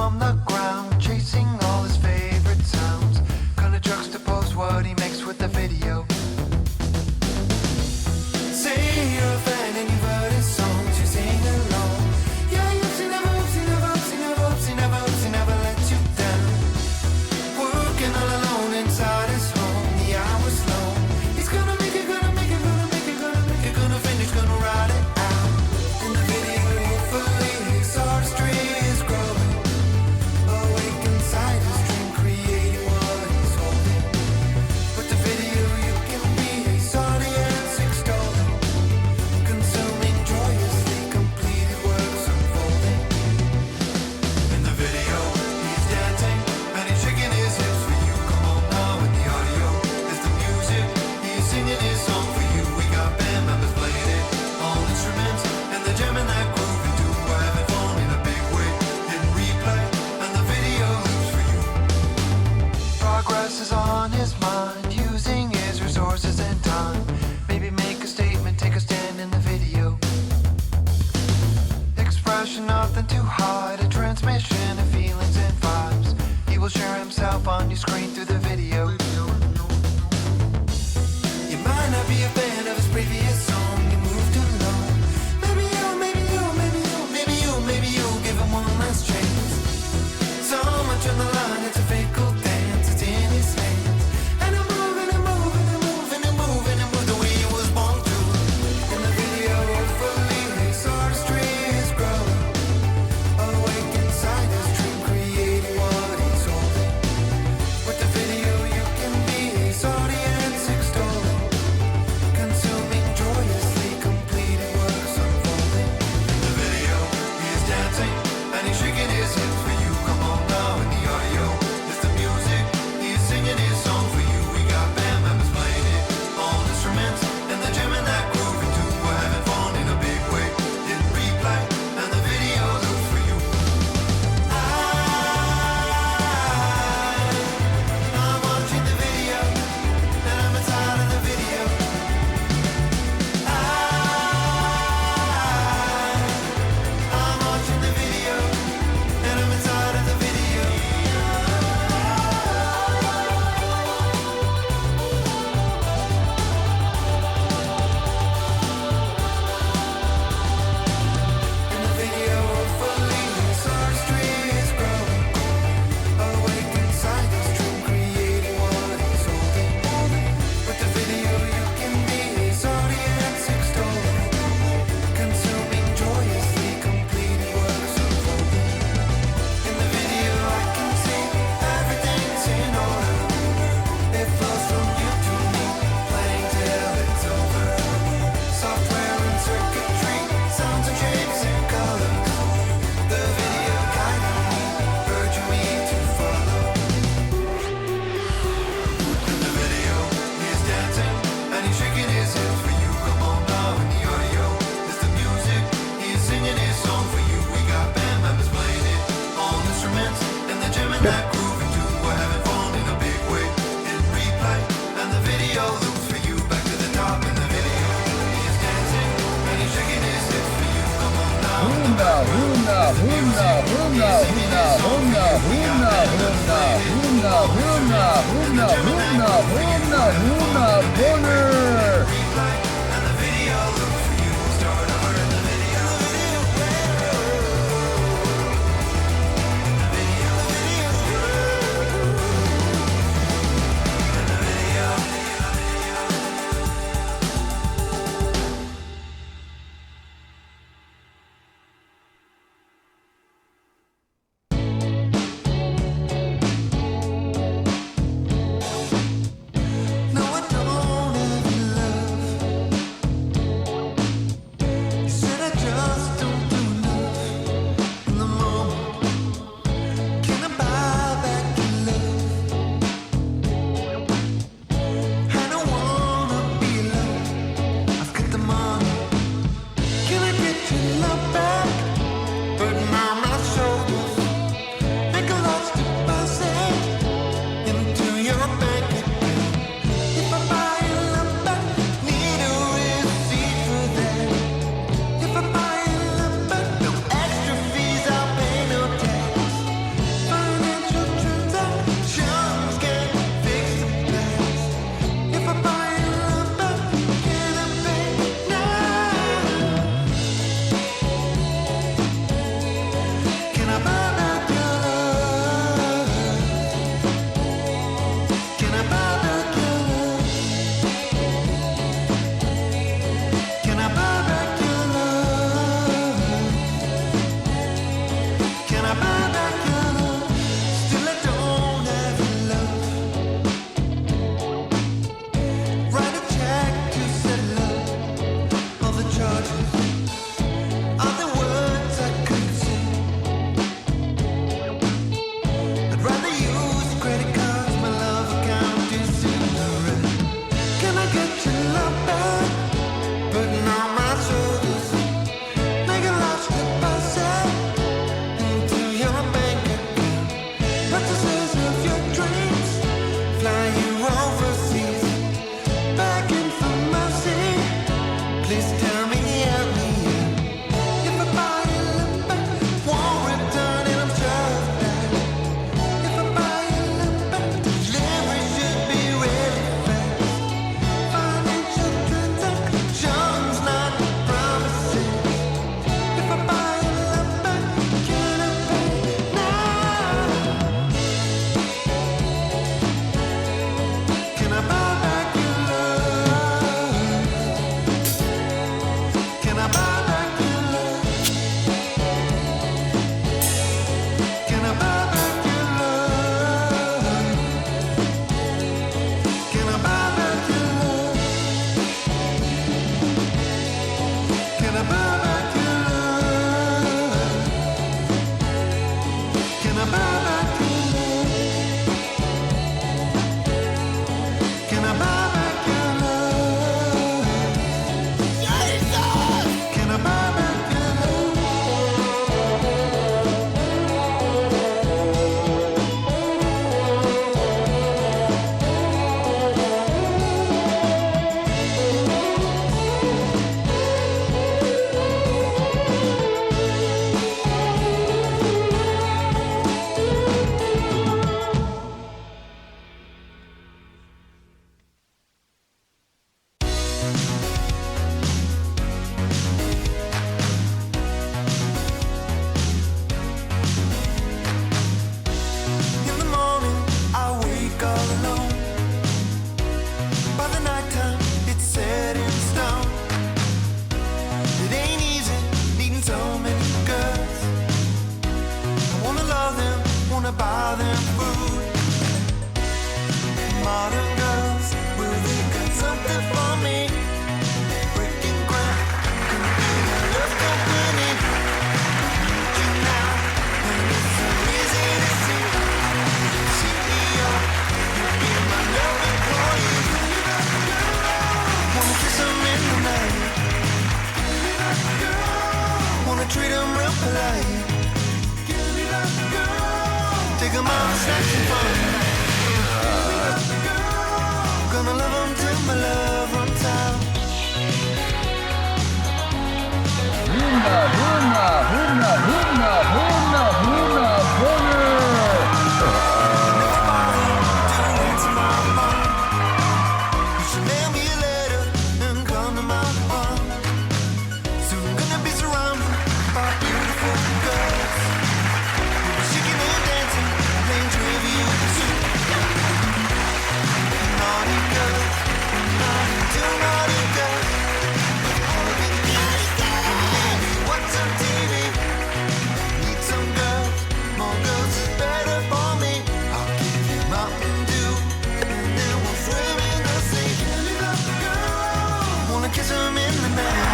from the ground, chasing all his favorite sounds. Kinda juxtapose what he makes with the video. Say you're a fan and you've heard his songs, you sing along. Yeah, he hopes he never, hopes he never, hopes he never, hopes he never, hopes he never lets you down. Working all alone inside his home, the hours long. He's gonna make it, gonna make it, gonna make it, gonna make it, gonna finish, gonna ride it out. In the video, hopefully his artistry is growing. Awake inside his dream, creating what he's holding. With the video, you can be his audience extolling, consuming joyously completed works unfolding. In the video, he's dancing and he's shaking his hips for you. Come on now, in the audio is the music. He's singing his song for you. We got band members playing it, all instruments, and they're jamming that groove into. We're having fun in a big way, hitting replay, and the video loops for you. Progress is on his mind, using his resources and time. Maybe make a statement, take a stand in the video. Expression, nothing to hide, a transmission of feelings and vibes. He will share himself on your screen through the video. You might not be a fan of his previous song, you moved along. Maybe you, maybe you, maybe you, maybe you, maybe you give him one last chance. So much on the line, it's a fickle dance, it's in his hands. And I'm moving and moving and moving and moving and moving the way he was born to. In the video, hopefully his artistry is growing. Awake inside his dream, creating what he's holding. With the video, you can be his audience extolling, consuming joyously completed works unfolding. In the video, he is dancing and he's shaking his hips for you. Come on now, in the audio is the music. He is singing his song for you. We got band members playing it, all instruments, and they're jamming that groove into. We're having fun in a big way, hitting replay, and the video loops for you. I'm watching the video, and I'm inside of the video. I'm watching the video, and I'm inside of the video. In the video, hopefully his artistry is growing. Awake inside his dream, creating what he's holding. With the video, you can be his audience extolling, consuming joyously completed works unfolding. In the video, I can see everything's in order. It flows from you to me, playing till it's over. Software and circuitry, sounds and shapes and colors. The video guiding me, urging me to follow. In the video, he's dancing and he's shaking his hips for you. Come on now, in the audio is the music. He's singing his song for you. We got band members playing it, all instruments, and they're jamming that groove into. We're having fun in a big way, hitting replay, and the video loops for you. Back to the top in the video. He is dancing and he's shaking his hips for you. Come on now. Hunda, hunda, hunda, hunda, hunda, hunda, hunda, hunda, hunda, hunda, hunda, hunda, hunda, hunda, boner. Replay, and the video loops for you. Start over in the video. No, I don't ever love snacks and fun. Gonna love 'em till my love runs out. Hoomna, hoomna, hoomna, hoomna, hoomna, hoomna, boner. You should mail me a letter and come to my home. Soon gonna be surrounded by beautiful girls. We'll be shaking and dancing, playing Trivial Pursuit. Naughty girls, naughty too naughty girls. Baby, what's on TV? Need some girls, more girls is better for me. I'll give you Mountain Dew, and then we'll swim in the sea. Wanna kiss 'em in the night.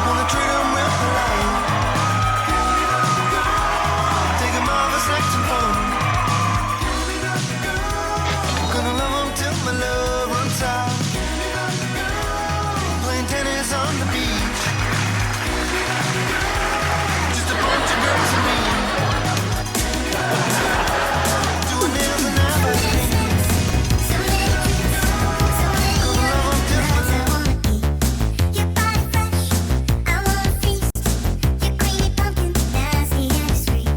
Wanna treat 'em with the light. Take 'em all the snacks and fun. Gonna love 'em till my love runs out. Playing tennis on the beach. Just a bunch of girls and me. Doing nails and everything. Gonna love 'em till my love. Your body fresh, I wanna feast. Your creamy pumpkin, nasty and sweet.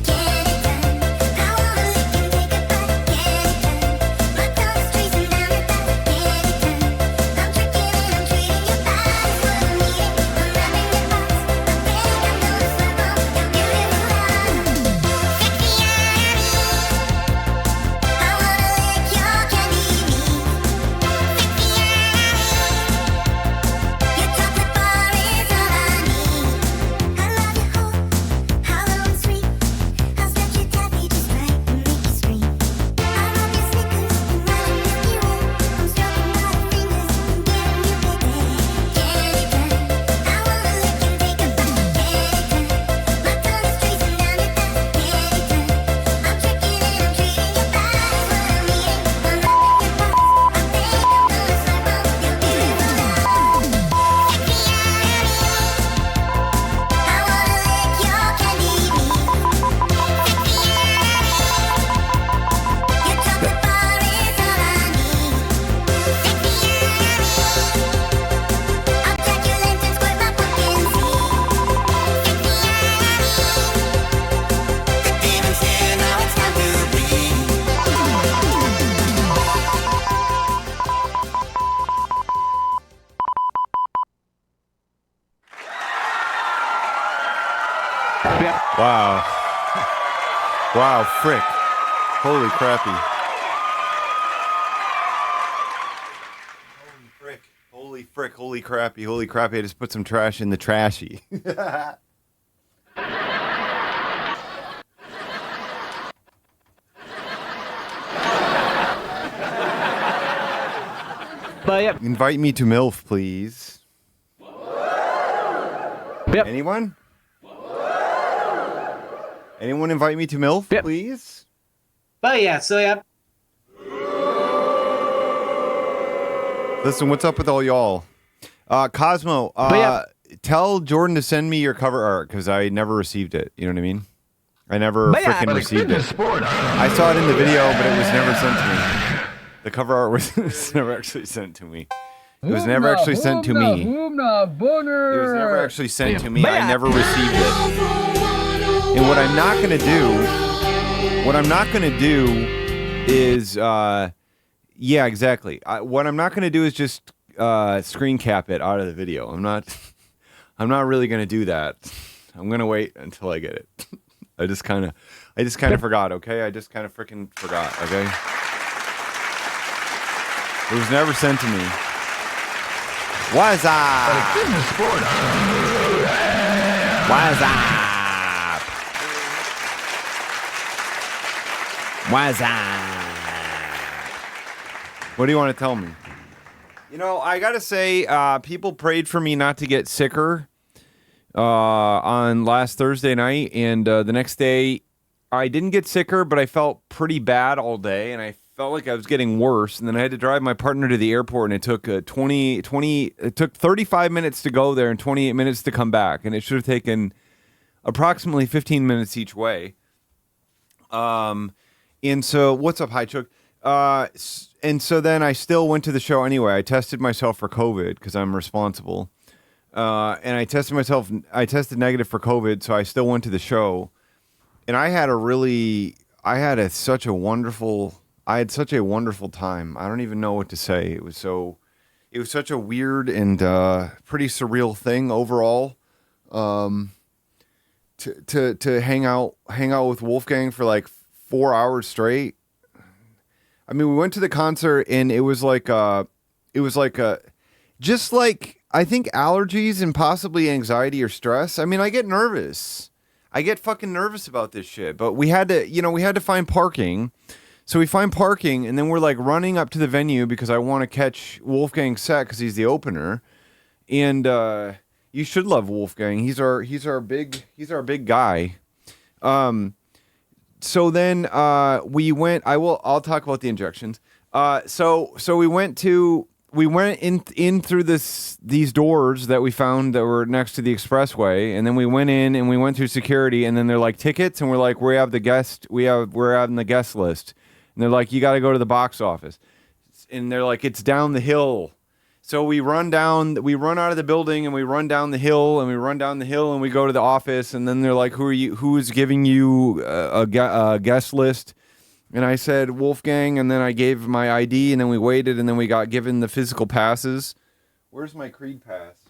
Get it done. I wanna lick and take a bite. Get it done. My tongue is tracing down your back. Get it done. I'm tricking and I'm treating your body's what I'm eating. I'm wrapping your box. I think I'm gonna slap on your beautiful eyes. I wanna lick your candy meat. Your chocolate bar is all I need. I love your whole, hollow and sweet. I'll stretch your taffy just right and make you scream. I love your Snickers and ride your Milky Way. I'm stroking by the fingers and getting you baby. Get it done. I wanna lick and take a bite. Get it done. My tongue is tracing down your back. Get it done. I'm tricking and I'm treating your body's what I'm eating. I'm wrapping your box. I think I'm gonna slap on your beautiful eyes. I wanna lick your candy meat. Your chocolate bar is all I need. I'll jack your lens and squirt my pumpkin seed. The demon's here, now it's time to breathe. Wow. Wow, frick. Holy crappy. Holy frick. Holy frick. Holy crappy. Holy crappy. I just put some trash in the trashy. But yep. Invite me to MILF, please. Yep. Anyone? Anyone invite me to MILF, Yep. please? But yeah, so yeah. Listen, what's up with all y'all? Cosmo, yeah. tell Jordan to send me your cover art because I never received it. You know what I mean? I never But yeah. freaking received it. I saw it in the video, but it was never sent to me. The cover art was never actually sent to me. It was never actually sent to me. Hoomna, boner. It was never actually sent to me. But I yeah. never received it. And what I'm not gonna do is, yeah, exactly. What I'm not gonna do is just screen cap it out of the video. I'm not really gonna do that. I'm gonna wait until I get it. I just kind of forgot. Okay, I just kind of freaking forgot. Okay, it was never sent to me. What's up? What's up? What's up? What do you want to tell me? You know, I gotta say, people prayed for me not to get sicker on last Thursday night, and the next day I didn't get sicker, but I felt pretty bad all day, and I felt like I was getting worse. And then I had to drive my partner to the airport, and it took it took 35 minutes to go there and 28 minutes to come back, and it should have taken approximately 15 minutes each way. And so, what's up, Hi Chuck? And so then I still went to the show anyway. I tested myself for COVID because I'm responsible. And I tested negative for COVID, so I still went to the show. And I had such a wonderful time. I don't even know what to say. It was such a weird and pretty surreal thing overall. To hang out with Wolfgang for like 4 hours straight. I mean, we went to the concert and it was like just like, I think allergies and possibly anxiety or stress. I mean, I get nervous. I get fucking nervous about this shit, but we had to find parking. So we find parking and then we're like running up to the venue because I want to catch Wolfgang's set because he's the opener. And, you should love Wolfgang. He's our big guy. So then we went. I'll talk about the injections. So we went in through these doors that we found that were next to the expressway, and then we went in and we went through security, and then they're like tickets, and we're like we're having the guest list, and they're like you got to go to the box office, and they're like it's down the hill. So we run out of the building and we run down the hill and we go to the office, and then they're like, who's giving you a guest list? And I said, Wolfgang, and then I gave my ID, and then we waited, and then we got given the physical passes. Where's my Creed pass?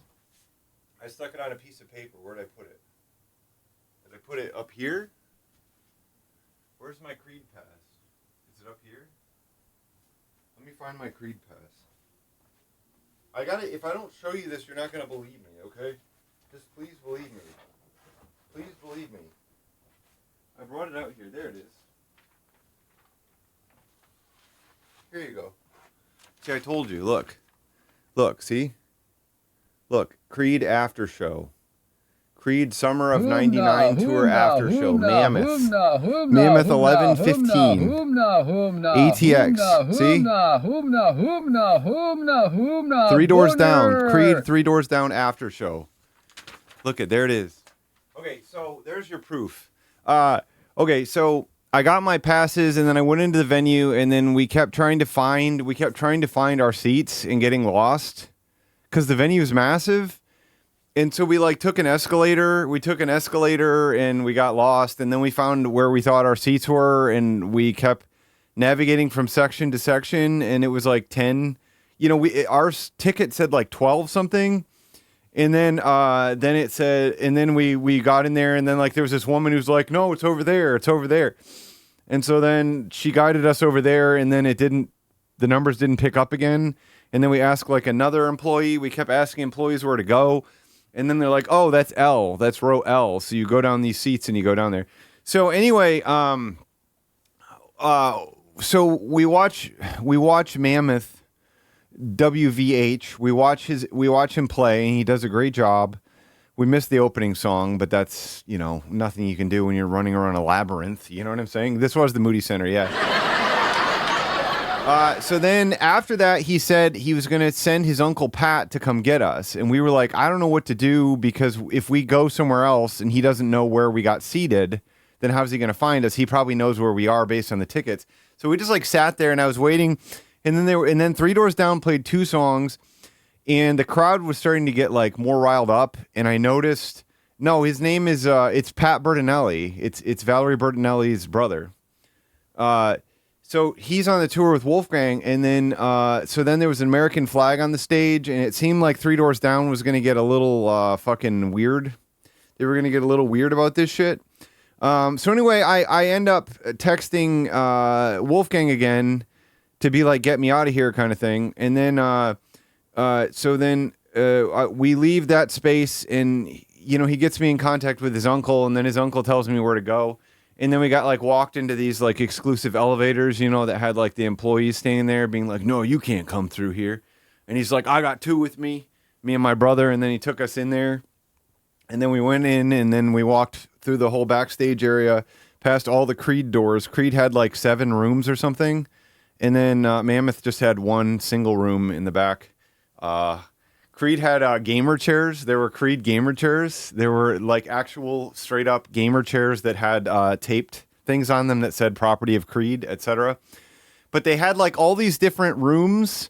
I stuck it on a piece of paper. Where'd I put it? Did I put it up here? Where's my Creed pass? Is it up here? Let me find my Creed pass. If I don't show you this, you're not going to believe me, okay? Just please believe me. Please believe me. I brought it out here. There it is. Here you go. See, I told you. Look. Look, see? Look, Creed after show. Creed Summer of 99 tour after show. Mammoth. Mammoth 1115. ATX. See? Three Doors Down. Creed 3 Doors Down after show. Look at there it is. Okay, so there's your proof. Okay, so I got my passes and then I went into the venue and then we kept trying to find our seats and getting lost because the venue is massive. And so we took an escalator and we got lost, and then we found where we thought our seats were, and we kept navigating from section to section, and it was like 10, our ticket said like 12 something. And then it said, and then we got in there, and then there was this woman who's like, no, it's over there. And so then she guided us over there, and then the numbers didn't pick up again. And then we asked another employee, we kept asking employees where to go. And then they're like, oh, that's L. That's row L. So you go down these seats and you go down there. So anyway, so we watch Mammoth WVH. We watch him play, and he does a great job. We missed the opening song, but that's, nothing you can do when you're running around a labyrinth. You know what I'm saying? This was the Moody Center, yeah. So then after that, he said he was going to send his Uncle Pat to come get us. And we were like, I don't know what to do, because if we go somewhere else and he doesn't know where we got seated, then how's he going to find us? He probably knows where we are based on the tickets. So we just sat there and I was waiting. And then Three Doors Down played 2 songs, and the crowd was starting to get more riled up. And I noticed, no, his name is, it's Pat Bertinelli. It's Valerie Bertinelli's brother. So he's on the tour with Wolfgang, and then so then there was an American flag on the stage, and it seemed like Three Doors Down was going to get a little fucking weird. They were going to get a little weird about this shit. So anyway, I end up texting Wolfgang again to be like, get me out of here kind of thing. And then so then we leave that space, and he gets me in contact with his uncle, and then his uncle tells me where to go. And then we got walked into these exclusive elevators, that had the employees staying there being like, no, you can't come through here. And he's like, I got 2 with me and my brother. And then he took us in there, and then we went in, and then we walked through the whole backstage area past all the Creed doors. Creed had 7 rooms or something. And then Mammoth just had 1 single room in the back. Creed had gamer chairs. There were Creed gamer chairs. There were actual straight up gamer chairs that had things on them that said property of Creed, etc. But they had like all these different rooms,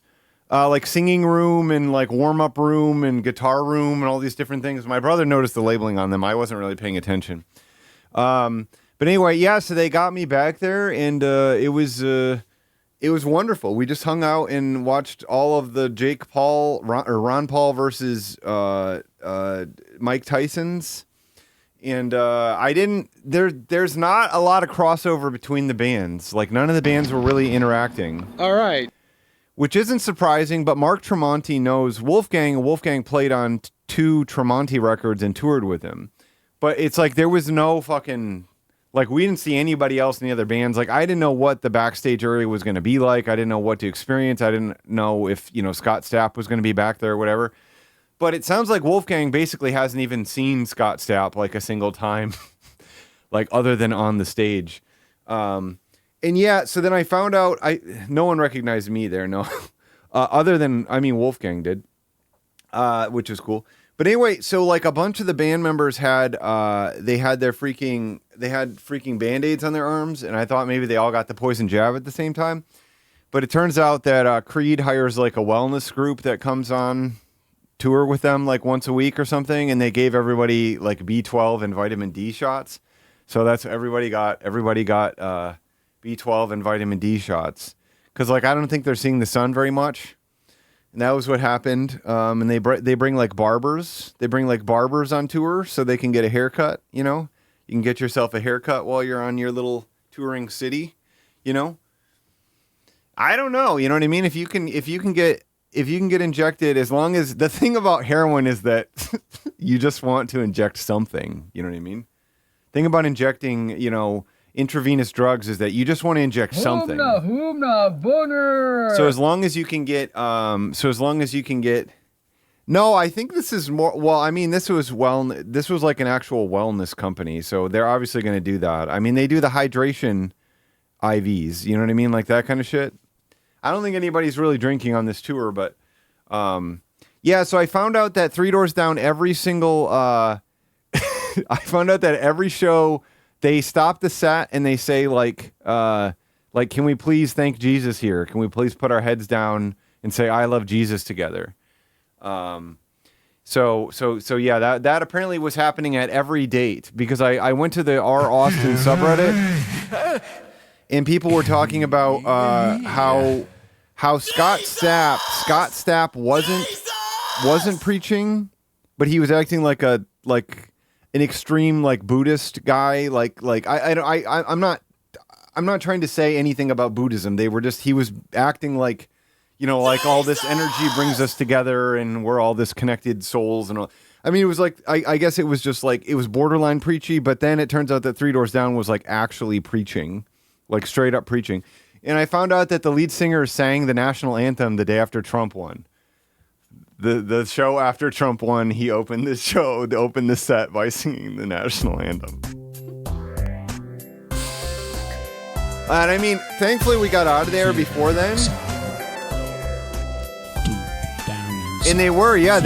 like singing room and like warm up room and guitar room and all these different things. My brother noticed the labeling on them. I wasn't really paying attention. But anyway, yeah, so they got me back there, and it was wonderful. We just hung out and watched all of the Ron Paul versus Mike Tyson's, and there's not a lot of crossover between the bands. Like none of the bands were really interacting. All right. Which isn't surprising, but Mark Tremonti knows Wolfgang, and Wolfgang played on 2 Tremonti records and toured with him. But it's like there was no fucking... Like, we didn't see anybody else in the other bands. Like, I didn't know what the backstage area was going to be like. I didn't know what to experience. I didn't know if, Scott Stapp was going to be back there or whatever. But it sounds like Wolfgang basically hasn't even seen Scott Stapp, like, a single time, like, other than on the stage. And yeah, so then I found out, no one recognized me there, no. Wolfgang did, which is cool. But anyway, so like a bunch of the band members had freaking Band-Aids on their arms, and I thought maybe they all got the poison jab at the same time. But it turns out that Creed hires like a wellness group that comes on tour with them like once a week or something, and they gave everybody like B12 and vitamin D shots. So that's everybody got B12 and vitamin D shots. Because like I don't think they're seeing the sun very much. And that was what happened. And they bring like barbers. They bring like barbers on tour so they can get a haircut. You can get yourself a haircut while you're on your little touring city. I don't know. You know what I mean? If you can get injected, as long as the thing about heroin is that you just want to inject something. You know what I mean? Thing about injecting, intravenous drugs is that you just want to inject something. Humna, boner. So as long as you can get, no, I think this is more, well, I mean, this was like an actual wellness company. So they're obviously going to do that. I mean, they do the hydration IVs, you know what I mean? Like that kind of shit. I don't think anybody's really drinking on this tour, but, yeah, so I found out that Three Doors Down every single, I found out that every show they stop the set and they say like, can we please thank Jesus here? Can we please put our heads down and say, I love Jesus together? So yeah, that apparently was happening at every date because I went to the R. Austin subreddit and people were talking about, how Scott Stapp wasn't preaching, but he was acting like an extreme like Buddhist guy. I'm not trying to say anything about Buddhism. He was acting like, like all this energy brings us together and we're all this connected souls and all. I mean, it was like, I guess it was just like, it was borderline preachy, but then it turns out that Three Doors Down was like actually preaching, like straight up preaching. And I found out that the lead singer sang the national anthem the day after Trump won. The show after Trump won, he opened the set by singing the national anthem. And I mean, thankfully we got out of there before then. And they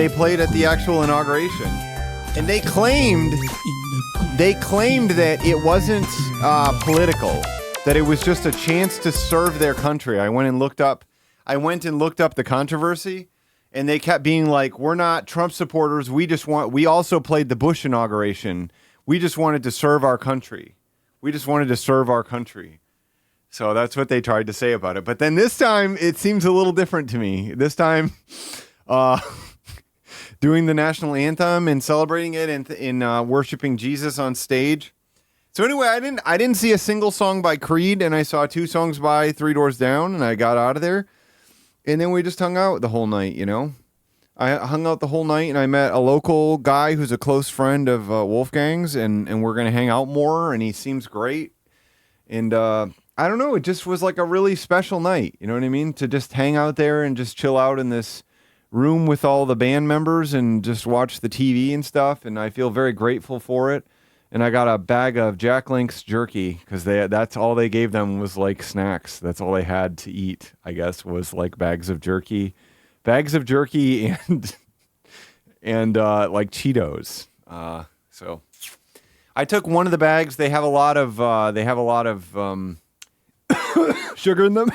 played at the actual inauguration. And they claimed that it wasn't political, that it was just a chance to serve their country. I went and looked up the controversy. And they kept being like, we're not Trump supporters. We also played the Bush inauguration. We just wanted to serve our country. So that's what they tried to say about it. But then this time, it seems a little different to me. This time, doing the national anthem and celebrating it and worshiping Jesus on stage. So anyway, I didn't see a single song by Creed, and I saw 2 songs by Three Doors Down, and I got out of there. And then we just hung out the whole night, I hung out the whole night and I met a local guy who's a close friend of Wolfgang's and we're going to hang out more and he seems great. And I don't know, it just was like a really special night, you know what I mean? To just hang out there and just chill out in this room with all the band members and just watch the TV and stuff. And I feel very grateful for it. And I got a bag of Jack Link's jerky because that's all they gave them was like snacks. That's all they had to eat, I guess, was like bags of jerky and like Cheetos. So I took one of the bags. They have a lot of sugar in them.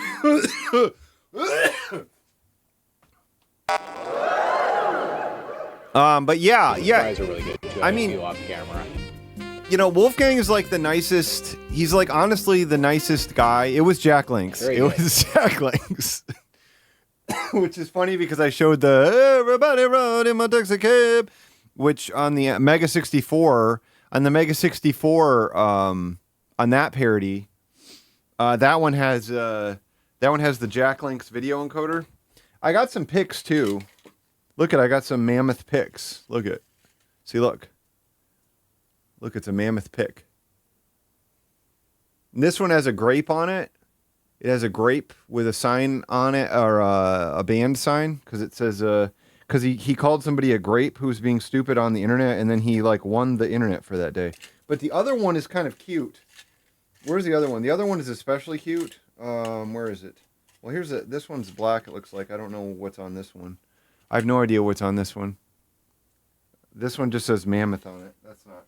But yeah. Fries are really good. Too. I mean, you off camera. You know, Wolfgang is like the nicest. He's like honestly the nicest guy. It was Jack Links. Very It good. was Jack Links. Which is funny because I showed the everybody rode in my taxi cab, which on the Mega 64, on the Mega 64, on that parody, that one has the Jack Links video encoder. I got some pics too. Look I got some mammoth pics. Look it. See, look. Look, it's a mammoth pic. And this one has a grape on it. It has a grape with a sign on it, or a band sign, because it says, because he called somebody a grape who was being stupid on the internet, and then he like won the internet for that day. But the other one is kind of cute. Where's the other one? The other one is especially cute. Where is it? Well, here's this one's black. It looks like. I don't know what's on this one. I have no idea what's on this one. This one just says mammoth on it. That's not.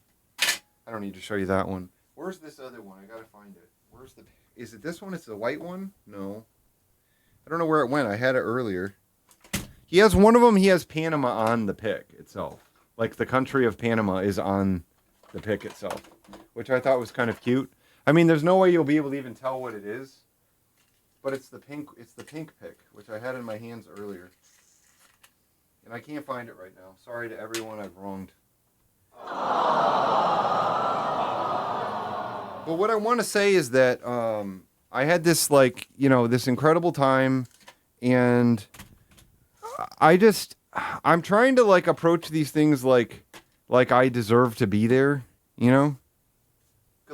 I don't need to show you that one. Where's this other one? I gotta find it. Where's the? Is it this one? It's the white one? No. I don't know where it went. I had it earlier. He has one of them. He has Panama on the pic itself. Like the country of Panama is on the pic itself, which I thought was kind of cute. I mean, there's no way you'll be able to even tell what it is, but it's the pink. It's the pink pic, which I had in my hands earlier, and I can't find it right now. Sorry to everyone I've wronged. But what I want to say is that I had this like, this incredible time, and I'm trying to like approach these things like I deserve to be there, Because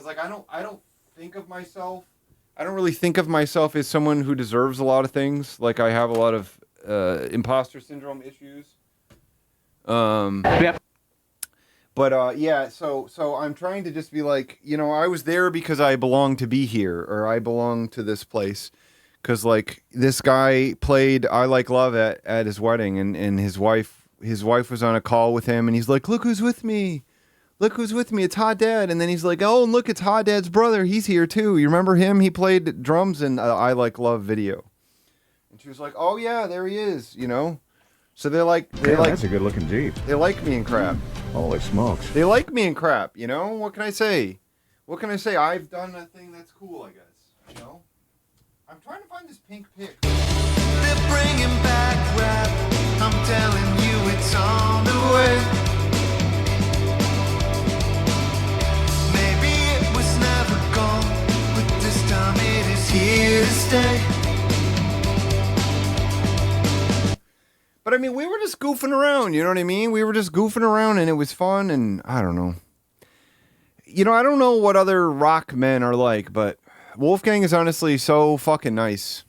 like I don't think of myself. I don't really think of myself as someone who deserves a lot of things. Like I have a lot of imposter syndrome issues. Yep. But yeah, so I'm trying to just be like, I was there because I belong to be here, or I belong to this place. Because like this guy played I Like Love at his wedding, and his wife was on a call with him, and he's like, look who's with me. Look who's with me. It's Hot Dad. And then he's like, oh, and look, it's Hot Dad's brother. He's here too. You remember him? He played drums in I Like Love video. And she was like, oh yeah, there he is, So they're like, That's a good looking Jeep. they like me and crap. Holy smokes. They like me and crap, What can I say? I've done a thing that's cool, I guess, I'm trying to find this pink pic. They're bringing back rap. I'm telling you it's on the way. Maybe it was never gone, but this time it is here to stay. But I mean, we were just goofing around, you know what I mean? We were just goofing around, and it was fun, and I don't know. I don't know what other rock men are like, but Wolfgang is honestly so fucking nice.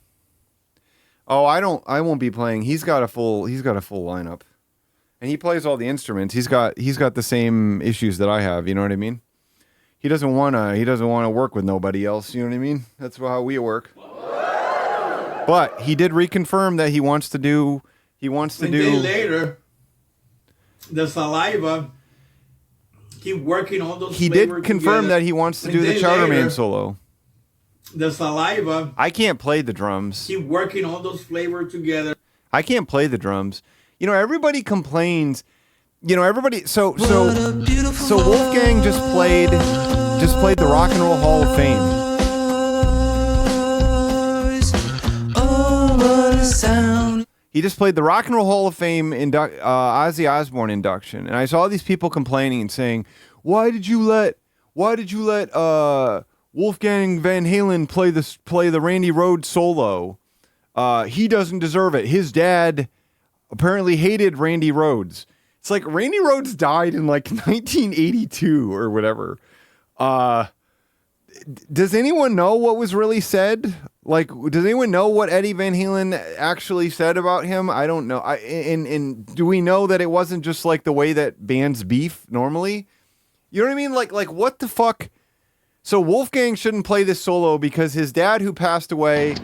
Oh, I won't be playing. He's got a full lineup. And he plays all the instruments. He's got the same issues that I have, you know what I mean? He doesn't want to work with nobody else, you know what I mean? That's how we work. But he did reconfirm that he wants to do later, the saliva keep working on those. He did confirm that he wants to do the Chowderman solo. The saliva. I can't play the drums. Keep working all those flavors together. I can't play the drums. Everybody complains. Everybody. So Wolfgang just played the Rock and Roll Hall of Fame. Oh, what a sound. He just played the Rock and Roll Hall of Fame Ozzy Osbourne induction, and I saw these people complaining and saying, "Why did you let Wolfgang Van Halen play the Randy Rhoads solo? He doesn't deserve it. His dad apparently hated Randy Rhoads." It's like Randy Rhoads died in like 1982 or whatever. Does anyone know what was really said? Like, does anyone know what Eddie Van Halen actually said about him? I don't know. And do we know that it wasn't just like the way that bands beef normally? You know what I mean? Like what the fuck? So Wolfgang shouldn't play this solo because his dad, who passed away,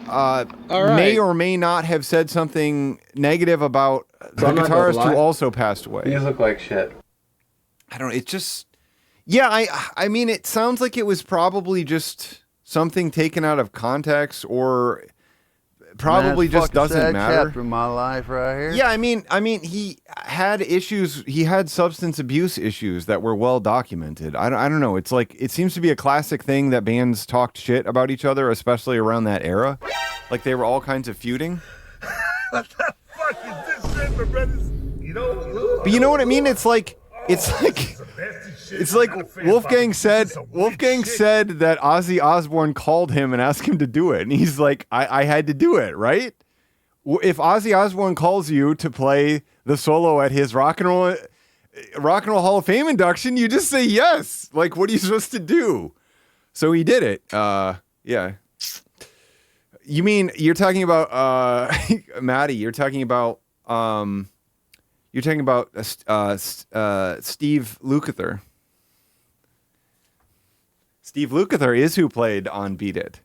may or may not have said something negative about the guitarist who also passed away. These look like shit. I don't know. It's just, Yeah, I mean, it sounds like it was probably just something taken out of context, or probably just doesn't matter. Chapter in my life right here. Yeah, I mean, he had issues. He had substance abuse issues that were well documented. I don't know. It's like it seems to be a classic thing that bands talked shit about each other, especially around that era. Like they were all kinds of feuding. What the fuck is this shit, my brothers? You know? But you know what I mean? It's like Wolfgang said that Ozzy Osbourne called him and asked him to do it, and he's like, I had to do it, right? If Ozzy Osbourne calls you to play the solo at his Rock and Roll Hall of Fame induction, you just say yes. Like, what are you supposed to do? So he did it. Yeah. You mean you're talking about Maddie? You're talking about Steve Lukather. Steve Lukather is who played on Beat It.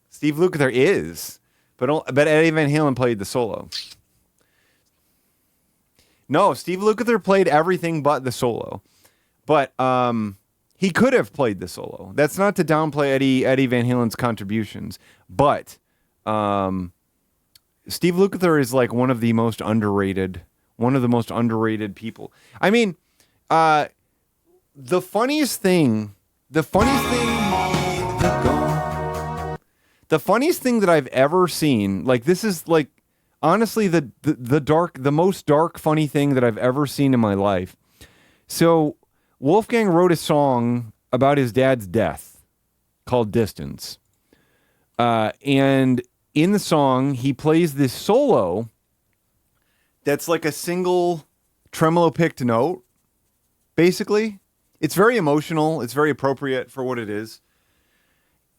Steve Lukather is, but Eddie Van Halen played the solo. No, Steve Lukather played everything but the solo. But he could have played the solo. That's not to downplay Eddie Van Halen's contributions, but Steve Lukather is like one of the most underrated people. I mean, the funniest thing that I've ever seen, like this is like honestly the most dark funny thing that I've ever seen in my life. So Wolfgang wrote a song about his dad's death called Distance. And in the song, he plays this solo that's like a single tremolo picked note, basically. It's very emotional. It's very appropriate for what it is.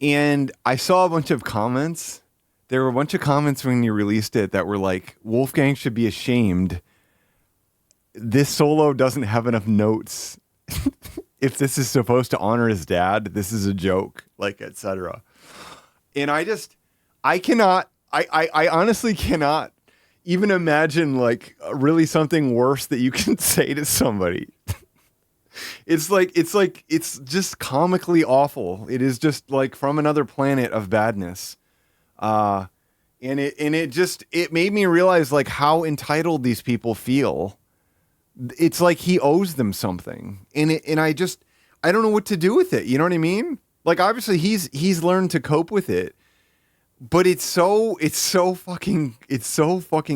And I saw a bunch of comments. There were a bunch of comments when you released it that were like, Wolfgang should be ashamed. This solo doesn't have enough notes. If this is supposed to honor his dad, this is a joke, like, etc. And I honestly cannot even imagine like really something worse that you can say to somebody. It's just comically awful. It is just like from another planet of badness. And it made me realize like how entitled these people feel. It's like he owes them something. And I don't know what to do with it. You know what I mean? Like obviously he's learned to cope with it. But it's so fucking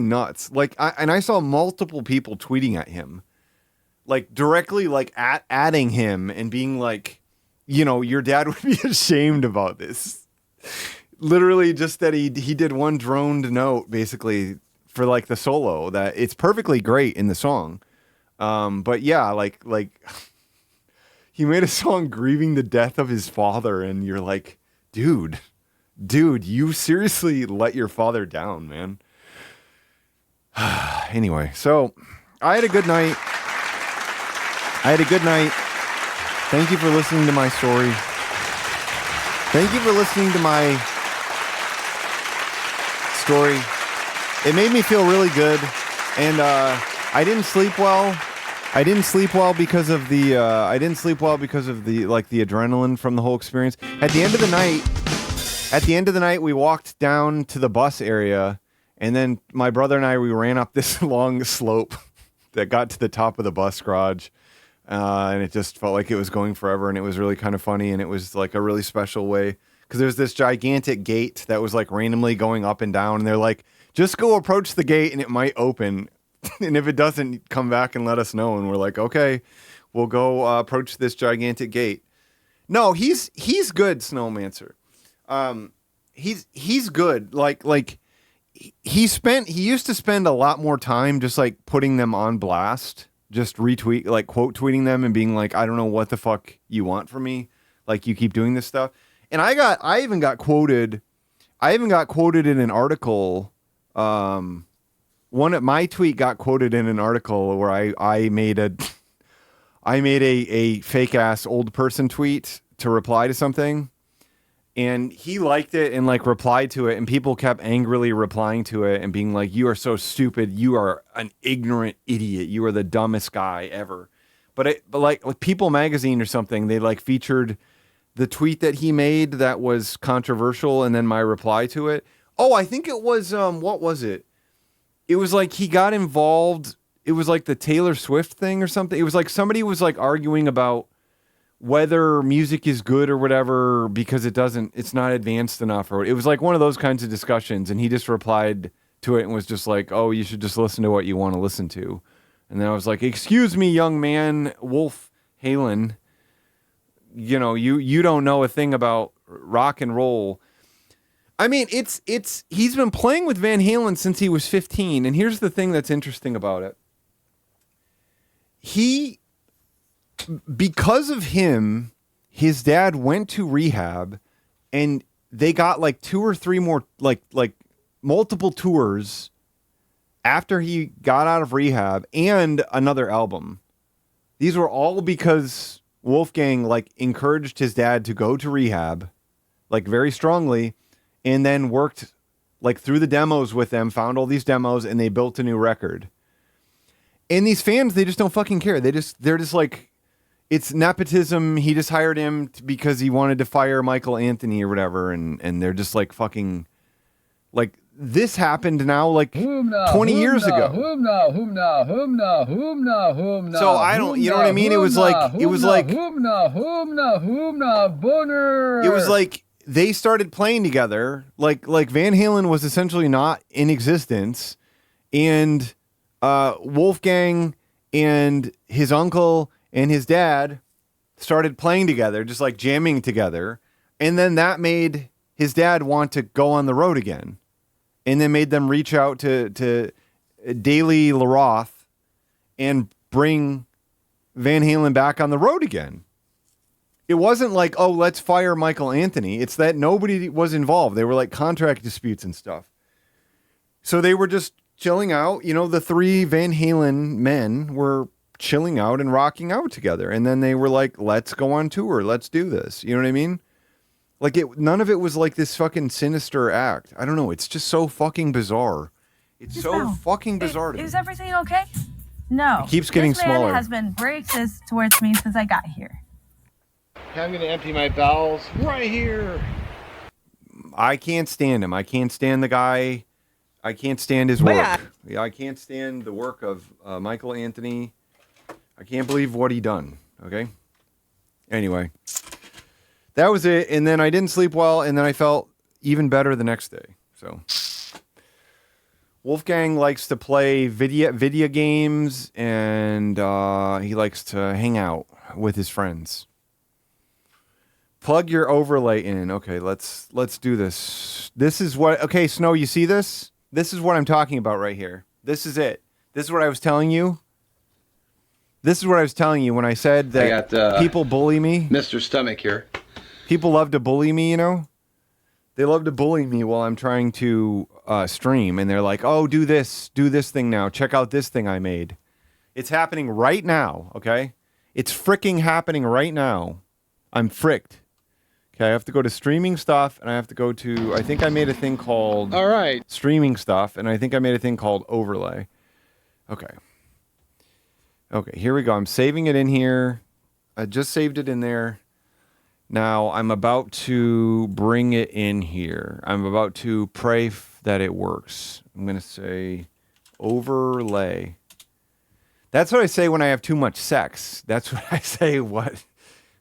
nuts. Like, I saw multiple people tweeting at him, like directly, like adding him and being like, you know, your dad would be ashamed about this. Literally, just that he did one droned note basically for like the solo that it's perfectly great in the song. But yeah, like he made a song grieving the death of his father, and you're like, dude, you seriously let your father down, man. Anyway, so I had a good night. Thank you for listening to my story. Thank you for listening to my story. It made me feel really good. And I didn't sleep well. Because of the like the adrenaline from the whole experience. At the end of the night, we walked down to the bus area, and then my brother and we ran up this long slope that got to the top of the bus garage, and it just felt like it was going forever, and it was really kind of funny, and it was like a really special way, because there's this gigantic gate that was like randomly going up and down, and they're like, just go approach the gate, and it might open, and if it doesn't, come back and let us know, and we're like, okay, we'll go approach this gigantic gate. No, he's good, Snowmancer. He's good. Like he used to spend a lot more time just like putting them on blast, just retweet, like quote tweeting them and being like, I don't know what the fuck you want from me. Like you keep doing this stuff. And I even got quoted in an article. My tweet got quoted in an article where I made a fake ass old person tweet to reply to something. And he liked it and like replied to it, and people kept angrily replying to it and being like, you are so stupid. You are an ignorant idiot. You are the dumbest guy ever. But like People Magazine or something, they like featured the tweet that he made that was controversial, and then my reply to it. Oh, I think it was what was it? It was like he got involved. It was like the Taylor Swift thing or something. It was like somebody was like arguing about whether music is good or whatever because it's not advanced enough, or it was like one of those kinds of discussions. And he just replied to it and was just like, "Oh, you should just listen to what you want to listen to." And then I was like, "Excuse me, young man, Wolf Halen. You know, you don't know a thing about rock and roll." I mean, he's been playing with Van Halen since he was 15. And here's the thing that's interesting about it. Because of him, his dad went to rehab, and they got like 2 or 3 more, like multiple tours after he got out of rehab, and another album. These were all because Wolfgang like encouraged his dad to go to rehab, like very strongly, and then worked like through the demos with them, found all these demos, and they built a new record. And these fans, they just don't fucking care. They're just like, it's nepotism. He just hired him because he wanted to fire Michael Anthony or whatever, and they're just like fucking, like this happened now like 20 years ago. So I don't, you know what I mean? It was like It was like they started playing together. Like Van Halen was essentially not in existence, and Wolfgang and his uncle and his dad started playing together, just like jamming together. And then that made his dad want to go on the road again, and then made them reach out to Daly LaRoth and bring Van Halen back on the road again. It wasn't like, oh, let's fire Michael Anthony. It's that nobody was involved. They were like contract disputes and stuff. So they were just chilling out. You know, the 3 Van Halen men were chilling out and rocking out together. And then they were like, let's go on tour. Let's do this. You know what I mean? Like none of it was like this fucking sinister act. I don't know. It's just so fucking bizarre. It's so fucking bizarre to me. Is everything okay? No. It keeps getting smaller. This man has been racist towards me since I got here. I'm going to empty my bowels right here. I can't stand him. I can't stand the guy. I can't stand his work. Yeah, I can't stand the work of Michael Anthony. I can't believe what he done. Okay. Anyway, that was it. And then I didn't sleep well, and then I felt even better the next day. So Wolfgang likes to play video games, and he likes to hang out with his friends. Plug your overlay in. Okay, let's do this. This is what. Okay, Snow, you see this? This is what I'm talking about right here. This is it. This is what I was telling you. This is what I was telling you when I said that people bully me. Mr. Stomach here. People love to bully me, you know? They love to bully me while I'm trying to stream. And they're like, oh, do this thing now. Check out this thing I made. It's happening right now, okay? It's freaking happening right now. I'm fricked. Okay, I have to go to streaming stuff, and I have to go to, I think I made a thing called streaming stuff, and I think I made a thing called overlay. Okay. Okay, here we go. I'm saving it in here. I just saved it in there. Now I'm about to bring it in here. I'm about to pray that it works. I'm going to say overlay. That's what I say when I have too much sex. That's what I say. What?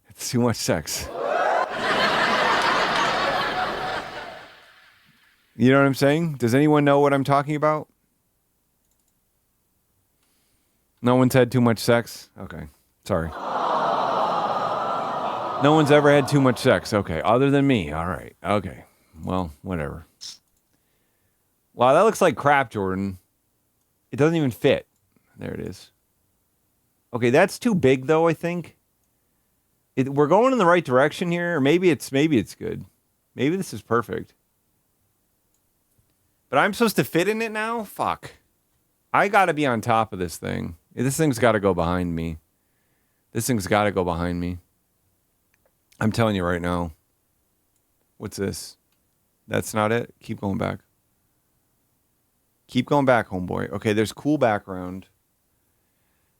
It's too much sex. You know what I'm saying? Does anyone know what I'm talking about? No one's had too much sex? Okay. Sorry. No one's ever had too much sex. Okay. Other than me. All right. Okay. Well, whatever. Wow, that looks like crap, Jordan. It doesn't even fit. There it is. Okay, that's too big, though, I think. We're going in the right direction here. Or maybe it's good. Maybe this is perfect. But I'm supposed to fit in it now? Fuck. I got to be on top of this thing. This thing's got to go behind me. This thing's got to go behind me. I'm telling you right now. What's this? That's not it? Keep going back. Keep going back, homeboy. Okay, there's cool background.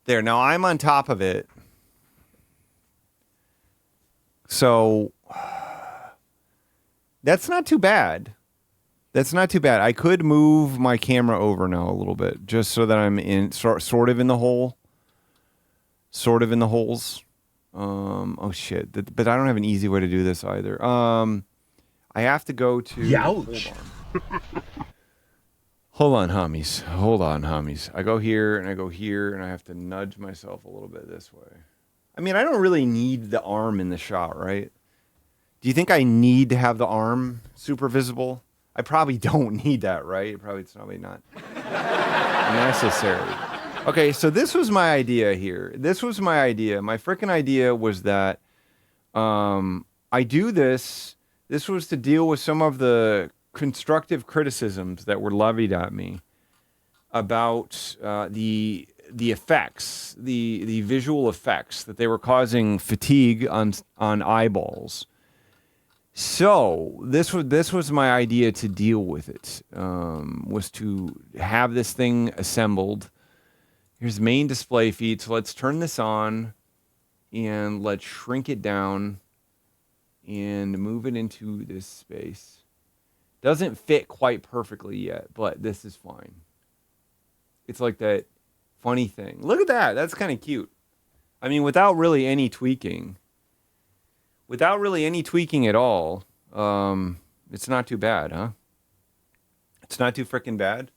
There. Now I'm on top of it. So that's not too bad. That's not too bad. I could move my camera over now a little bit, just so that I'm in sort of in the hole. Sort of in the holes. Oh shit! But I don't have an easy way to do this either. I have to go to. Youch. Hold on, homies. Hold on, homies. I go here and I go here, and I have to nudge myself a little bit this way. I mean, I don't really need the arm in the shot, right? Do you think I need to have the arm super visible? I probably don't need that, right? It's probably not necessary. Okay, so this was my idea here. This was my idea. My freaking idea was that I do this. This was to deal with some of the constructive criticisms that were levied at me about the effects, the visual effects, that they were causing fatigue on eyeballs. So this was my idea to deal with it. Was to have this thing assembled. Here's the main display feed. So let's turn this on and let's shrink it down and move it into this space. Doesn't fit quite perfectly yet, but this is fine. It's like that funny thing. Look at that. That's kind of cute. I mean, without really any tweaking. Without really any tweaking at all, it's not too bad, huh? It's not too freaking bad.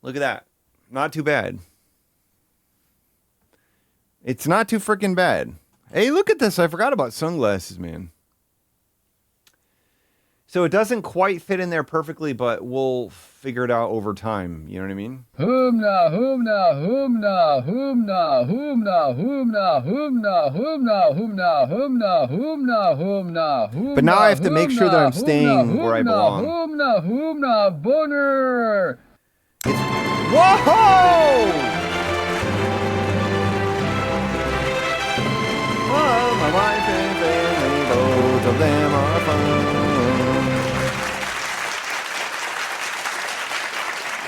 Look at that. Not too bad. It's not too freaking bad. Hey, look at this. I forgot about sunglasses, man. So it doesn't quite fit in there perfectly, but we'll figure it out over time. You know what I mean? Humna, humna, humna, humna, humna, humna, humna, humna, humna, humna, humna, humna, humna. But now I have to make sure that I'm staying where I belong. Humna, humna, boner. Whoa! Whoa, my wife and family, both of them are fun.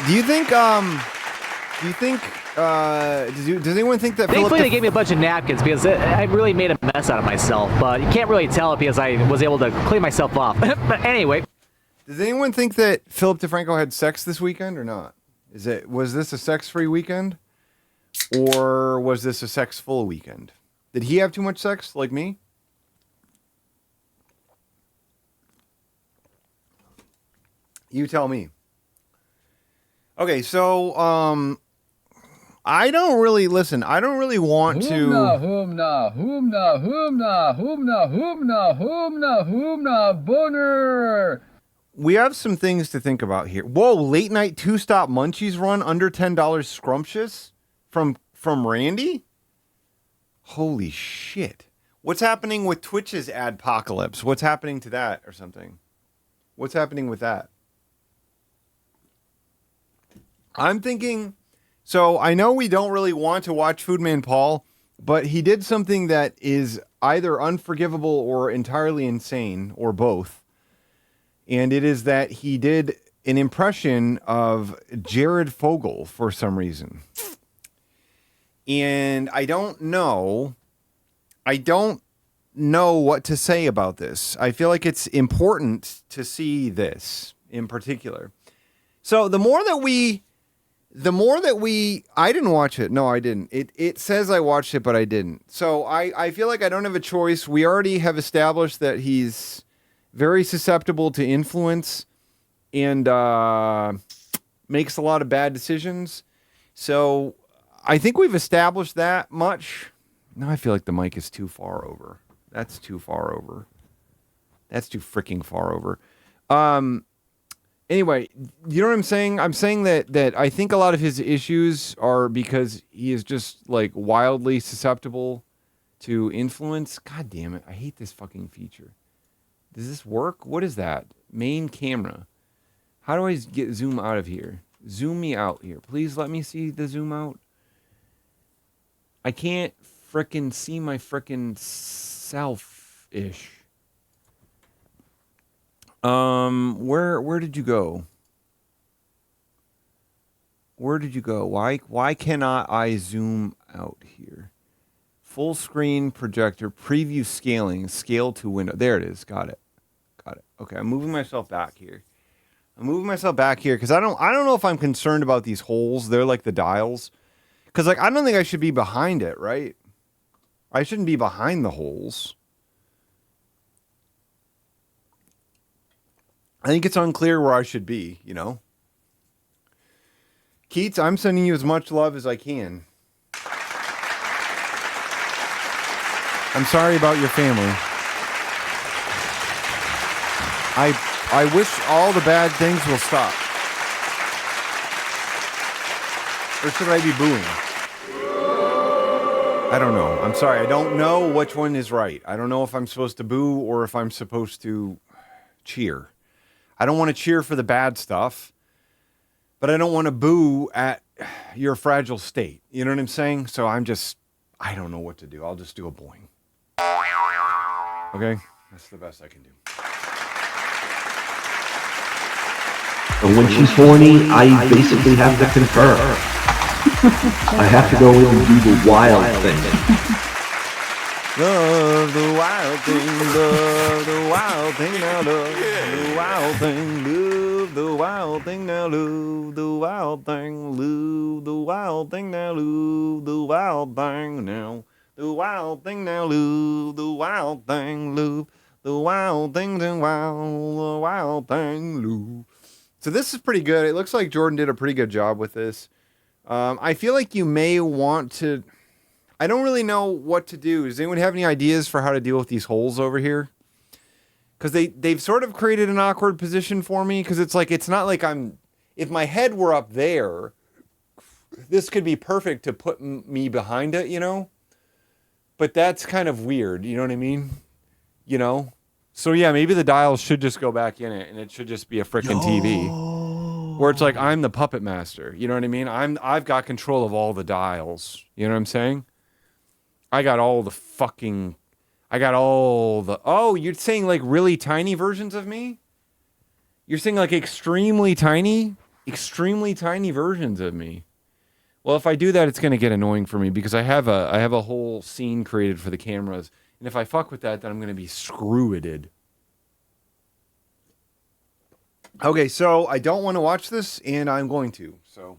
Do you think, does anyone think that Thankfully, they gave me a bunch of napkins because I really made a mess out of myself. But you can't really tell it because I was able to clean myself off. But anyway. Does anyone think that Philip DeFranco had sex this weekend or not? Was this a sex-free weekend? Or was this a sex-full weekend? Did he have too much sex like me? You tell me. Okay, so I don't really want to. Humna, humna, humna, humna, humna, humna, humna, boner. We have some things to think about here. Whoa, late night two-stop munchies run under $10 scrumptious from Randy? Holy shit. What's happening with Twitch's adpocalypse? What's happening to that or something? What's happening with that? I'm thinking, so I know we don't really want to watch Foodman Paul, but he did something that is either unforgivable or entirely insane, or both. And it is that he did an impression of Jared Fogle for some reason. And I don't know what to say about this. I feel like it's important to see this in particular. So the more that we, I didn't watch it. No, I didn't. It says I watched it, but I didn't. So I feel like I don't have a choice. We already have established that he's very susceptible to influence and makes a lot of bad decisions. So I think we've established that much. Now I feel like the mic is too far over. That's too far over. That's too freaking far over. Anyway, you know what I'm saying? I'm saying that I think a lot of his issues are because he is just like wildly susceptible to influence. God damn it. I hate this fucking feature. Does this work? What is that? Main camera. How do I get zoom out of here? Zoom me out here. Please let me see the zoom out. I can't frickin' see my frickin' self-ish. Where did you go? Where did you go? Why cannot I zoom out here? full screen projector, preview scaling, scale to window. There it is. Got it. Okay, I'm moving myself back here. Because I don't know if I'm concerned about these holes. They're like the dials. Because like I don't think I should be behind it, right? I shouldn't be behind the holes. I think it's unclear where I should be, you know? Keats, I'm sending you as much love as I can. I'm sorry about your family. I wish all the bad things will stop. Or should I be booing? I don't know. I'm sorry. I don't know which one is right. I don't know if I'm supposed to boo or if I'm supposed to cheer. I don't want to cheer for the bad stuff, but I don't want to boo at your fragile state. You know what I'm saying? So I don't know what to do. I'll just do a boing. Okay? That's the best I can do. And when she's horny, I basically have to concur. I have to go in and do the wild thing. Love the wild thing, love the wild thing now, love the wild thing, love the wild thing now, love the wild thing, love the wild thing now, love the wild thing now, the wild thing now, love the wild thing, love the wild thing, the wild thing, love. So this is pretty good. It looks like Jordan did a pretty good job with this. I feel like you may want to... I don't really know what to do. Does anyone have any ideas for how to deal with these holes over here? Because they've sort of created an awkward position for me. Because it's not like I'm... If my head were up there, this could be perfect to put me behind it, you know? But that's kind of weird, you know what I mean? You know? So yeah, maybe the dials should just go back in it, and it should just be a frickin' TV, where it's like I'm the puppet master. You know what I mean? I've got control of all the dials. You know what I'm saying? I got all the. Oh, you're saying like really tiny versions of me? You're saying like extremely tiny versions of me. Well, if I do that, it's gonna get annoying for me because I have a whole scene created for the cameras. And if I fuck with that, then I'm going to be screwed. Okay, so I don't want to watch this, and I'm going to. So,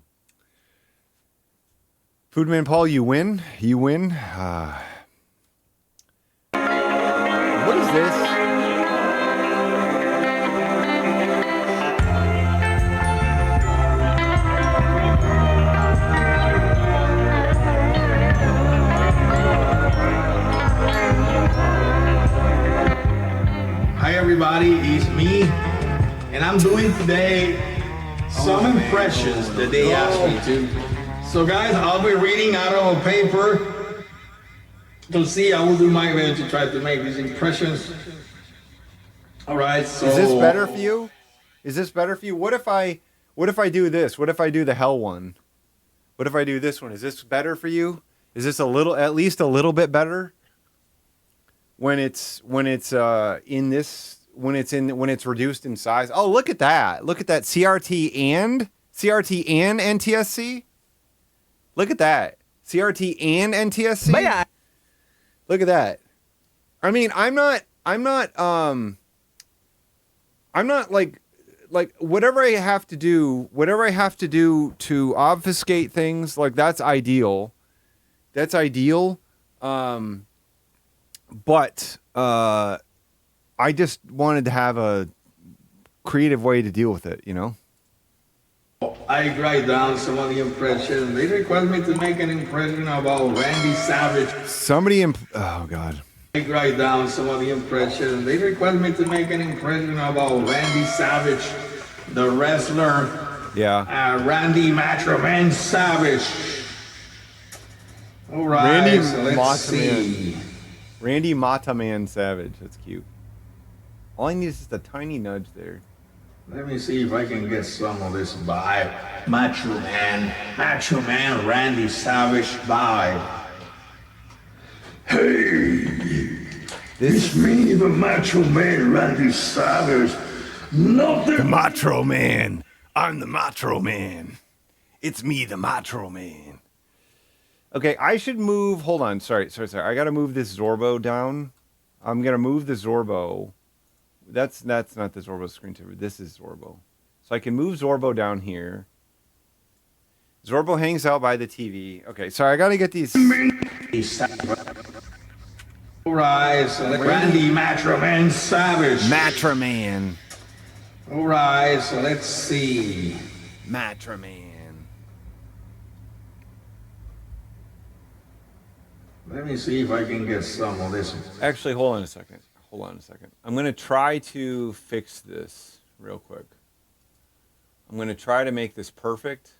Foodman Paul, you win. You win. What is this? Hi everybody, it's me, and I'm doing today some impressions that they asked me to. So guys, I'll be reading out of a paper to see. I will do my best to try to make these impressions. All right. So is this better for you? What if I do this? What if I do the hell one? What if I do this one? Is this better for you? Is this at least a little bit better? When it's reduced in size. Oh, look at that. Look at that CRT and NTSC. Look at that. CRT and NTSC. But yeah. Look at that. I mean, I'm not like whatever I have to do to obfuscate things, like that's ideal. But I just wanted to have a creative way to deal with it, you know? I write down some of the impressions. They request me to make an impression about Randy Savage. Oh, God. I write down some of the impressions. They request me to make an impression about Randy Savage, the wrestler. Yeah. Randy Macho Man Savage. All right, Randy so let's see. Randy Mataman Savage. That's cute. All I need is just a tiny nudge there. Let me see if I can get some of this vibe. Macho Man Randy Savage vibe. Hey, it's me, the Macho Man Randy Savage. Nothing. The Macho Man. I'm the Macho Man. It's me, the Macho Man. Okay, I should move. Hold on. Sorry. I got to move this Zorbo down. I'm going to move the Zorbo. That's not the Zorbo screensaver. This is Zorbo. So I can move Zorbo down here. Zorbo hangs out by the TV. Okay, sorry, I got to get these. All right, so Randy Matroman Savage. Matroman. All right, so let's see. Matroman. Let me see if I can get some of this. Actually, hold on a second. I'm going to try to fix this real quick. I'm going to try to make this perfect.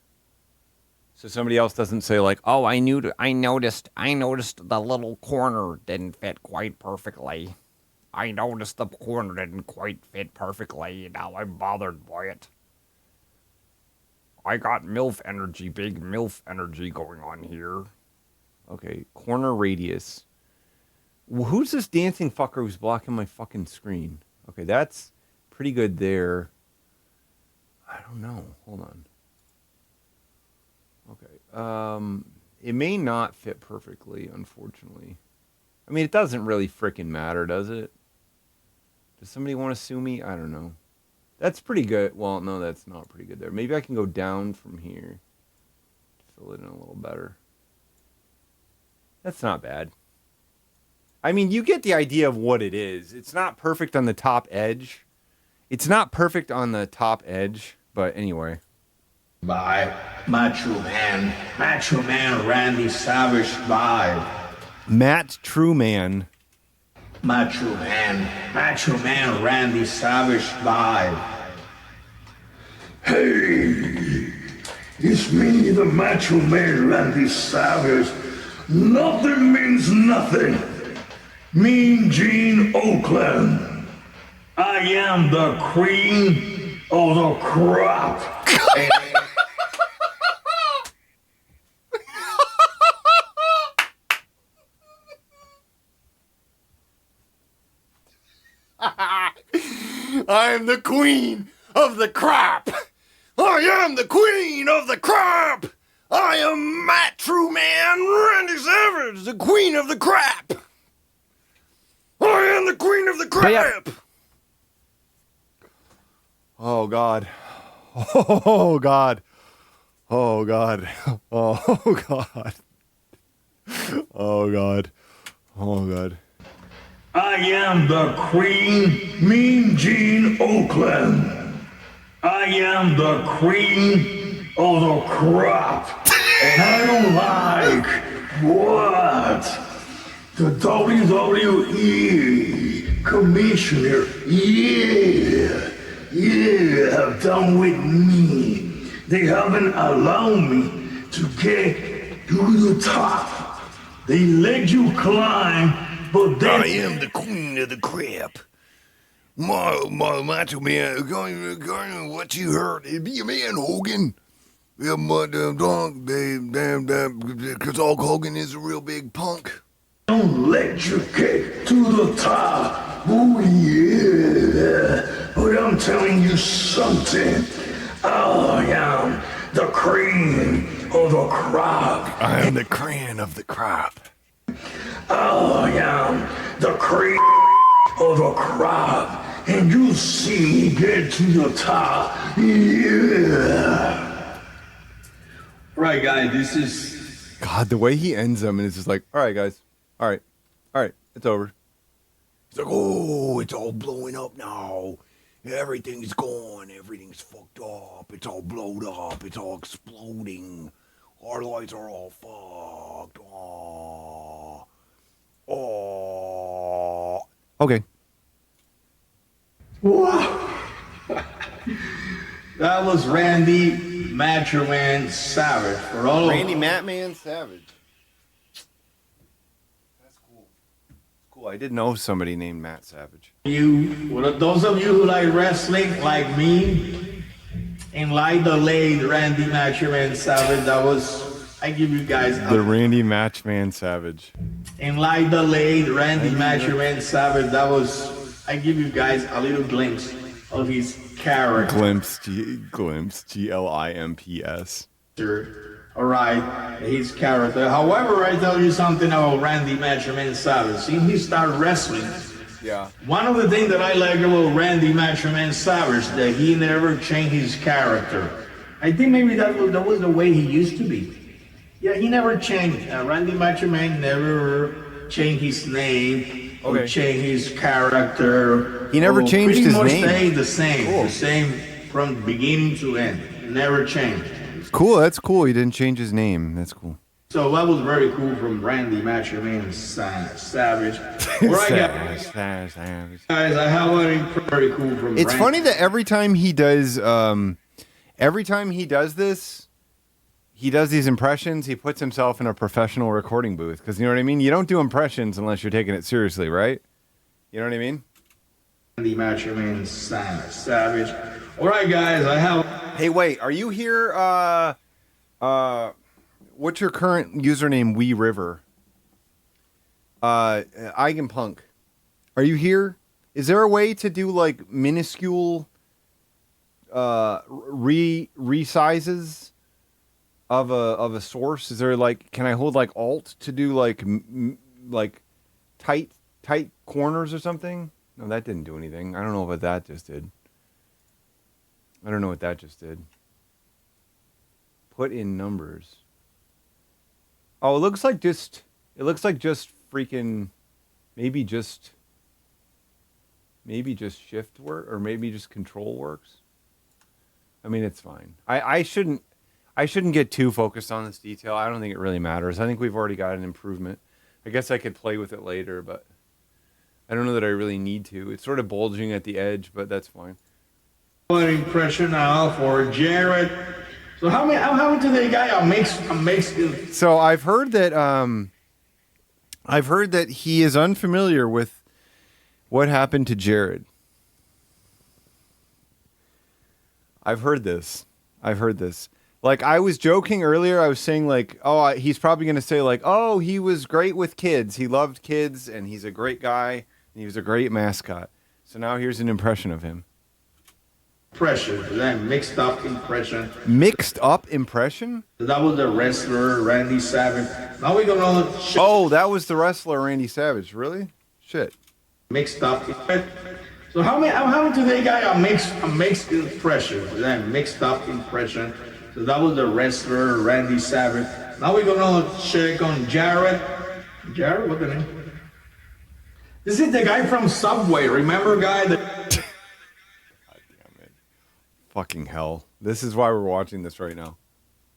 So somebody else doesn't say like, "Oh, I noticed the little corner didn't fit quite perfectly. I noticed the corner didn't quite fit perfectly. Now I'm bothered by it. I got MILF energy, big MILF energy going on here." Okay, corner radius. Who's this dancing fucker who's blocking my fucking screen? Okay, that's pretty good there. I don't know. Hold on. Okay. It may not fit perfectly, unfortunately. I mean, it doesn't really frickin' matter, does it? Does somebody want to sue me? I don't know. That's pretty good. Well, no, that's not pretty good there. Maybe I can go down from here to fill it in a little better. That's not bad. I mean, you get the idea of what it is. It's not perfect on the top edge. But anyway. By Macho Man Randy Savage by Matt Truman. Macho Man Randy Savage by. Hey, it's me, the Macho Man Randy Savage. Nothing means nothing. Mean Gene Oakland. I am the queen of the crop. I am the queen of the crop. I am the queen of the crop. I am Matt Truman Randy Savage, the queen of the crap. I am the queen of the crap. Oh, God. Oh, God. Oh, God. Oh, God. Oh, God. Oh, God. I am the queen, Mean Gene Oakland. I am the queen of the crop. And I don't like what the WWE commissioner, have done with me. They haven't allowed me to get to the top. They let you climb, but then I am the queen of the crap. My Macho Man, going what you heard, it'd be a man, Hogan. Yeah, but because Hulk Hogan is a real big punk. don't let you get to the top. Oh yeah, but I'm telling you something. I am the cream of the crop. I am the cream of the crop. I am the cream of the crop. And you see me get to the top. Yeah. Right, guys, this is. God, the way he ends them, and it's just like, all right, guys. All right, it's over. He's like, oh, it's all blowing up now. Everything's gone. Everything's fucked up. It's all blowed up. It's all exploding. Our lights are all fucked. Oh. Okay. Wow. That was Randy Macho Man Savage. For all Randy Matman Savage. That's cool. Cool. I didn't know somebody named Matt Savage. Those of you who like wrestling like me and like the late Randy Macho Man Savage, that was, I give you guys the Randy Matchman Savage. And like the late Randy Macho Man Savage, that was, I give you guys a little glimpse of his character. Glimpse, Glimps, GLIMPS. All right, his character. However, I tell you something about Randy Macho Man Savage. Since he started wrestling, Yeah. one of the things that I like about Randy Macho Man Savage that he never changed his character. I think maybe that was the way he used to be. Yeah, he never changed. Randy Macho Man never changed his name or changed his character. He never changed pretty his much name. Stayed the same, Cool. the same from beginning to end. Never changed. Cool. That's cool. He didn't change his name. That's cool. So that was very cool from Randy Macho Man Savage. Right, guys, I have one very cool from. It's Randy. funny that every time he does this, he does these impressions. He puts himself in a professional recording booth because you know what I mean. You don't do impressions unless you're taking it seriously, right? You know what I mean? Randy Macho Man Savage. All right, guys, I have. Hey, wait. Are you here? What's your current username? Wee River. Eigenpunk. Are you here? Is there a way to do like minuscule resizes of a source? Is there like, can I hold like Alt to do like like tight corners or something? No, that didn't do anything. I don't know what that just did. I don't know what that just did. Put in numbers. Oh, it looks like just freaking maybe just shift work or maybe just control works. I mean, it's fine. I shouldn't get too focused on this detail. I don't think it really matters. I think we've already got an improvement. I guess I could play with it later, but I don't know that I really need to. It's sort of bulging at the edge, but that's fine. One impression now for Jared. So how many to the guy makes So I've heard that he is unfamiliar with what happened to Jared. I've heard this. Like I was joking earlier. I was saying like, oh, he's probably going to say like, oh, he was great with kids. He loved kids and he's a great guy and he was a great mascot. So now here's an impression of him. Impression, then mixed up impression. Mixed up impression? That was the wrestler Randy Savage. Now we're gonna. Oh, that was the wrestler Randy Savage. Really? Shit. Mixed up. So how many to the guy mixed impression? Then mixed up impression. So that was the wrestler Randy Savage. Now we're gonna check on Jared. Jared, what's the name? This is the guy from Subway. Remember, guy that. Fucking hell. This is why we're watching this right now.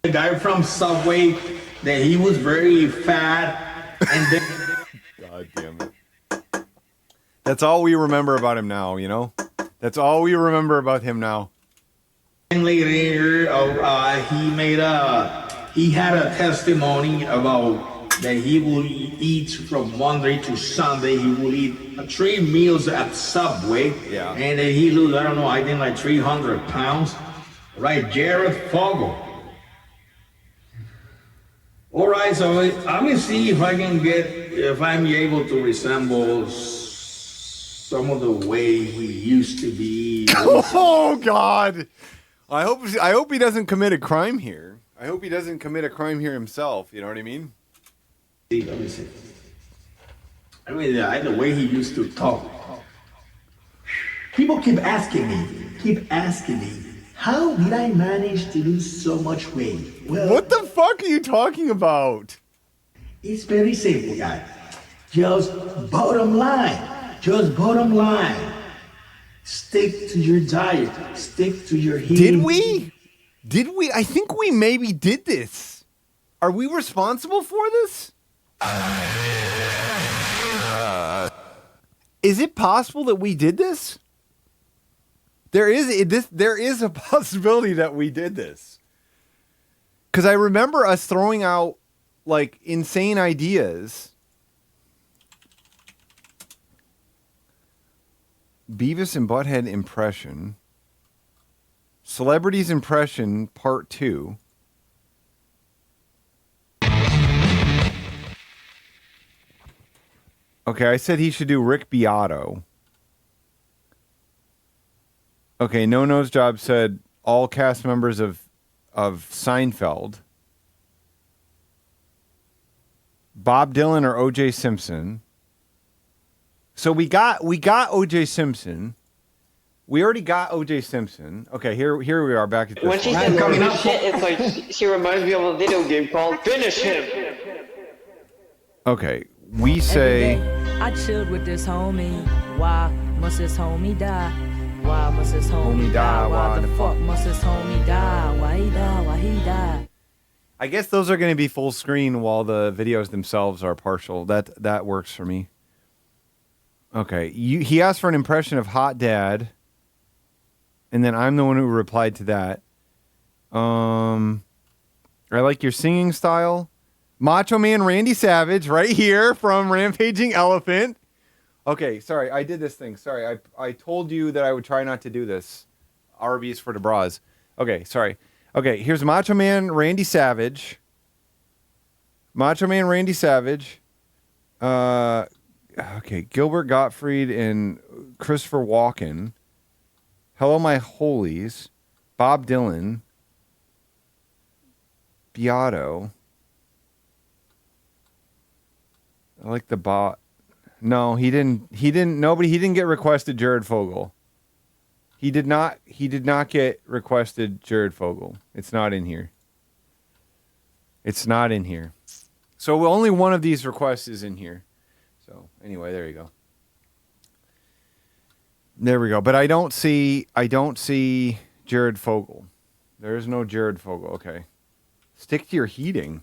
The guy from Subway, that he was very fat, and then. God damn it. That's all we remember about him now, you know? That's all we remember about him now. And later, he had a testimony about that he will eat from Monday to Sunday. He will eat 3 meals at Subway. Yeah. And then he lose, I don't know, I think like 300 pounds. Right, Jared Fogle. All right, so let me see if I'm able to resemble some of the way he used to be. Oh God! I hope he doesn't commit a crime here. I hope he doesn't commit a crime here himself. You know what I mean? Let me see. I mean, the way he used to talk. People keep asking me, how did I manage to lose so much weight? Well, What the fuck are you talking about? it's very simple, guys. Just bottom line. Stick to your diet. Stick to your Did eating. we? I think we maybe did this. Are we responsible for this? Is it possible that we did this? There is a possibility that we did this. Because I remember us throwing out like insane ideas. Beavis and Butthead impression. Celebrities impression part 2. Okay, I said he should do Rick Beato. Okay, No Nose Job said all cast members of Seinfeld. Bob Dylan or O.J. Simpson. So we got O.J. Simpson. We already got O.J. Simpson. Okay, here we are back at this When she said finish shit, it's like she reminds me of a video game called Finish Him. Okay, we say... I chilled with this homie. Why must this homie die? Why must this homie die? Why the fuck must this homie die? Why he die? Why he die? I guess those are going to be full screen while the videos themselves are partial. That works for me. Okay, he asked for an impression of Hot Dad, and then I'm the one who replied to that. I like your singing style. Macho Man Randy Savage right here from Rampaging Elephant. Okay, sorry, I did this thing. Sorry, I told you that I would try not to do this. Arby's for the bras. Okay, sorry. Okay, here's Macho Man Randy Savage. Macho Man Randy Savage. Okay, Gilbert Gottfried and Christopher Walken. Hello, My Holies. Bob Dylan. Beato. I like the bot. No, he didn't get requested Jared Fogle. He did not get requested Jared Fogle. It's not in here. It's not in here. So only one of these requests is in here. So anyway, there you go. There we go. But I don't see Jared Fogle. There is no Jared Fogle. Okay. Stick to your heating.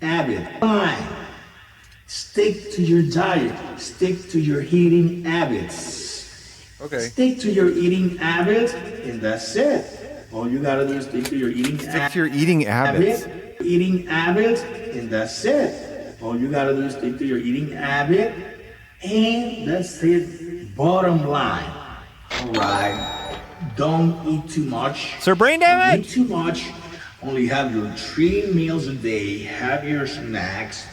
Habit. Fine. Stick to your diet. Stick to your eating habits. Okay. Stick to your eating habits, and that's it. All you gotta do is stick to your eating habits. Stick to your eating habits. Eating habits, and that's it. All you gotta do is stick to your eating habit, and that's it. Bottom line. All right. Don't eat too much. Sir Brain Damage. Don't eat too much. Only have your 3 meals a day. Have your snacks.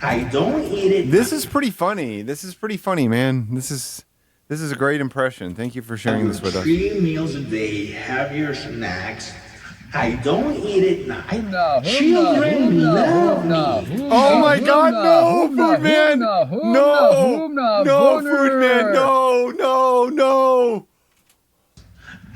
I don't eat it. This is pretty funny. This is pretty funny, man. This is a great impression. Thank you for sharing this with us. 3 meals a day. Have your snacks. I don't eat it now. Children love me. Oh my God! No, Food Man! No, Food Man! No!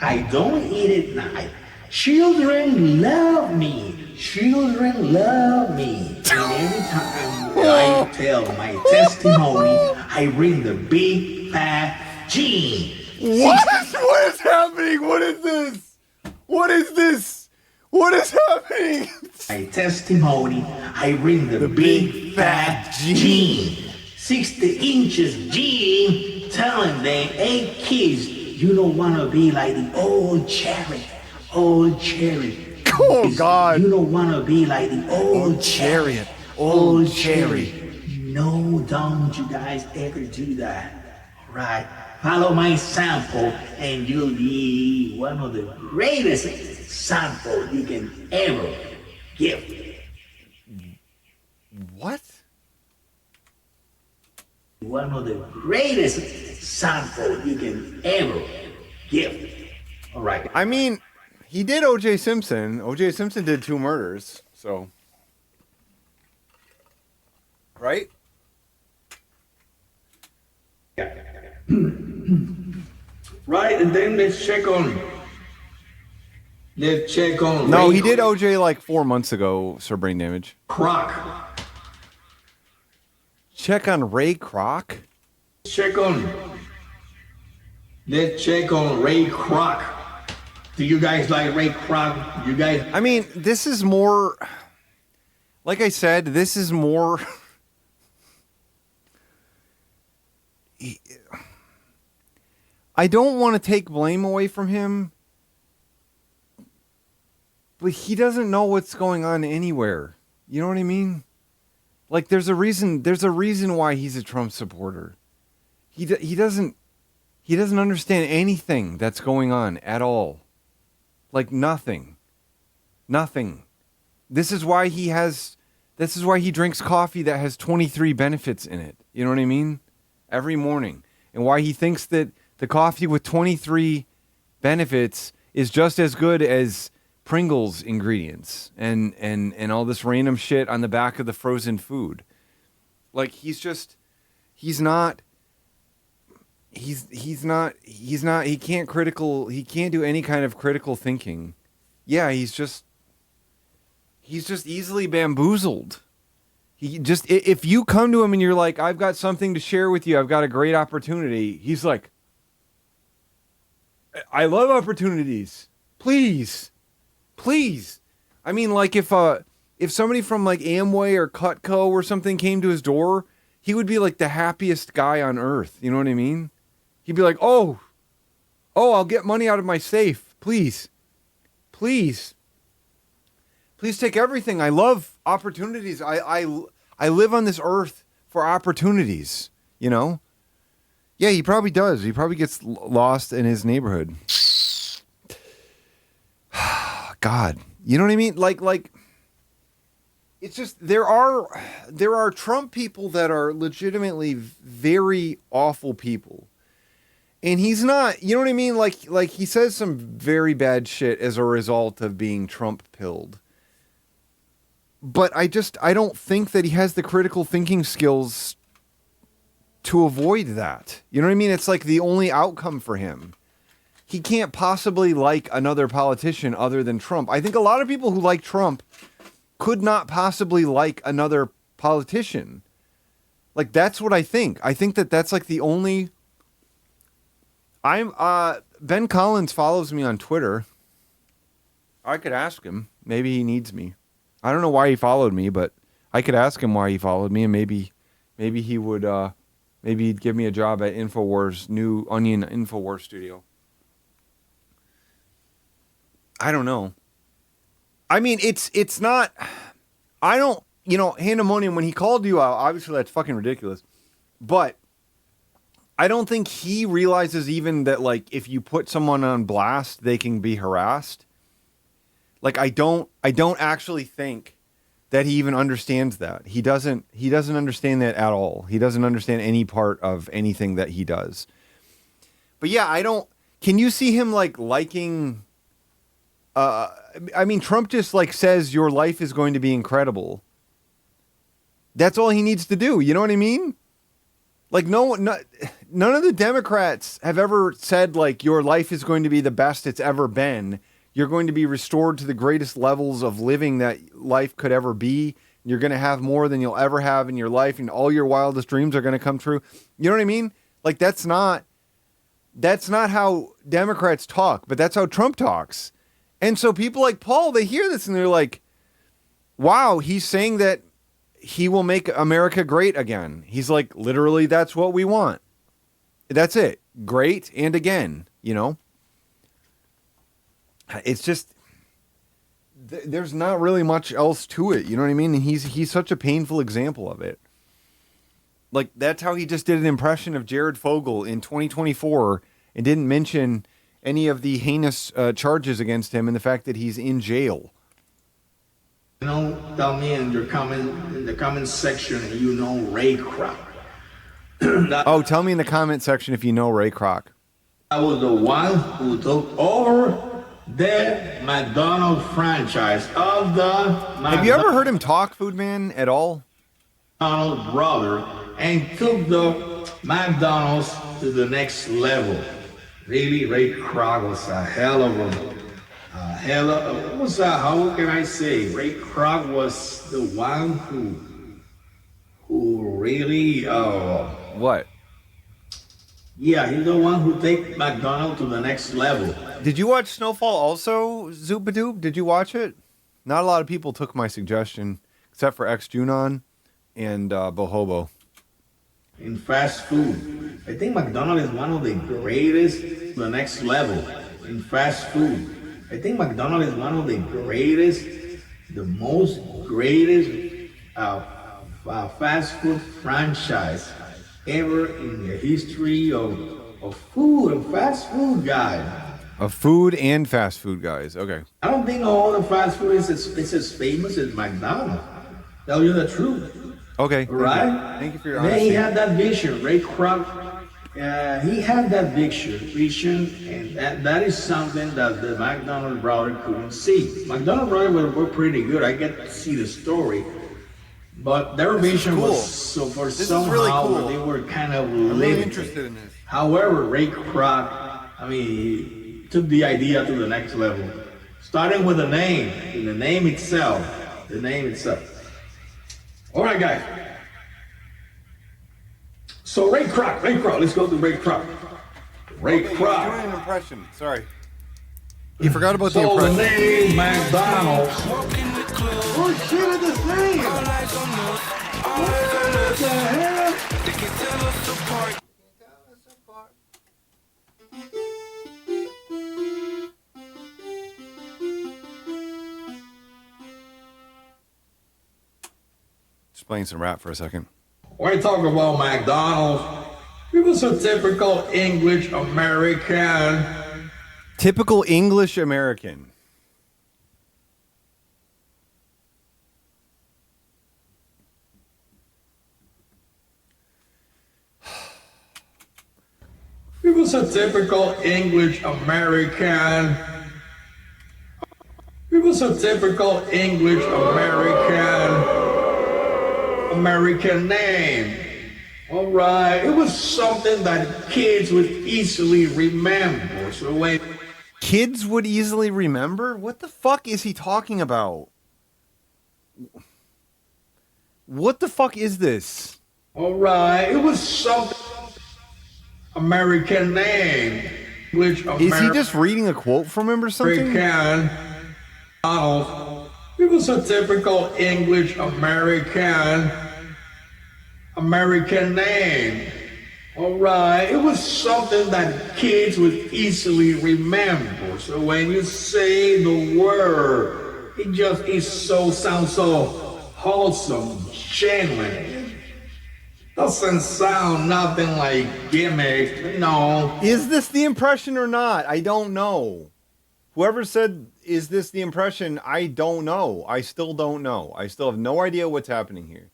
I don't eat it now. Children love me. Children love me. And every time I tell my testimony, I bring the big fat G. What is happening? What is this? What is this? What is happening? My testimony, I bring the big fat G. 60 inches G. Telling them, hey kids, you don't want to be like the old Cherry. Old Cherry. Oh God. You don't want to be like the old Chariot. Old Cherry. No, don't you guys ever do that. All right. Follow my sample and you'll be one of the greatest samples you can ever give. What? One of the greatest samples you can ever give. All right. I mean, he did O.J. Simpson. O.J. Simpson did 2 murders, so. Right? Right, and then let's check on. No, he did O.J. like 4 months ago, Sir Brain Damage. Kroc. Check on Ray Kroc? Let's check on Ray Kroc. Do you guys like Ray Kroc? You guys? I mean, this is more. Like I said, this is more. I don't want to take blame away from him, but he doesn't know what's going on anywhere. You know what I mean? Like, there's a reason why he's a Trump supporter. He doesn't understand anything that's going on at all. Like, nothing. This is why he drinks coffee that has 23 benefits in it. You know what I mean? Every morning. And why he thinks that the coffee with 23 benefits is just as good as Pringles ingredients and all this random shit on the back of the frozen food. Like he can't do any kind of critical thinking. Yeah, he's just easily bamboozled. If you come to him and you're like, I've got something to share with you, I've got a great opportunity, he's like, I love opportunities. Please. I mean, like if somebody from like Amway or Cutco or something came to his door, he would be like the happiest guy on earth. You know what I mean? He'd be like, oh, I'll get money out of my safe. Please take everything. I love opportunities. I live on this earth for opportunities, you know? Yeah, he probably does. He probably gets lost in his neighborhood. God, you know what I mean? Like, it's just there are Trump people that are legitimately very awful people, and he's not. You know what I mean? Like he says some very bad shit as a result of being Trump pilled. But I don't think that he has the critical thinking skills to avoid that. You know what I mean? It's like the only outcome for him. He can't possibly like another politician other than Trump. I think a lot of people who like Trump could not possibly like another politician. Like, that's what I think. I think that that's like the only... Ben Collins follows me on Twitter. I could ask him. Maybe he needs me. I don't know why he followed me, but I could ask him why he followed me, and maybe he would... maybe he'd give me a job at InfoWars, new Onion InfoWars studio. I don't know. I mean, it's not... I don't... You know, Handemonium, when he called you out, obviously that's fucking ridiculous. But I don't think he realizes even that, like, if you put someone on blast, they can be harassed. Like, I don't actually think that he even understands that. He doesn't understand that at all. He doesn't understand any part of anything that he does. But yeah, I don't... Can you see him, like, liking... I mean, Trump just, like, says your life is going to be incredible. That's all he needs to do. You know what I mean? Like, none of the Democrats have ever said, like, your life is going to be the best it's ever been. You're going to be restored to the greatest levels of living that life could ever be. You're going to have more than you'll ever have in your life, and all your wildest dreams are going to come true. You know what I mean? Like, that's not how Democrats talk, but that's how Trump talks. And so people like Paul, they hear this and they're like, wow, he's saying that he will make America great again. He's like, literally, that's what we want. That's it. Great and again, you know? It's just, there's not really much else to it. You know what I mean? And he's such a painful example of it. Like, that's how he just did an impression of Jared Fogle in 2024 and didn't mention any of the heinous charges against him and the fact that he's in jail. You know, tell me in the comment section, you know Ray Kroc. Tell me in the comment section if you know Ray Kroc. I was the one who took over the McDonald's franchise of the... Have you ever heard him talk, Foodman, at all? McDonald's brother, and took the McDonald's to the next level. Really, Ray Kroc was a hell of how can I say? Ray Kroc was the one who really... What? Yeah, he's the one who take McDonald's to the next level. Did you watch Snowfall also, Zoopadoob? Did you watch it? Not a lot of people took my suggestion, except for X-Junon and Bohobo. In fast food, I think McDonald's is one of the greatest to the next level. In fast food, I think McDonald's is one of the greatest, the most greatest fast food franchise ever in the history of food and fast food, guys. Of food and fast food guys. Okay. I don't think all the fast food is as famous as McDonald's. Tell you the truth. Okay. Right? Thank you for your honesty. honesty. He had that vision. Ray Kroc, he had that vision, and that is something that the McDonald's brother couldn't see. McDonald's brother were pretty good. I get to see the story. But their vision cool. was so for This is somehow really cool. they were kind of I'm really limited. interested in this. However, Ray Kroc, I mean, he took the idea to the next level, starting with the name, and the name itself. All right, guys. So Ray Kroc, let's go to Ray Kroc. Ray Okay, Kroc. you're doing an impression. Sorry. You forgot about the So the impression. name McDonald's. Oh shit, it's the same. What the hell? Just playing some rap for a second. When I talk about McDonald's, it was a typical English American. Typical English American. It was a typical English American. It was a typical English American name. All right, it was something that kids would easily remember. So when Kids would easily remember? What the fuck is he talking about? What the fuck is this? all right, it was something American name. Which Is he just reading a quote from him or something? American. Donald. It was a typical English American name. All right, it was something that kids would easily remember. So when you say the word, it sounds so wholesome, genuine. Doesn't sound nothing like gimmick. No. Is this the impression or not? I don't know. Whoever said, is this the impression? I don't know. I still don't know. I still have no idea what's happening here.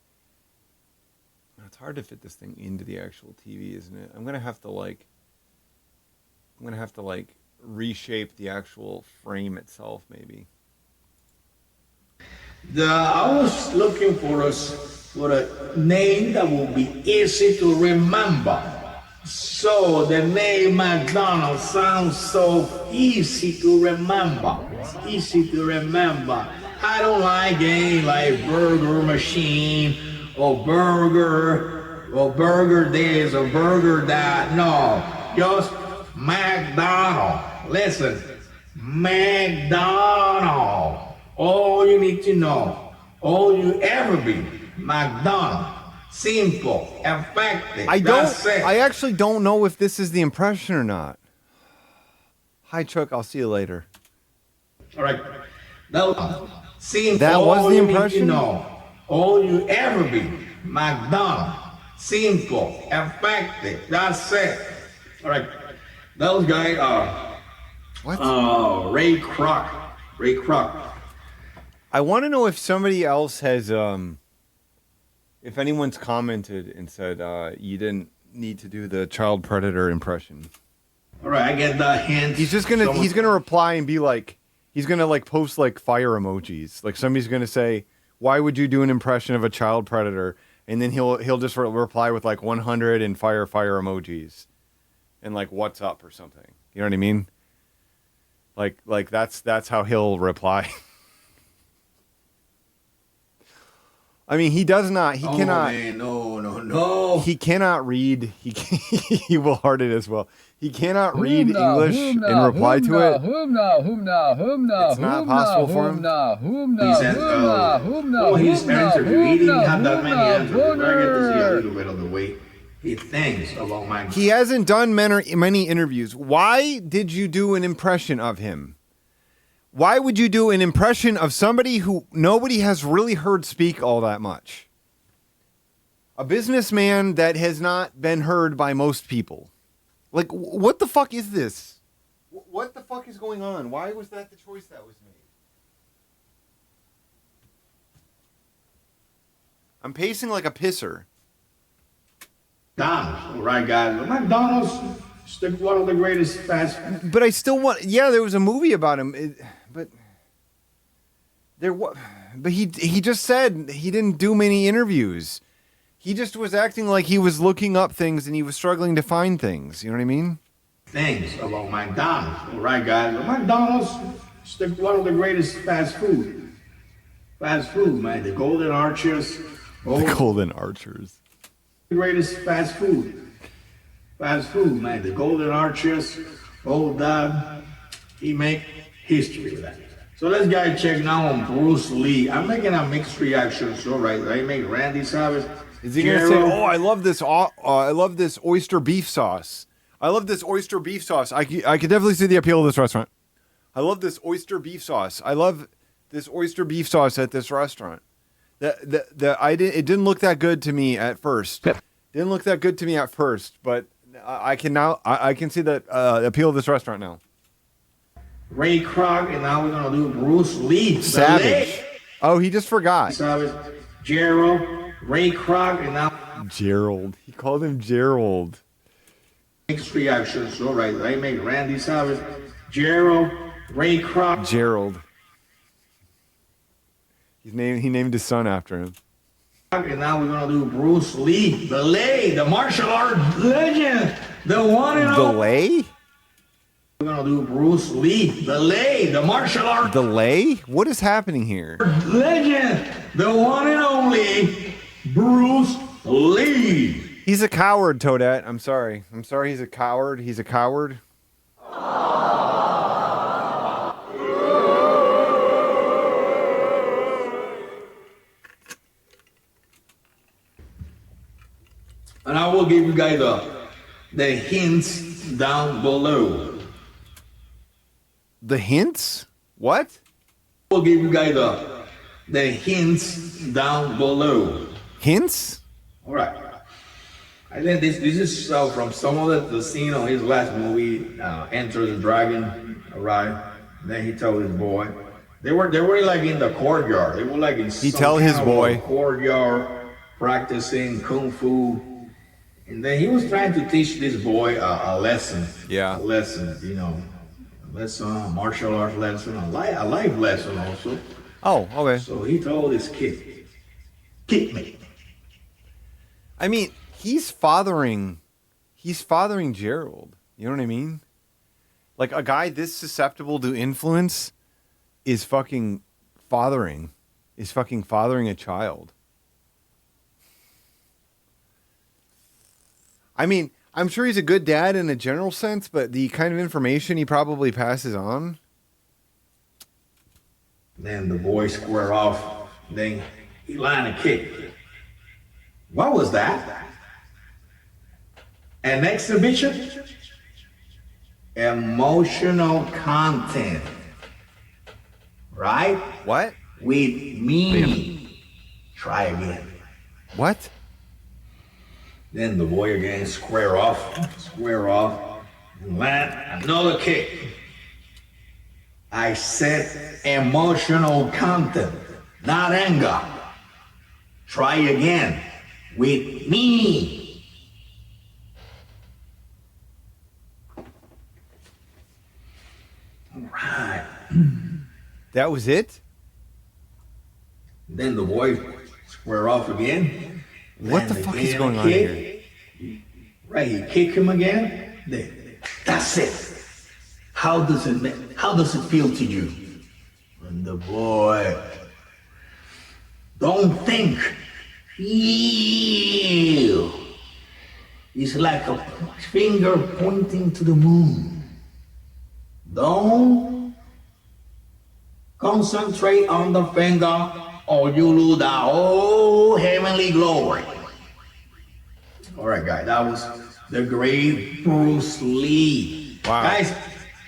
It's hard to fit this thing into the actual TV, isn't it? I'm gonna have to reshape the actual frame itself, maybe. I was looking for a name that will be easy to remember. So the name McDonald's sounds so easy to remember. It's easy to remember. I don't like any like burger machine or burger this or burger that. No, just McDonald. Listen, McDonald. All you need to know, all you ever be, McDonald. Simple, effective. I actually don't know if this is the impression or not. Hi, Chuck. I'll see you later. All right. Simple. That was the impression? No. All you ever be, McDonald. Simple, effective. That's it. All right. Those guys what? Ray Kroc. Ray Kroc. I want to know if somebody else has, if anyone's commented and said you didn't need to do the child predator impression. All right, I get the hint. He's gonna reply and be like, he's gonna like post like fire emojis. Like somebody's gonna say, "Why would you do an impression of a child predator?" And then he'll just reply with like 100 and fire emojis, and like what's up or something. You know what I mean? Like that's how he'll reply. I mean, he does not. He cannot. Man, no. He cannot read. He will heart it as well. He cannot read English and reply to it. It's not possible for him. He's answered. He didn't have that many answers. I get to see a little bit of the way he thinks about my. He hasn't done many interviews. Why did you do an impression of him? Why would you do an impression of somebody who nobody has really heard speak all that much? A businessman that has not been heard by most people. Like, what the fuck is this? What the fuck is going on? Why was that the choice that was made? I'm pacing like a pisser. McDonald's, right, guys? McDonald's is one of the greatest fast. But I still want. Yeah, there was a movie about him, but But he just said he didn't do many interviews. He just was acting like he was looking up things and he was struggling to find things. You know what I mean? Things about McDonald's. All right, guys. McDonald's is one of the greatest fast food. Fast food, man. The Golden Arches. The Golden Archers. The greatest fast food. Fast food, man. The Golden Arches. Old Dad. He make history with that. So let's guys check now on Bruce Lee. I'm making a mixed reaction. So right, I make Randy Savage. Is he gonna say, "Oh, I love this. I love this oyster beef sauce. I love this oyster beef sauce. I could definitely see the appeal of this restaurant. I love this oyster beef sauce. I love this oyster beef sauce at this restaurant. It didn't look that good to me at first. Didn't look that good to me at first, but I can see the appeal of this restaurant now. Ray Kroc, and now we're gonna do Bruce Lee. Savage. Oh, he just forgot. Savage. Gerald. Ray Kroc, and now Gerald. He called him Gerald. mixed reactions. All right, I make Randy Savage. Gerald. Ray Kroc. Gerald. He named his son after him. And now we're gonna do Bruce Lee, the martial art legend, the one and only. Delay? We're gonna do Bruce Lee, the martial art Delay? What is happening here? legend, the one and only Bruce Lee. He's a coward, Toadette. I'm sorry. He's a coward. He's a coward. And I will give you guys the hints down below. The hints? What? I will give you guys the hints down below. Hints? All right. I think this is from some of the scene on his last movie, Enter the Dragon. All right. Then he told his boy. They were like in the courtyard. They were like in He tell his boy courtyard practicing kung fu. And then he was trying to teach this boy a lesson. Yeah. A lesson, a martial arts lesson, a life lesson also. Oh, okay. So he told his kid, kick me. I mean, he's fathering Gerald. You know what I mean? Like a guy this susceptible to influence is fucking fathering a child. I mean, I'm sure he's a good dad in a general sense, but the kind of information he probably passes on. Then the boy square off. Then he line a kick. What was that? An exhibition? Emotional content. Right? What? With me. Try again. What? Then the boy again square off, and land another kick. I said emotional content, not anger. Try again with me. All right. That was it? Then the boy square off again. What the fuck is going on here? Right, he kick him again. That's it. How does it feel to you? And the boy, don't think, feel. It's like a finger pointing to the moon. Don't concentrate on the finger, or you lose the whole heavenly glory. All right, guys, that was the great Bruce Lee. Wow. Guys,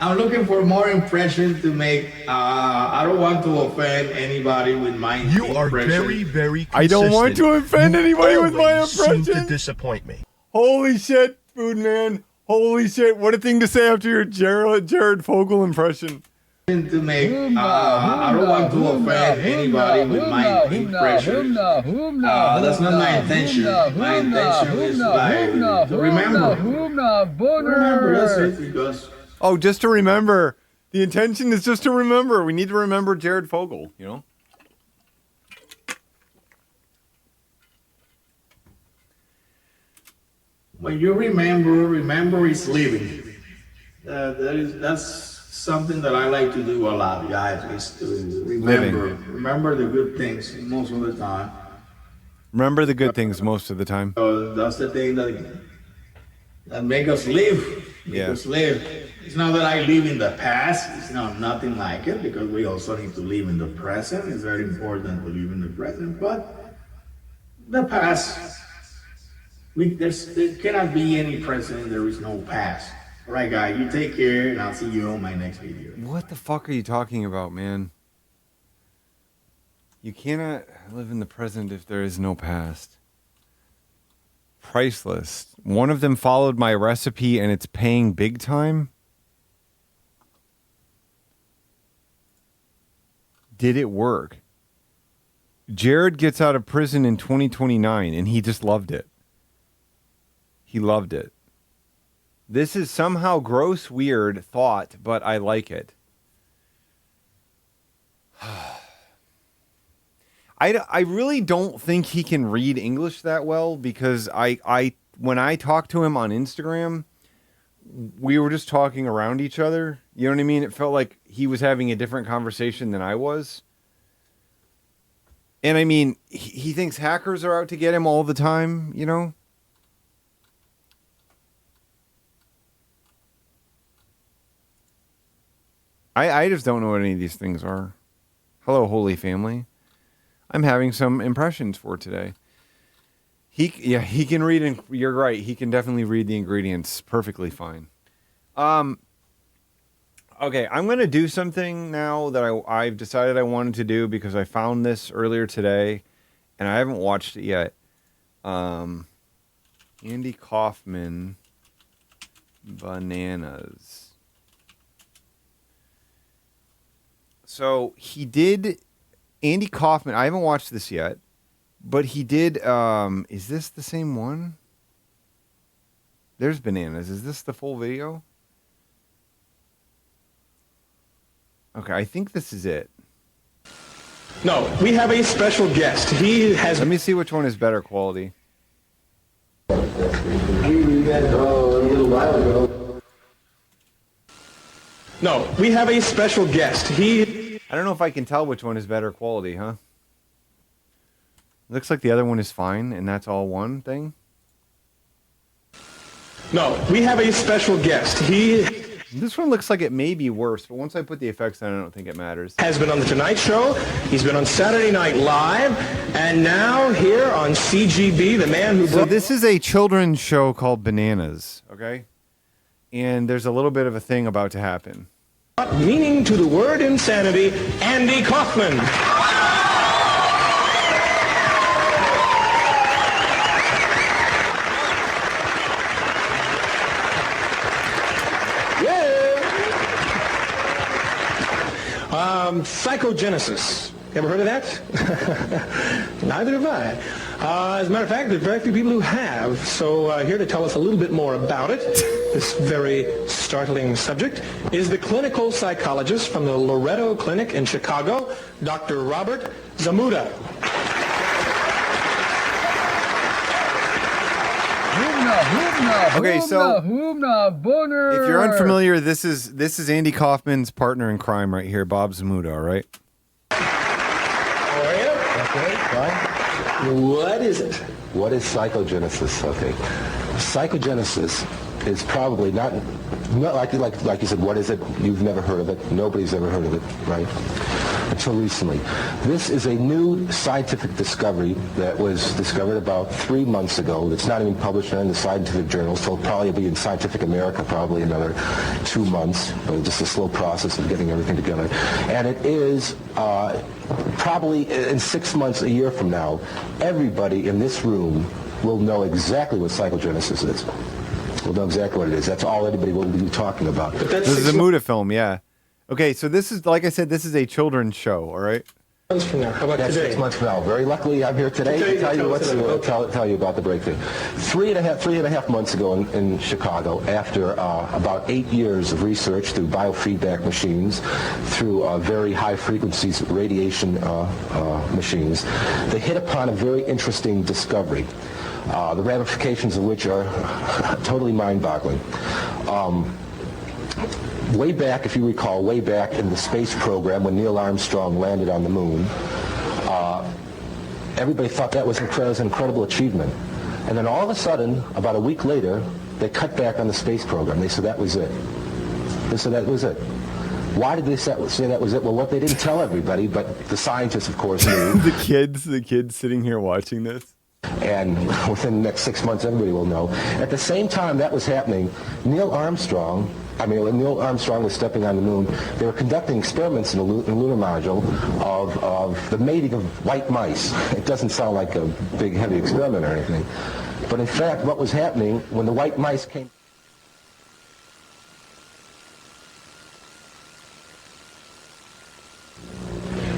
I'm looking for more impressions to make. I don't want to offend anybody with my impression. You are very, very consistent. I don't want to offend anybody with my Always seem impression. to disappoint me. Holy shit, Food Man. Holy shit. What a thing to say after your Jared Fogle impression. To make. I don't want to offend anybody with my impression. That's not my intention. My intention is like to remember. Remember, that's it, because. Oh, just to remember. The intention is just to remember. We need to remember Jared Fogle, you know? when you remember is living. That's something that I like to do a lot, guys, is to remember the good things most of the time. Remember the good things most of the time. So that's the thing that make us live. It's not that I live in the past. It's nothing like it, because we also need to live in the present. It's very important to live in the present. But the past, there cannot be any present. There is no past. All right, guys, you take care, and I'll see you on my next video. What the fuck are you talking about, man? You cannot live in the present if there is no past. Priceless. One of them followed my recipe and it's paying big time. Did it work? Jared gets out of prison in 2029 and he just loved it. He loved it. This is somehow gross, weird thought, but I like it. I really don't think he can read English that well, because when I talked to him on Instagram, we were just talking around each other. You know what I mean? It felt like he was having a different conversation than I was. And I mean, he thinks hackers are out to get him all the time, you know? I just don't know what any of these things are. Hello, Holy Family. I'm having some impressions for today. He can read, you're right, he can definitely read the ingredients perfectly fine. Okay, I'm going to do something now that I've decided I wanted to do, because I found this earlier today, and I haven't watched it yet. Andy Kaufman, Bananas. So he did... Andy Kaufman, I haven't watched this yet, but he did, is this the same one? There's Bananas. Is this the full video? Okay, I think this is it. No, we have a special guest. He has... Let me see which one is better quality. No, we have a special guest. I don't know if I can tell which one is better quality, huh? Looks like the other one is fine, and that's all one thing. No, we have a special guest. This one looks like it may be worse, but once I put the effects on, I don't think it matters. Has been on The Tonight Show. He's been on Saturday Night Live. And now here on CGB, the man who... So this is a children's show called Bananas, okay? And there's a little bit of a thing about to happen. Meaning to the word insanity, Andy Kaufman. Psychogenesis. Ever heard of that? Neither have I. As a matter of fact, there are very few people who have. So here to tell us a little bit more about it, this very startling subject, is the clinical psychologist from the Loretto Clinic in Chicago, Dr. Robert Zamuda. Okay, so Boner. if you're unfamiliar, this is Andy Kaufman's partner in crime right here, Bob Zamuda, all right? How are you? Okay, fine. What is it? What is psychogenesis? Okay. Psychogenesis is probably not like you said, what is it? You've never heard of it. Nobody's ever heard of it, right? Until recently. This is a new scientific discovery that was discovered about 3 months ago. It's not even published in the scientific journals, so it'll probably be in Scientific America probably another 2 months, but it's just a slow process of getting everything together. And it is probably in 6 months, a year from now, everybody in this room will know exactly what psychogenesis is. We'll know exactly what it is. That's all anybody will be talking about. This is a Zamuda film, yeah. Okay, so this is, like I said, this is a children's show, all right? Months from now. How about That's today? 6 months from now. Very luckily, I'm here today to tell you tell you about the breakthrough. Three and a half months ago in Chicago, after about 8 years of research through biofeedback machines, through very high frequencies radiation machines, they hit upon a very interesting discovery. the ramifications of which are totally mind-boggling. Way back, if you recall, way back in the space program when Neil Armstrong landed on the moon, everybody thought that was an incredible achievement. And then all of a sudden, about a week later, they cut back on the space program. They said that was it. They said that was it. Why did they say that was it? Well, what they didn't tell everybody, but the scientists, of course, knew. the kids sitting here watching this. And within the next 6 months, everybody will know. At the same time that was happening, when Neil Armstrong was stepping on the moon, they were conducting experiments in the lunar module of the mating of white mice. It doesn't sound like a big, heavy experiment or anything. But in fact, what was happening when the white mice came...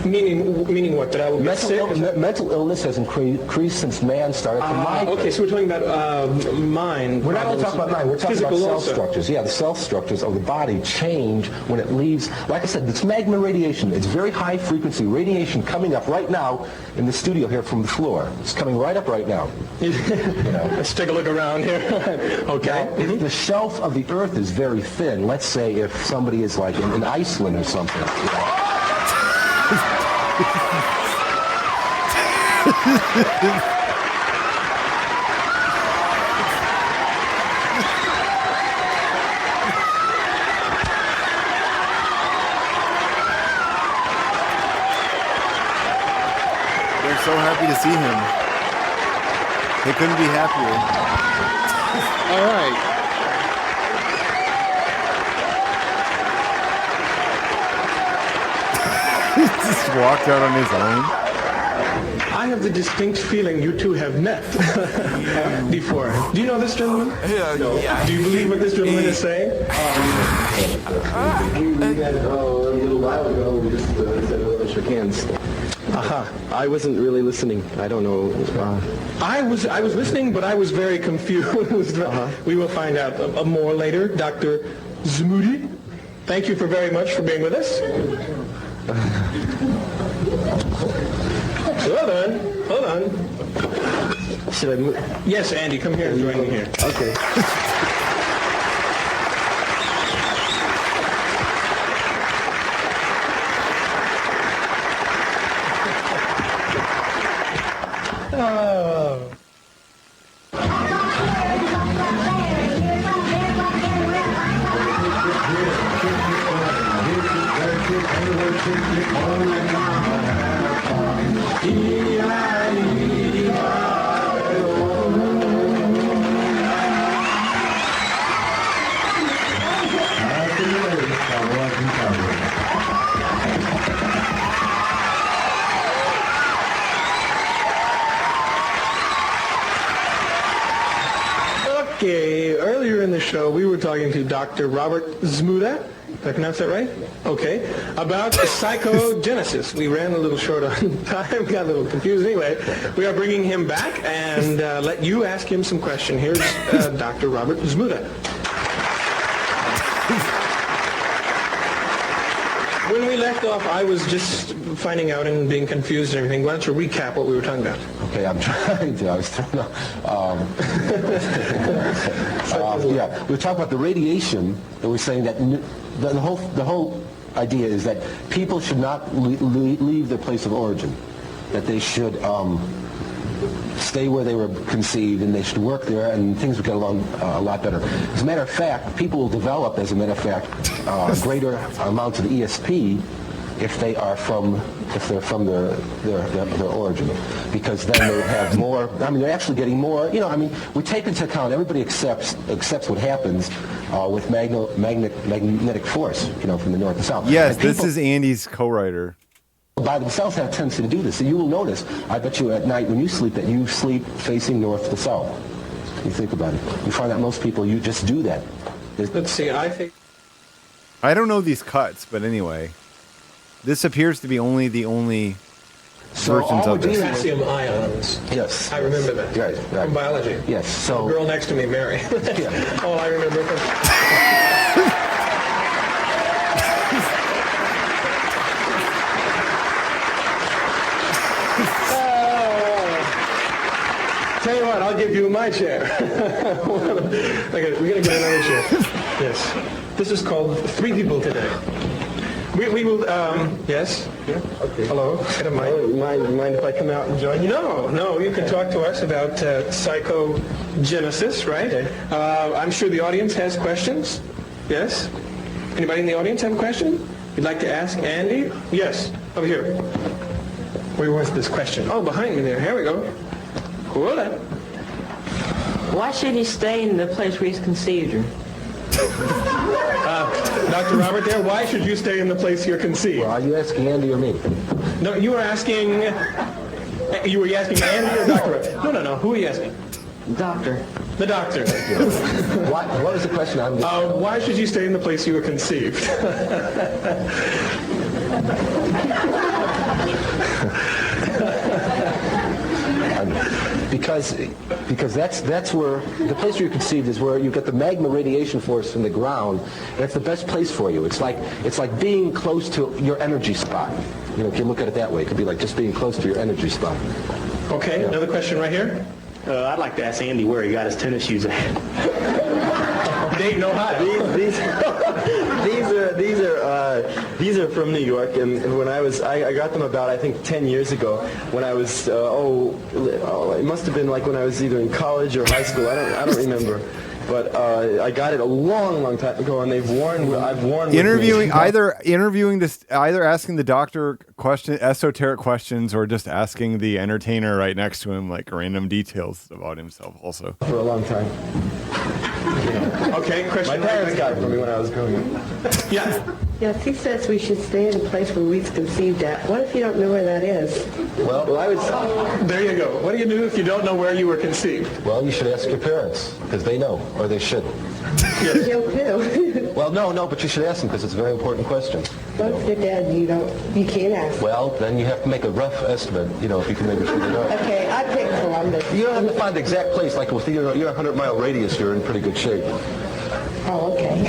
Meaning what? That I will get sick? Mental illness has increased since man started to migrate. Okay, so we're talking about mind. We're not only talking about mind, we're talking about cell structures. Yeah, the cell structures of the body change when it leaves. Like I said, it's magma radiation. It's very high frequency radiation coming up right now in the studio here from the floor. It's coming right up right now. Let's take a look around here. Okay. Now, if the shelf of the Earth is very thin, let's say if somebody is like in Iceland or something. They're so happy to see him. They couldn't be happier. All right. He just walked out on his own. I have the distinct feeling you two have met before. Do you know this gentleman? Yeah, no. Yeah. Do you believe what this gentleman is saying? We met a little while ago. We just said shook hands. I wasn't really listening. I don't know. I was listening, but I was very confused. We will find out more later. Dr. Zmoody, thank you very much for being with us. Hold on. Should I move? Yes, Andy, come here and join me here. Okay. Okay, earlier in the show we were talking to Dr. Robert Zmuda, did I pronounce that right? Okay, about psychogenesis. We ran a little short on time, got a little confused. Anyway, we are bringing him back and let you ask him some questions. Here's Dr. Robert Zmuda. When we left off, I was just finding out and being confused and everything. Why don't you recap what we were talking about? Okay, I'm trying to. I was trying to. Yeah, we were talking about the radiation, and we're saying that the whole idea is that people should not leave their place of origin, that they should stay where they were conceived, and they should work there, and things would get along a lot better. As a matter of fact, people will develop, as a matter of fact, greater amounts of ESP if they're from their origin, because then they have more. I mean, they're actually getting more. You know, I mean, we take into account, everybody accepts what happens with magnetic force. You know, from the north and south. Yes, and this is Andy's co-writer. By themselves have a tendency to do this. So you will notice, I bet you at night when you sleep, that you sleep facing north to south. You think about it. You find that most people, you just do that. Let's see, I don't know these cuts, but anyway. This appears to be the only versions of this. Potassium ions. Yes. I remember that. Right. From biology. Yes. So. The girl next to me, Mary. Yeah. All I remember from... Tell you what, I'll give you my chair. Okay, we're going to get another chair. Yes. This is called Three People Today. We will, yes? Yeah, okay. Hello, I don't mind if I come out and join you? No, you can talk to us about psychogenesis, right? Okay. I'm sure the audience has questions. Yes? Anybody in the audience have a question? You'd like to ask Andy? Yes, over here. Where was this question? Oh, behind me there. Here we go. Hold on. Why should he stay in the place where he's conceived her? Dr. Robert there, why should you stay in the place you're conceived? Well, are you asking Andy or me? No, you were asking... You were asking Andy or Dr. Robert? No. Who are you asking? Doctor. The doctor. What was the question? Why should you stay in the place you were conceived? Because that's where the place where you're conceived is where you get the magma radiation force from the ground. That's the best place for you. It's like being close to your energy spot. You know, if you look at it that way, it could be like just being close to your energy spot. Okay, another question right here. I'd like to ask Andy where he got his tennis shoes at. Dave, no hot. These are from New York, and when I got them about, I think, 10 years ago, when I was, it must have been like when I was either in college or high school, I don't remember. But I got it a long time ago, and I've worn either asking the doctor esoteric questions, or just asking the entertainer right next to him like random details about himself. Also, for a long time. Okay, question. My parents got it for me when I was growing up. Yeah. Yes, he says we should stay in the place where we're conceived at. What if you don't know where that is? Well, I would... There you go. What do you do if you don't know where you were conceived? Well, you should ask your parents, because they know, or they should. Yes. You do. Well, no, but you should ask them, because it's a very important question. What if they're dead and you can't ask? Well, then you have to make a rough estimate, if you can make it sure they know. Okay, I picked Columbus. You don't have to find the exact place. Like with your 100-mile radius, you're in pretty good shape. Oh, okay.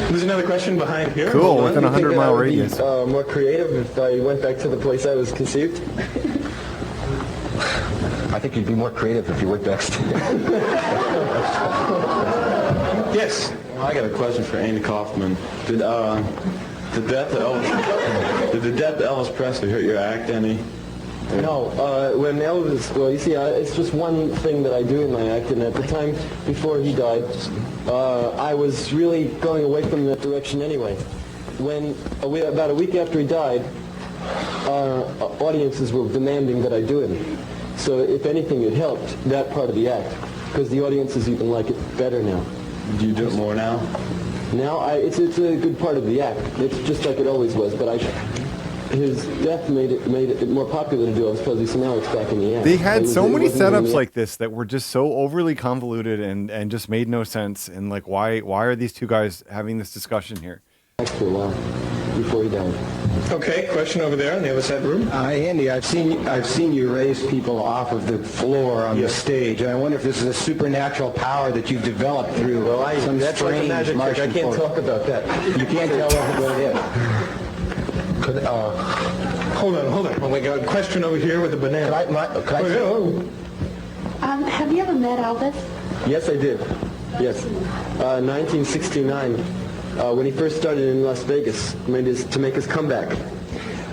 There's another question behind here. Cool, within a 100-mile radius. More creative if I went back to the place I was conceived. I think you'd be more creative if you went backstage. Yes. I got a question for Andy Kaufman. Did the death of Elvis Presley hurt your act any? No, when Elvis, well, you see, it's just one thing that I do in my act, and at the time before he died, I was really going away from that direction anyway. About a week after he died, audiences were demanding that I do it. So if anything, it helped that part of the act, because the audiences even like it better now. Do you do it more now? Now, it's a good part of the act. It's just like it always was, but his death made it more popular to do Elvis Presley, so now it's back in the act. They had so many setups like this that were just so overly convoluted and just made no sense. And like, why are these two guys having this discussion here? For a while before he died. Okay, question over there on the other side of the room. Andy, I've seen you raise people off of the floor on the stage, and I wonder if this is a supernatural power that you've developed through some that's like a magic trick. I can't talk about that. You can't tell what it is. Hold on. Oh my God, question over here with the banana. Have you ever met Elvis? Yes, I did. Yes. 1969, when he first started in Las Vegas, to make his comeback.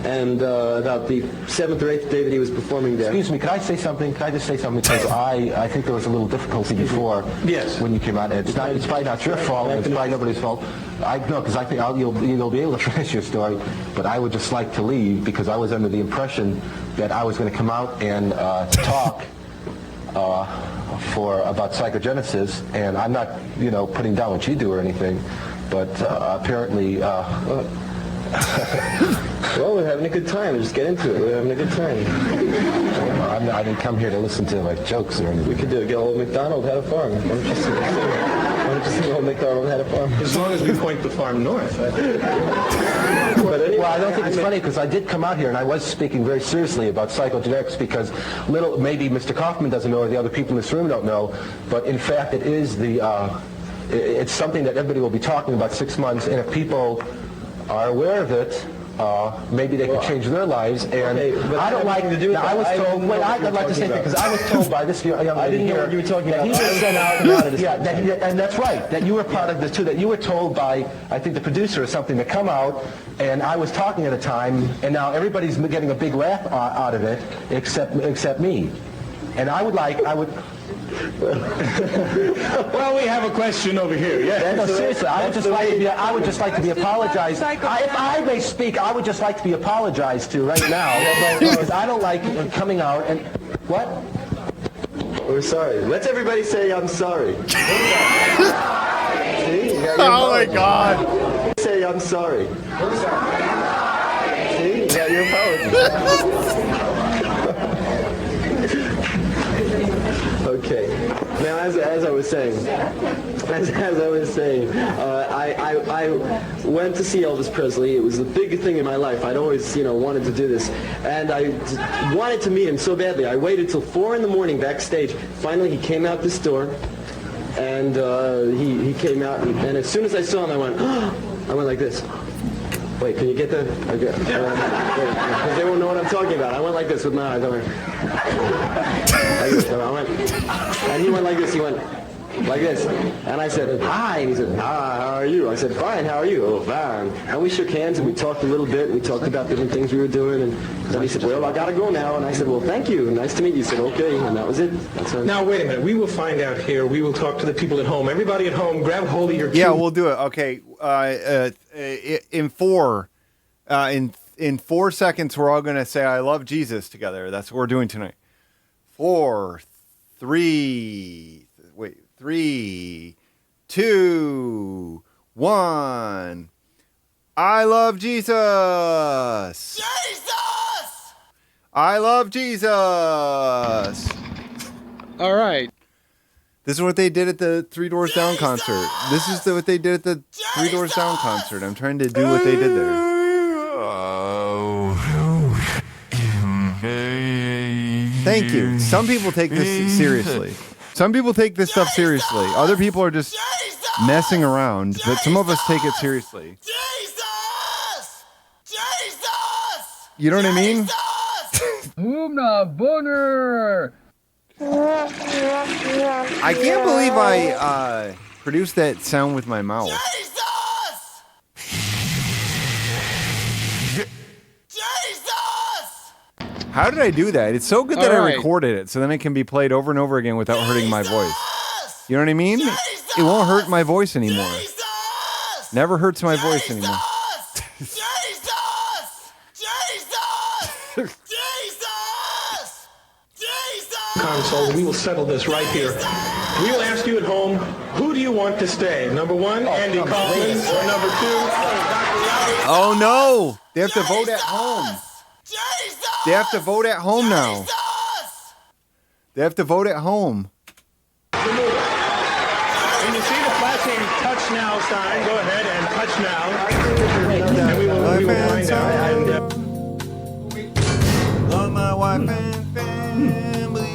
And about the 7th or 8th day that he was performing there. Excuse me, could I say something? Could I just say something? Because I think there was a little difficulty before when you came out. It's probably not your fault, and it's probably nobody's fault. Because I think you'll be able to finish your story, but I would just like to leave because I was under the impression that I was going to come out and talk about psychogenesis, and I'm not, putting down what you do or anything, but apparently... Well, we're having a good time. Just get into it. We're having a good time. I didn't come here to listen to like jokes or anything. We could get old MacDonald had a farm. Why don't you sing old MacDonald had a farm? As long as we point the farm north. But anyway, well, I don't think it's funny because I did come out here and I was speaking very seriously about psychogenetics because maybe Mr. Kaufman doesn't know or the other people in this room don't know, but in fact it is it's something that everybody will be talking about 6 months, and if people are aware of it, maybe they could change their lives. And but I don't like. to do with I was that. told. Wait, I'd like to say that because I was told by this young lady I didn't know here what you were talking that about. he was sent out. Yeah, and that's right. That you were part of this too. That you were told by, I think, the producer or something to come out. And I was talking at a time, and now everybody's getting a big laugh out of it, except me. And I would. Well, we have a question over here. Yeah. No, seriously, I would just like to be apologized. If I may speak, I would just like to be apologized to right now because I don't like coming out and what? We're sorry. Let's everybody say I'm sorry. See? Oh my God. Say I'm sorry. See? You got your apology. Okay. Now, as I was saying, I went to see Elvis Presley. It was a big thing in my life. I'd always, wanted to do this, and I wanted to meet him so badly. I waited till 4 in the morning backstage. Finally, he came out this door, and he came out, and as soon as I saw him, I went like this. Wait, can you get the? Okay. Because they won't know what I'm talking about. I went like this with my eyes. I went like this. And he went like this. He went like this. And I said, hi. And he said, hi, how are you? I said, fine, how are you? Oh, fine. And we shook hands and we talked a little bit. We talked about different things we were doing. And then he said, well, I got to go now. And I said, well, thank you. Nice to meet you. He said, okay. And that was it. Now, wait a minute. We will find out here. We will talk to the people at home. Everybody at home, grab hold of your Yeah, we'll do it. Okay. In 4 seconds, we're all going to say, I love Jesus together. That's what we're doing tonight. 4, 3, 2, 1. I love Jesus. Jesus! I love Jesus. All right. This is what they did at the Three Doors Down concert. This is what they did at the Three Doors Down concert. I'm trying to do what they did there. Thank you. Some people take this seriously. Some people take this stuff seriously. Other people are just messing around, but some of us take it seriously. You know what I mean? Humna boner. I can't believe I produced that sound with my mouth. How did I do that? It's so good that I recorded it, so then it can be played over and over again without hurting my voice. You know what I mean? It won't hurt my voice anymore. Never hurts my voice anymore. Console, we will settle this right here. We will ask you at home, who do you want to stay? Number 1, Andy Kaufman, or number 2, Oh no! They have to vote at home. They have to vote at home now. They have to vote at home. When you see the flashing touch now sign, go ahead and touch now. And we will find out. Love my wife and family.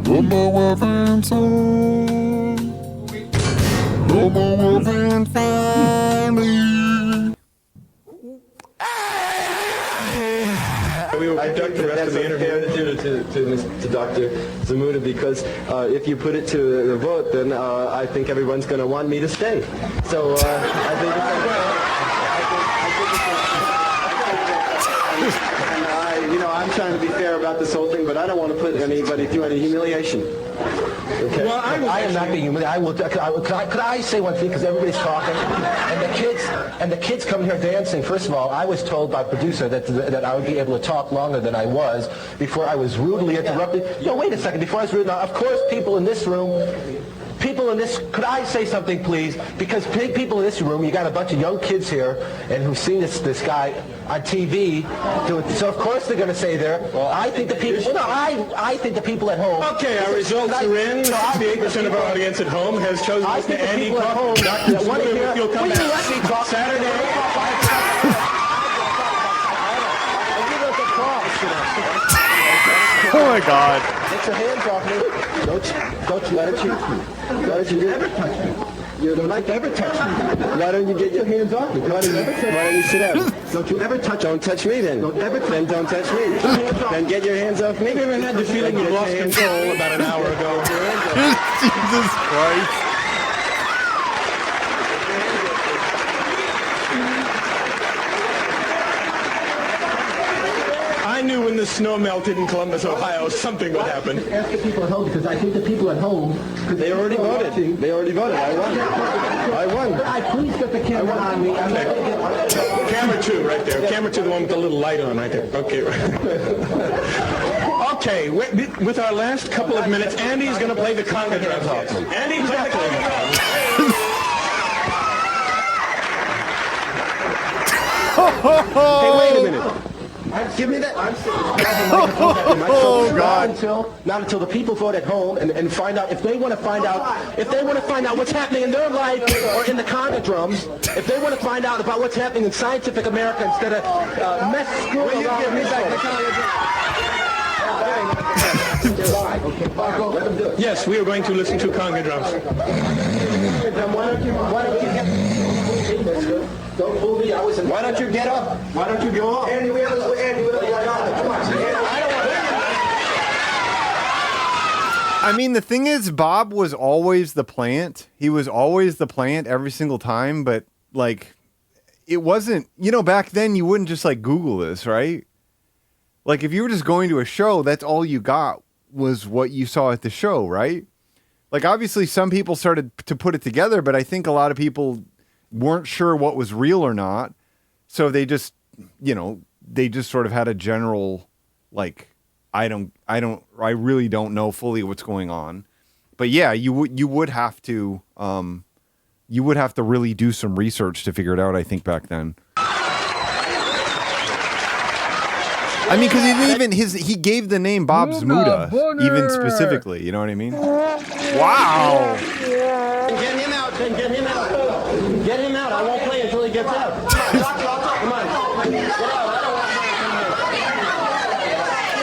Love my wife and son. Love my wife and family. We will conduct the rest of the interview to Dr. Zmuda because if you put it to the vote, then I think everyone's going to want me to stay. So I think I'm trying to be fair about this whole thing, but I don't want to put anybody through any humiliation. Okay. Well, I am not being humiliated. Could I say one thing? Because everybody's talking, and the kids come here dancing. First of all, I was told by producer that I would be able to talk longer than I was before I was rudely interrupted. No, wait a second. Before I was rude, now, of course, people in this room. Could I say something, please? Because people in this room, you got a bunch of young kids here, and who've seen this guy on TV. So of course they're going to say there. Well, I think the people. No, I think the people at home. Okay, our results are in. 68% of our audience at home has chosen Mr. Andy Kaufman. Dr. Zmuda, if you'll come back Saturday. my God. Get your hands off me. Don't you let it shoot me. Don't you ever touch me. You don't like to ever touch me. Why don't you get your hands off me? Why don't you sit down? Don't you ever touch me. Don't touch me then. Then don't touch me. Then get your hands off me. Have you ever had the feeling you lost control about an hour ago? Jesus Christ. I knew when the snow melted in Columbus, Ohio, something would happen. Ask the people at home, because I think the people at home... They already voted. They already voted. I won. Please get the camera on me. Camera 2 right there. Camera 2, the one with the little light on right there. Okay. Okay, with our last couple of minutes, Andy's going to play the conga drums. Andy, play the conga drums. Hey, wait a minute. Give me that. Oh God! Not until the people vote at home and find out if they want to find out what's happening in their life or in the conga drums. If they want to find out about what's happening in Scientific America instead of mess screwing around with me back the conga drums. Yes, we are going to listen to conga drums. Why don't you get... Don't fool me. Why don't you get up? Why don't you go up? Andy, come on. I mean, the thing is, Bob was always the plant. He was always the plant every single time, but like, it wasn't, back then you wouldn't just like Google this, right? Like if you were just going to a show, that's all you got was what you saw at the show, right? Like obviously some people started to put it together, but I think a lot of people weren't sure what was real or not. So they just, they just sort of had a general, like, I really don't know fully what's going on. But yeah, you would have to really do some research to figure it out, I think, back then. I mean, because he gave the name Bob Zmuda, even specifically, you know what I mean? Wow. Get him out, then get him out. Get him out. I won't play until he gets out. Come on. Get out.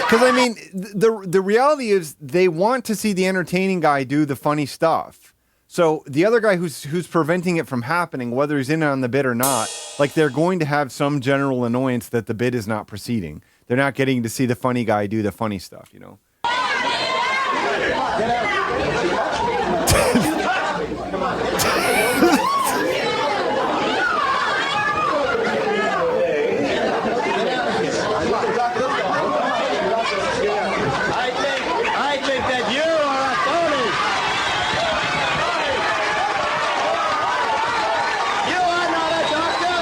Because I mean, the reality is they want to see the entertaining guy do the funny stuff. So the other guy who's preventing it from happening, whether he's in on the bid or not, like they're going to have some general annoyance that the bid is not proceeding. They're not getting to see the funny guy do the funny stuff, Get out. I think that you are a phony. You are not a doctor.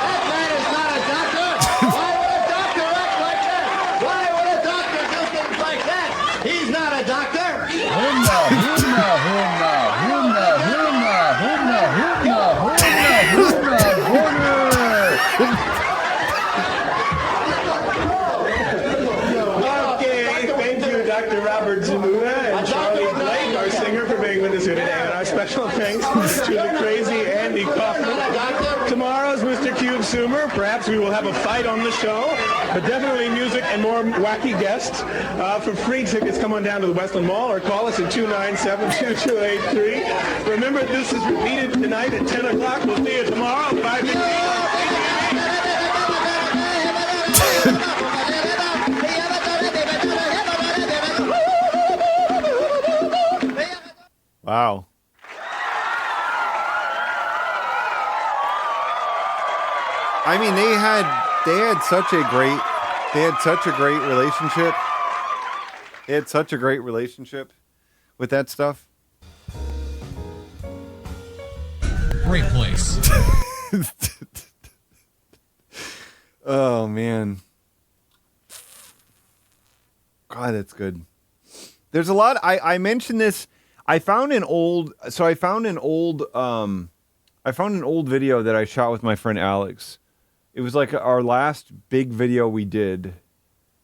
That man is not a doctor. Why would a doctor act like that? Why would a doctor do things like that? He's not a doctor. Okay, thank you, Dr. Robert Zmuda and Charlie Blake, our singer, for being with us here today. And our special thanks to the crazy Andy Kaufman. Tomorrow's Mr. Cube Sumer. Perhaps we will have a fight on the show, but definitely music and more wacky guests. For free tickets, come on down to the Westland Mall or call us at 297-2283. Remember, this is repeated tonight at 10 o'clock. We'll see you tomorrow at 5:15. Wow. I mean, they had such a great relationship. They had such a great relationship with that stuff. Great place. Oh man. God, that's good. There's a lot. I mentioned this. I found an old video that I shot with my friend Alex. It was like our last big video we did.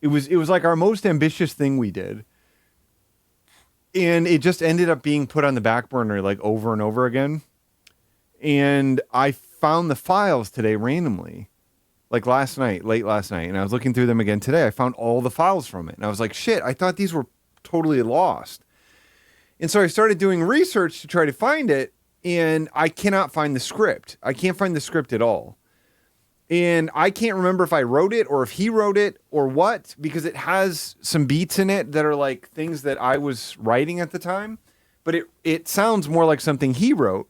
It was like our most ambitious thing we did. And it just ended up being put on the back burner like over and over again. And I found the files today randomly. like late last night, and I was looking through them again today. I found all the files from it, and I was like, shit, I thought these were totally lost. And so I started doing research to try to find it, and I cannot find the script. I can't find the script at all. And I can't remember if I wrote it or if he wrote it or what, because it has some beats in it that are like things that I was writing at the time. But it sounds more like something he wrote.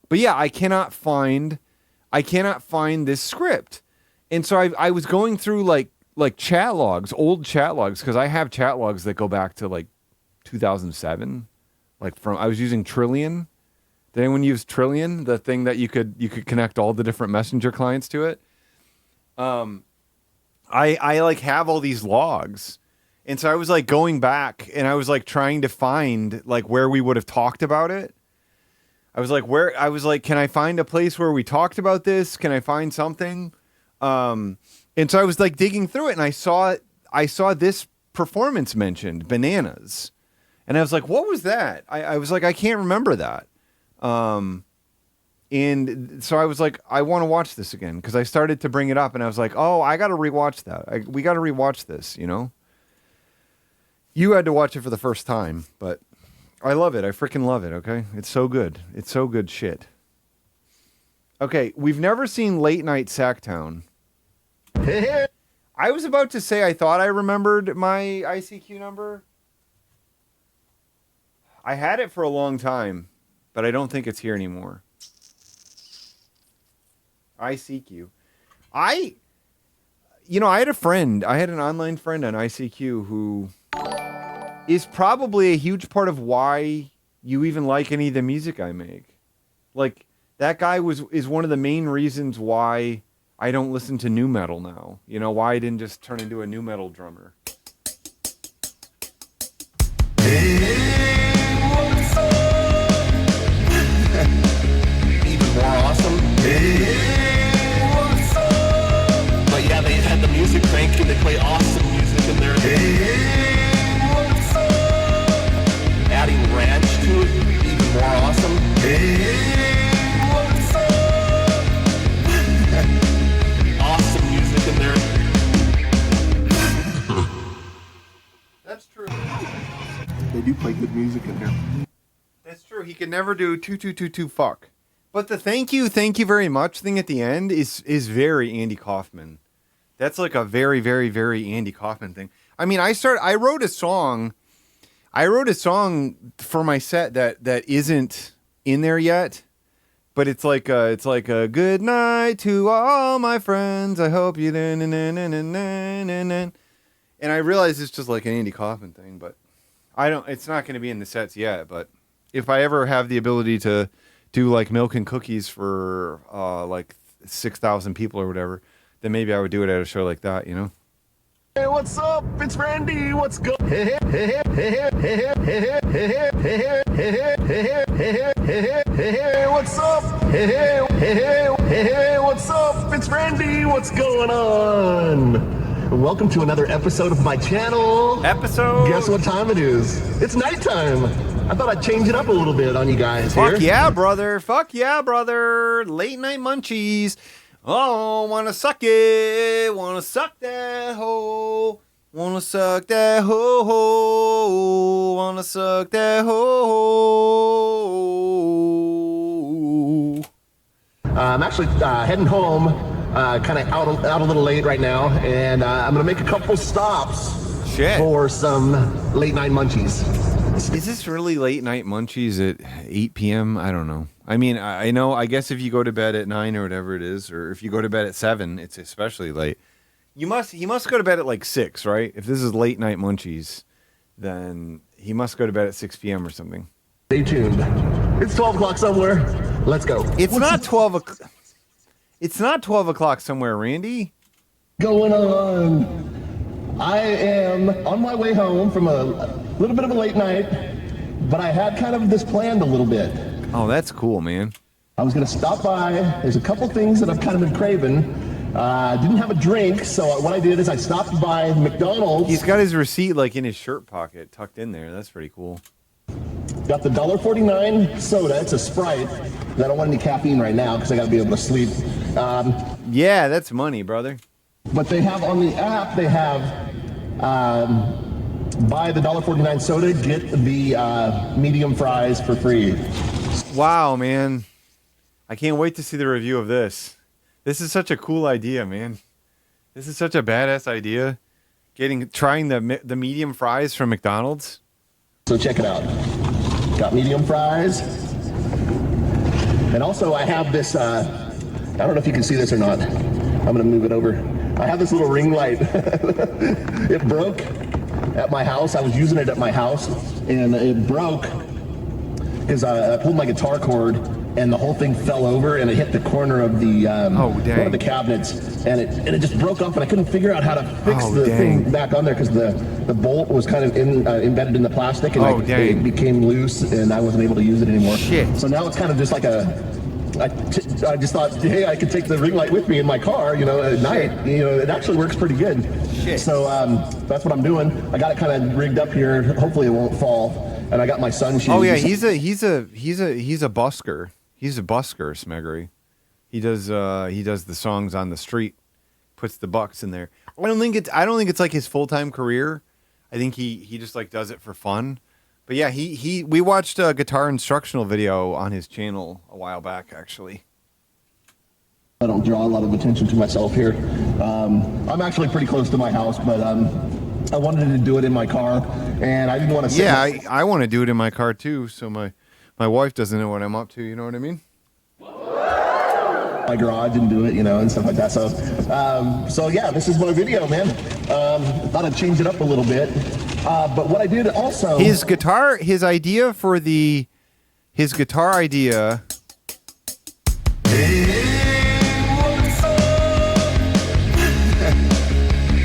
But yeah, I cannot find this script. And so I was going through like chat logs, old chat logs, because I have chat logs that go back to like 2007. I was using Trillian. Did anyone use Trillian? The thing that you could connect all the different messenger clients to it. I like have all these logs. And so I was like going back and I was like trying to find like where we would have talked about it. I was like, can I find a place where we talked about this? Can I find something? And so I was like digging through it and I saw this performance mentioned, Bananas. And I was like, what was that? I was like, I can't remember that. And so I was like, I want to watch this again because I started to bring it up and I was like, oh, I got to rewatch that. We got to rewatch this, you know? You had to watch it for the first time, but I love it. I freaking love it, okay? It's so good. It's so good shit. Okay, we've never seen Late Night Sacktown. I was about to say I thought I remembered my ICQ number. I had it for a long time, but I don't think it's here anymore. ICQ. I had a friend. I had an online friend on ICQ who is probably a huge part of why you even like any of the music I make. Like, that guy is one of the main reasons why I don't listen to nu metal now. You know, why I didn't just turn into a nu metal drummer. Even more awesome. But yeah, they had the music cranked and they play awesome music in there. Adding ranch to it, even more awesome. Awesome music in there. That's true. They do play good music in there. That's true. He could never do 2222 fuck. But the thank you very much thing at the end is very Andy Kaufman. That's like a very, very, very Andy Kaufman thing. I mean, I wrote a song for my set that isn't in there yet, but it's like a good night to all my friends. I hope you and I realize it's just like an Andy Kaufman thing, but it's not going to be in the sets yet. But if I ever have the ability to do like Milk and Cookies for like 6,000 people or whatever, then maybe I would do it at a show like that, you know? Hey, what's up? It's Randy. What's good? Hey, what's up? Hey, what's up? It's Randy. What's going on? Welcome to another episode of my channel. Guess what time it is? It's nighttime. I thought I'd change it up a little bit on you guys here. Fuck yeah, brother. Fuck yeah, brother. Late night munchies. Oh, wanna suck it. Wanna suck that hoe. Wanna suck that hoe. Wanna suck that hoe. I'm actually heading home, kind of out a little late right now, and I'm gonna make a couple stops for some late night munchies. Is this really late night munchies at 8 p.m.? I don't know. I mean, I know, I guess if you go to bed at 9 or whatever it is, or if you go to bed at 7, it's especially late. He must go to bed at like 6, right? If this is late night munchies, then he must go to bed at 6 p.m. or something. Stay tuned. It's 12 o'clock somewhere. Let's go. It's not 12 o'clock. It's not 12 o'clock somewhere, Randy. Going on. I am on my way home from a little bit of a late night, but I had kind of this planned a little bit. Oh, that's cool, man. I was going to stop by. There's a couple things that I've kind of been craving. Didn't have a drink, so what I did is I stopped by McDonald's. He's got his receipt like in his shirt pocket, tucked in there. That's pretty cool. Got the $1.49 soda. It's a Sprite. I don't want any caffeine right now because I got to be able to sleep. Yeah, that's money, brother. But they have on the app, they have buy the $1.49 soda, get the medium fries for free. Wow, man. I can't wait to see the review of this. This is such a cool idea, man. This is such a badass idea. Trying the medium fries from McDonald's. So check it out. Got medium fries. And also I have this, I don't know if you can see this or not. I'm going to move it over. I have this little ring light. It broke at my house. I was using it at my house, and it broke because I pulled my guitar cord, and the whole thing fell over, and it hit the corner of the one of the cabinets, and it just broke off, and I couldn't figure out how to fix the thing back on there because the bolt was kind of embedded in the plastic, and it became loose, and I wasn't able to use it anymore. Shit. So now it's kind of just like I just thought, hey, I could take the ring light with me in my car, at night. It actually works pretty good. Shit. So that's what I'm doing. I got it kind of rigged up here. Hopefully it won't fall. And I got my sun shoes. Oh yeah, he's a busker. He's a busker, Smeggery. He does the songs on the street, puts the bucks in there. I don't think it's like his full-time career. I think he just like does it for fun. But yeah, we watched a guitar instructional video on his channel a while back, actually. I don't draw a lot of attention to myself here. I'm actually pretty close to my house, but I wanted to do it in my car, and I didn't want to. Yeah, I want to do it in my car too, so my wife doesn't know what I'm up to. You know what I mean? My garage and do it, and stuff like that. So yeah, this is my video, man. Thought I'd change it up a little bit. But what I did also... His guitar idea.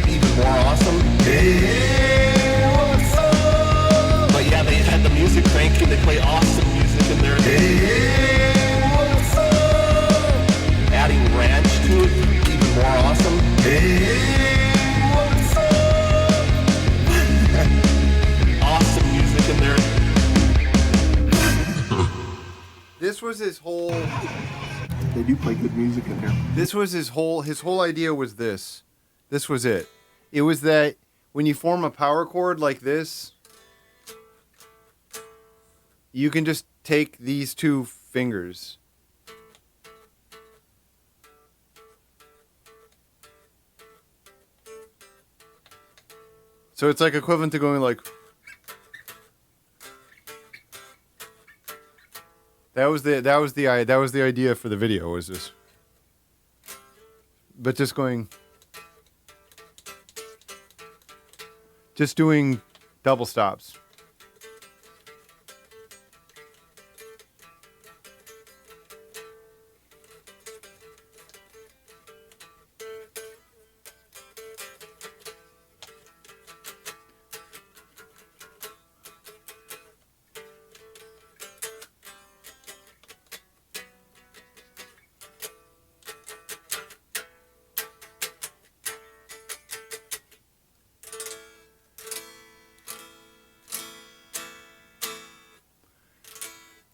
Even more awesome. Hey, what's up? But yeah, they had the music crank and they play awesome music in there. Hey, what's up? Adding ranch to it, even more awesome. Hey, what's up? Awesome music in there. This was his whole... They do play good music in here. This was his whole idea was this. This was it. It was that when you form a power chord like this, you can just take these two fingers. So it's like equivalent to going like... That was the idea for the video, was this. But just doing double stops.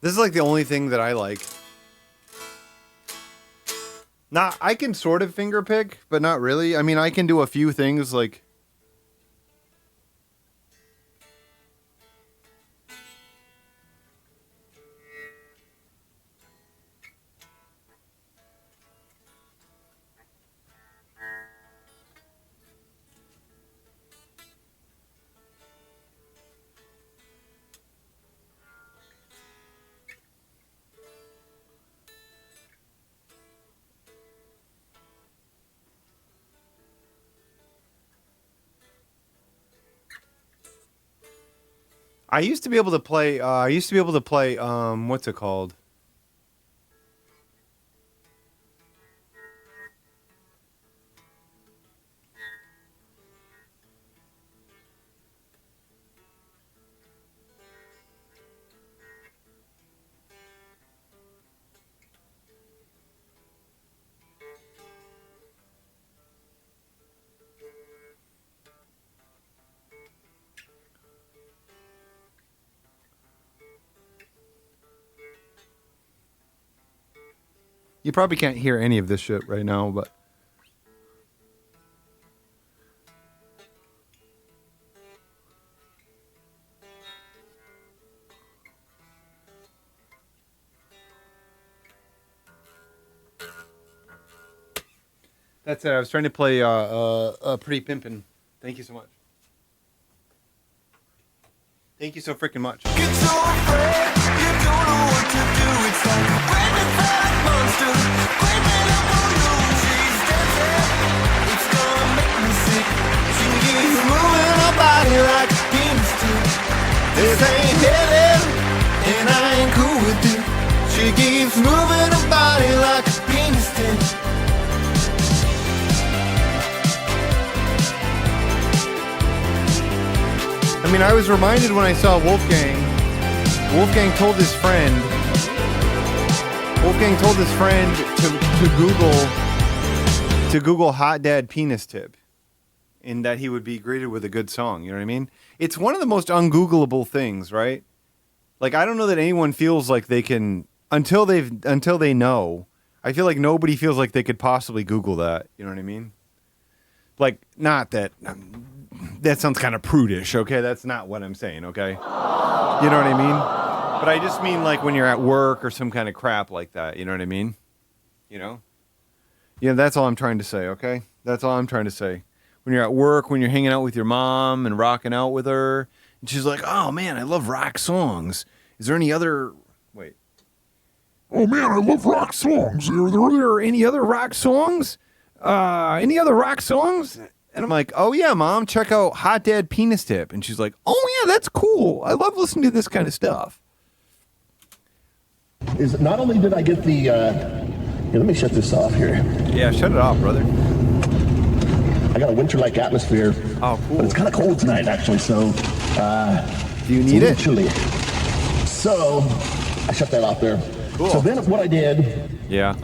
This is like the only thing that I like. Now, I can sort of finger pick, but not really. I mean, I can do a few things like... I used to be able to play, what's it called? You probably can't hear any of this shit right now, but. That's it. I was trying to play Pretty Pimpin'. Thank you so much. Thank you so freaking much. This ain't heaven, and I ain't cool with it. She keeps moving her body like a penis tip. I mean, I was reminded when I saw Wolfgang. Wolfgang told his friend to Google hot dad penis tip, and that he would be greeted with a good song. You know what I mean? It's one of the most ungoogleable things, right? Like, I don't know that anyone feels like they can until they know. I feel like nobody feels like they could possibly Google that. You know what I mean? Like, not that. That sounds kind of prudish, okay? That's not what I'm saying, okay? You know what I mean? But I just mean like when you're at work or some kind of crap like that, you know what I mean? You know? Yeah, that's all I'm trying to say, okay? That's all I'm trying to say. When you're at work, when you're hanging out with your mom and rocking out with her, and she's like, oh man, I love rock songs. Is there any other... Wait. Oh man, I love rock songs. Are there any other rock songs? Any other rock songs? And I'm like, oh yeah, Mom, check out Hot Dad Penis Tip. And she's like, oh yeah, that's cool. I love listening to this kind of stuff. Is not only did I get the, here, let me shut this off here. Yeah, shut it off, brother. I got a winter-like atmosphere. Oh, cool. But it's kind of cold tonight, actually, so, do you need it? Chilly. So, I shut that off there. Cool. So then what I did. Yeah.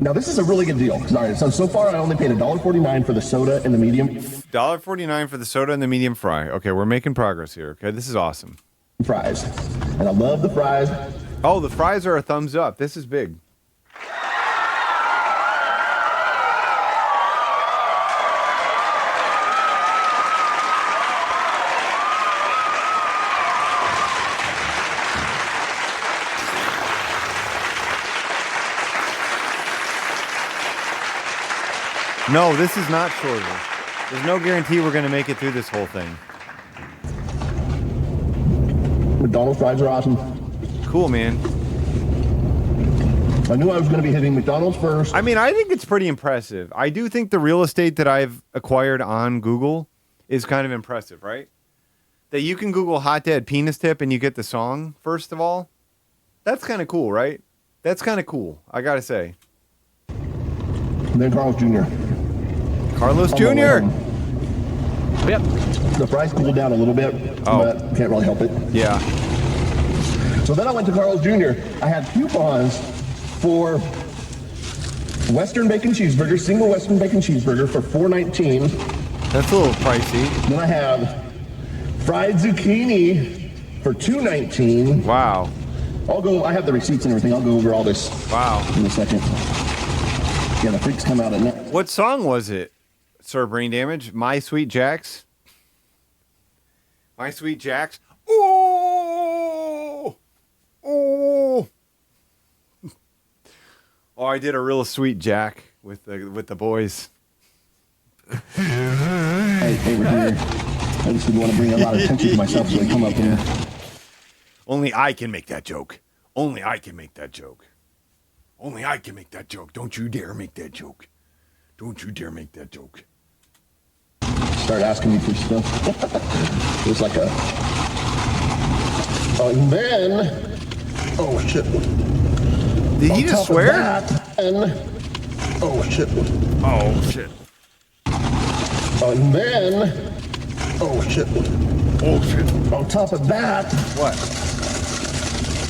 Now, this is a really good deal. All right, so far I only paid $1.49 for the soda and the medium. $1.49 for the soda and the medium fry. Okay, we're making progress here. Okay, this is awesome. Fries. And I love the fries. Oh, the fries are a thumbs up. This is big. No, this is not shorter. There's no guarantee we're going to make it through this whole thing. McDonald's fries are awesome. Cool, man. I knew I was going to be hitting McDonald's first. I mean, I think it's pretty impressive. I do think the real estate that I've acquired on Google is kind of impressive, right? That you can Google Hot Dad Penis Tip and you get the song, first of all. That's kind of cool, right? That's kind of cool, I got to say. And then Carl's Jr. Carlos Jr. Yep. The fries cooled down a little bit, but can't really help it. Yeah. So then I went to Carl's Jr. I had coupons for Western Bacon Cheeseburger, single Western Bacon Cheeseburger for $4.19. That's a little pricey. Then I have fried zucchini for $2.19. Wow. I have the receipts and everything. I'll go over all this. Wow. In a second. Yeah, the freaks come out at night. What song was it, Sir Brain Damage? My Sweet Jacks? My Sweet Jacks? Oh! Oh! Oh, I did a real sweet Jack with the boys. Hey, we're here. I just didn't want to bring a lot of attention to myself, so they come up and... Only I can make that joke. Only I can make that joke. Only I can make that joke. Don't you dare make that joke. Don't you dare make that joke. Start asking me for stuff. It was like a... and then... Oh, shit. Did he just swear? Oh, shit. Oh, shit. And then... Oh, shit. Oh, shit. On top of that... What?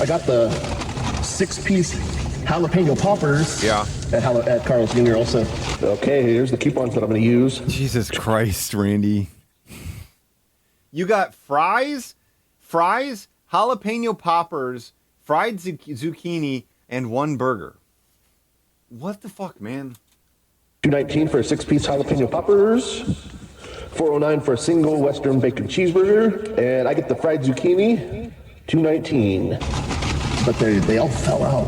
I got the 6-piece jalapeno poppers. Yeah. At Carl's Jr. also. Okay, here's the coupons that I'm going to use. Jesus Christ, Randy. You got fries, jalapeno poppers, fried zucchini, and one burger. What the fuck, man? $2.19 for a 6-piece jalapeno poppers. $4.09 for a single Western bacon cheeseburger. And I get the fried zucchini. $2.19. But they all fell out.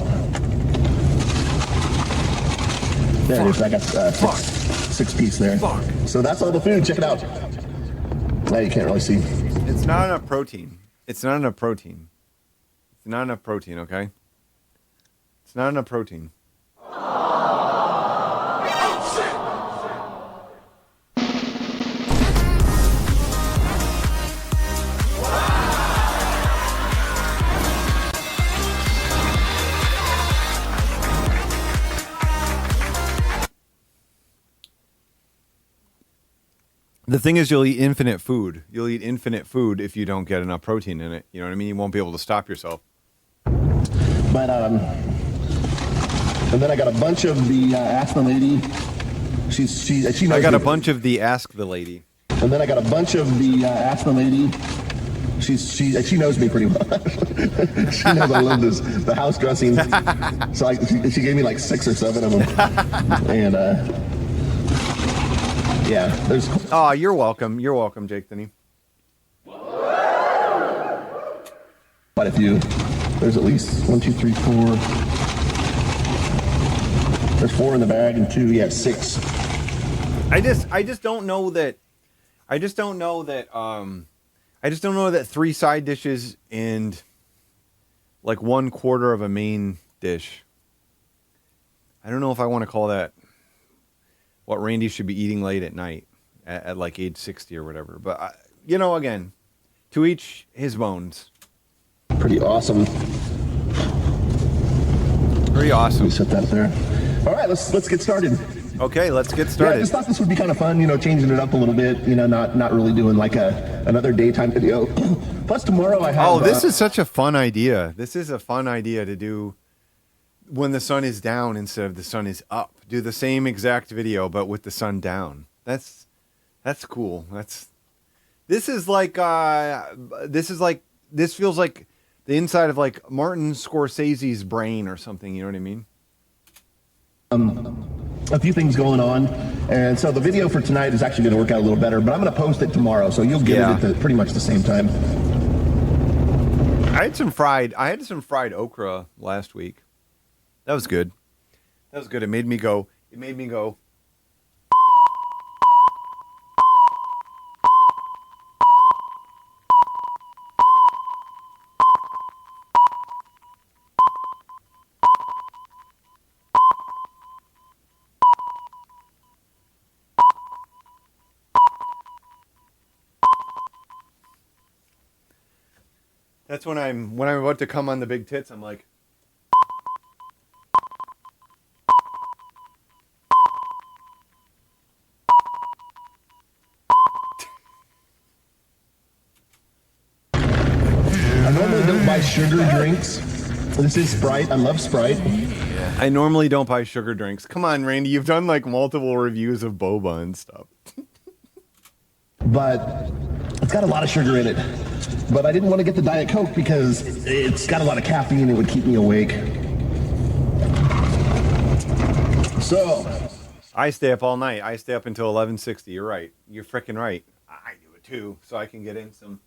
There it is. I got 6-piece there. Fuck. So that's all the food. Check it out. Now you can't really see. It's not enough protein. It's not enough protein. It's not enough protein, okay? It's not enough protein. The thing is, you'll eat infinite food. You'll eat infinite food if you don't get enough protein in it. You know what I mean? You won't be able to stop yourself. But, and then I got a bunch of the Ask the Lady. She knows I got a me. bunch of the Ask the Lady. And then I got a bunch of the Ask the Lady. She knows me pretty well. She knows I love the house dressing. So she gave me like 6 or 7 of them. And yeah, there's. Oh, you're welcome. You're welcome, Jake Denny. Quite a few. There's at least 1, 2, 3, 4. There's 4 in the bag and 2. Yeah, 6. I just don't know that. I just don't know that 3 side dishes and like 1/4 of a main dish. I don't know if I want to call that what Randy should be eating late at night at like age 60 or whatever. But, again, to each his bones. Pretty awesome. Pretty awesome. We set that there. All right, let's get started. Okay, let's get Yeah, I started. just thought this would be kind of fun, changing it up a little bit, not really doing like another daytime video. Plus tomorrow I have... Oh, this is such a fun idea. This is a fun idea to do when the sun is down instead of the sun is up. Do the same exact video, but with the sun down. That's cool. This feels like the inside of like Martin Scorsese's brain or something. You know what I mean? A few things going on, and so the video for tonight is actually going to work out a little better, but I'm going to post it tomorrow, so you'll get it at pretty much the same time. I had some fried okra last week. That was good. It made me go. That's when I'm about to come on the big tits, I'm like, I normally don't buy sugar drinks. This is Sprite. I love Sprite. I normally don't buy sugar drinks. Come on, Randy, you've done like multiple reviews of boba and stuff. But it's got a lot of sugar in it. But I didn't want to get the Diet Coke because it's got a lot of caffeine. It would keep me awake. So I stay up all night. I stay up until 11:60. You're right. You're freaking right. I do it too, so I can get in some.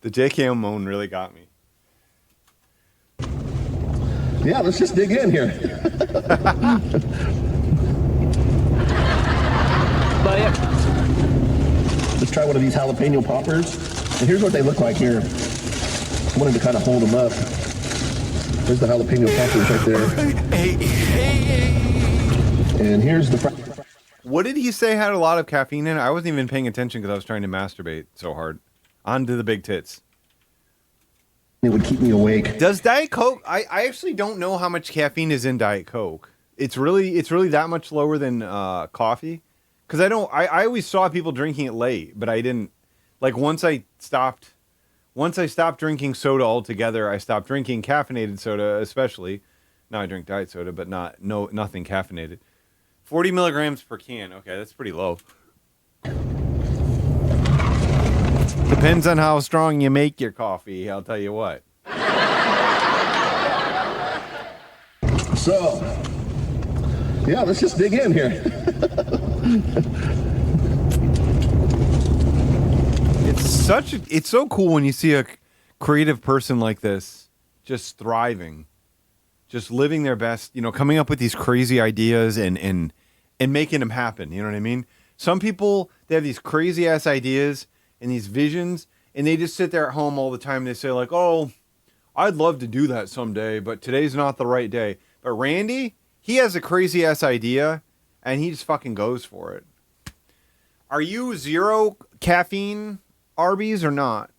The JKM moan really got me. yeah, let's just dig in here. But yeah. Let's try one of these jalapeno poppers. And here's what they look like here. I wanted to kind of hold them up. There's the jalapeno poppers right there. And here's the... What did he say had a lot of caffeine in it? I wasn't even paying attention because I was trying to masturbate so hard. On to the big tits. It would keep me awake. Does Diet Coke... I actually don't know how much caffeine is in Diet Coke. It's really that much lower than coffee? Because I always saw people drinking it late, but I didn't... Like, once I stopped drinking soda altogether, I stopped drinking caffeinated soda especially, Now I drink diet soda, but nothing caffeinated. 40 milligrams per can. Okay, that's pretty low. Depends on how strong you make your coffee, I'll tell you what. So, yeah, let's just dig in here. It's so cool when you see a creative person like this just thriving, just living their best, coming up with these crazy ideas and making them happen. You know what I mean? Some people, they have these crazy ass ideas and these visions, and they just sit there at home all the time. And they say like, "Oh, I'd love to do that someday, but today's not the right day." But Randy, he has a crazy ass idea, and he just fucking goes for it. Are you zero caffeine Arby's or not?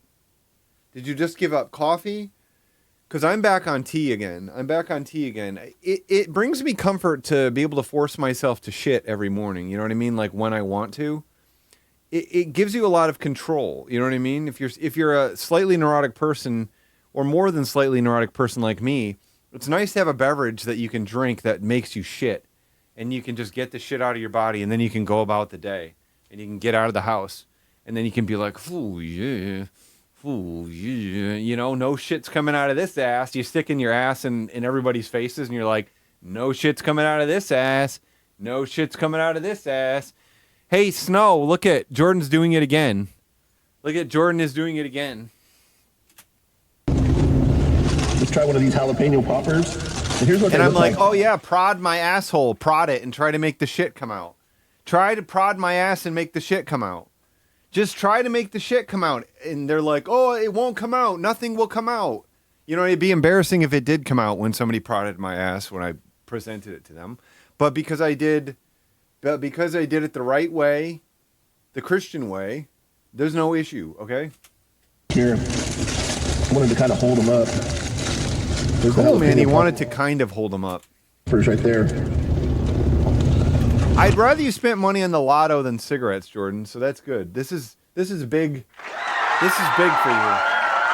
Did you just give up coffee? Because I'm back on tea again. It brings me comfort to be able to force myself to shit every morning. You know what I mean? Like when I want to. It gives you a lot of control. You know what I mean? If you're a slightly neurotic person, or more than slightly neurotic person like me, it's nice to have a beverage that you can drink that makes you shit, and you can just get the shit out of your body, and then you can go about the day, and you can get out of the house, and then you can be like, "Ooh yeah, ooh yeah," no shit's coming out of this ass. You stick in your ass in everybody's faces, and you're like, "No shit's coming out of this ass. No shit's coming out of this ass." Hey, Snow, look at Jordan's doing it again. Jordan is doing it again. Let's try one of these jalapeno poppers. And here's what and they I'm look like, "Oh yeah, prod my asshole, prod it, and try to make the shit come out. Try to prod my ass and make the shit come out. Just try to make the shit come out." And they're like, "Oh, it won't come out. Nothing will come out." It'd be embarrassing if it did come out when somebody prodded my ass when I presented it to them. But because I did it the right way, the Christian way, there's no issue, okay? Here, I wanted to kind of hold them up. There's cool, man. He wanted to kind of hold them up. First, right there. I'd rather you spent money on the lotto than cigarettes, Jordan. So that's good. This is big. This is big for you.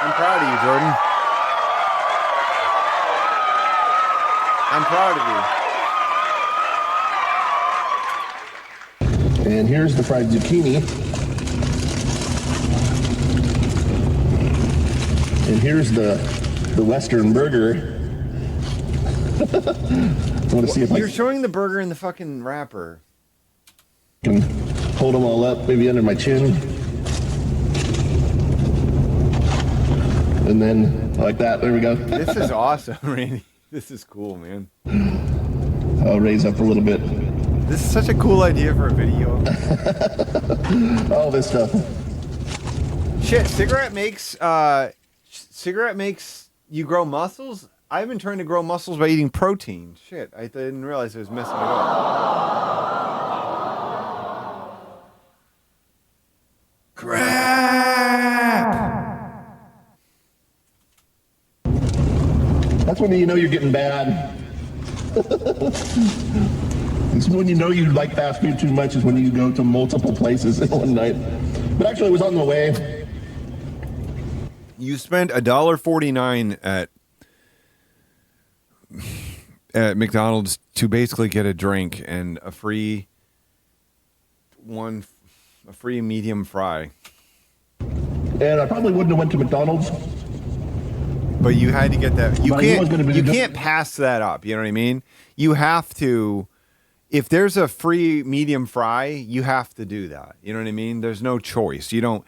I'm proud of you, Jordan. I'm proud of you. And here's the fried zucchini. And here's the Western burger. I want to see if you're showing the burger in the fucking wrapper. Can hold them all up, maybe under my chin. And then like that. There we go. This is awesome, Randy. This is cool, man. I'll raise up a little bit. This is such a cool idea for a video. All this stuff. Shit, cigarette makes you grow muscles? I've been trying to grow muscles by eating protein. Shit, I didn't realize it was messing it up. Crap! That's when you know you're getting bad. This is when you know you like fast food too much, is when you go to multiple places in one night. But actually, it was on the way. You spent $1.49 at McDonald's to basically get a drink and a free medium fry. And I probably wouldn't have went to McDonald's. But you had to get that. You can't pass that up. You know what I mean? You have to. If there's a free medium fry, you have to do that. You know what I mean? There's no choice. You don't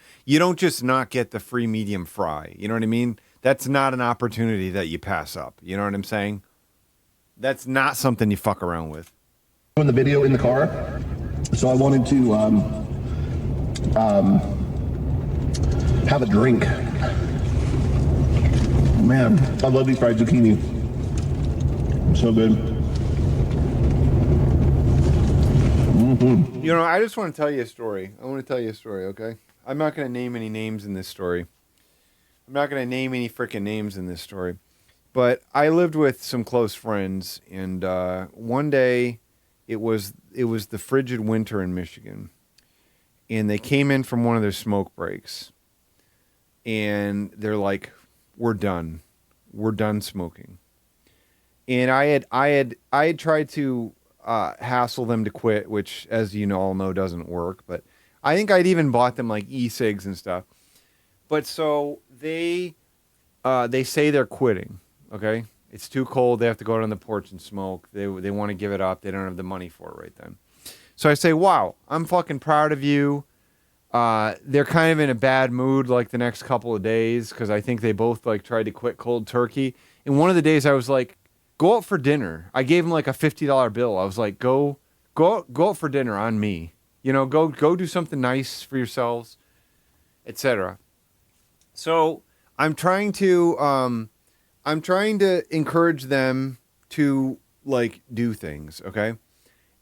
just not get the free medium fry. You know what I mean? That's not an opportunity that you pass up. You know what I'm saying? That's not something you fuck around with. Doing the video in the car, so I wanted to have a drink. Man, I love these fried zucchini. So good. You know, I just want to tell you a story. Okay? I'm not going to name any names in this story. But I lived with some close friends, and one day it was the frigid winter in Michigan, and they came in from one of their smoke breaks, and they're like, "We're done smoking," And I had tried to hassle them to quit, which, as you all know, doesn't work. But I think I'd even bought them like e-cigs and stuff. But so they say they're quitting. Okay, it's too cold. They have to go out on the porch and smoke. They want to give it up. They don't have the money for it right then. So I say, wow, I'm fucking proud of you. They're kind of in a bad mood like the next couple of days because I think they both like tried to quit cold turkey. And one of the days I was like, go out for dinner. I gave them like a $50 bill. I was like, go out for dinner on me. You know, go do something nice for yourselves, etc. So I'm trying to encourage them to like do things, okay?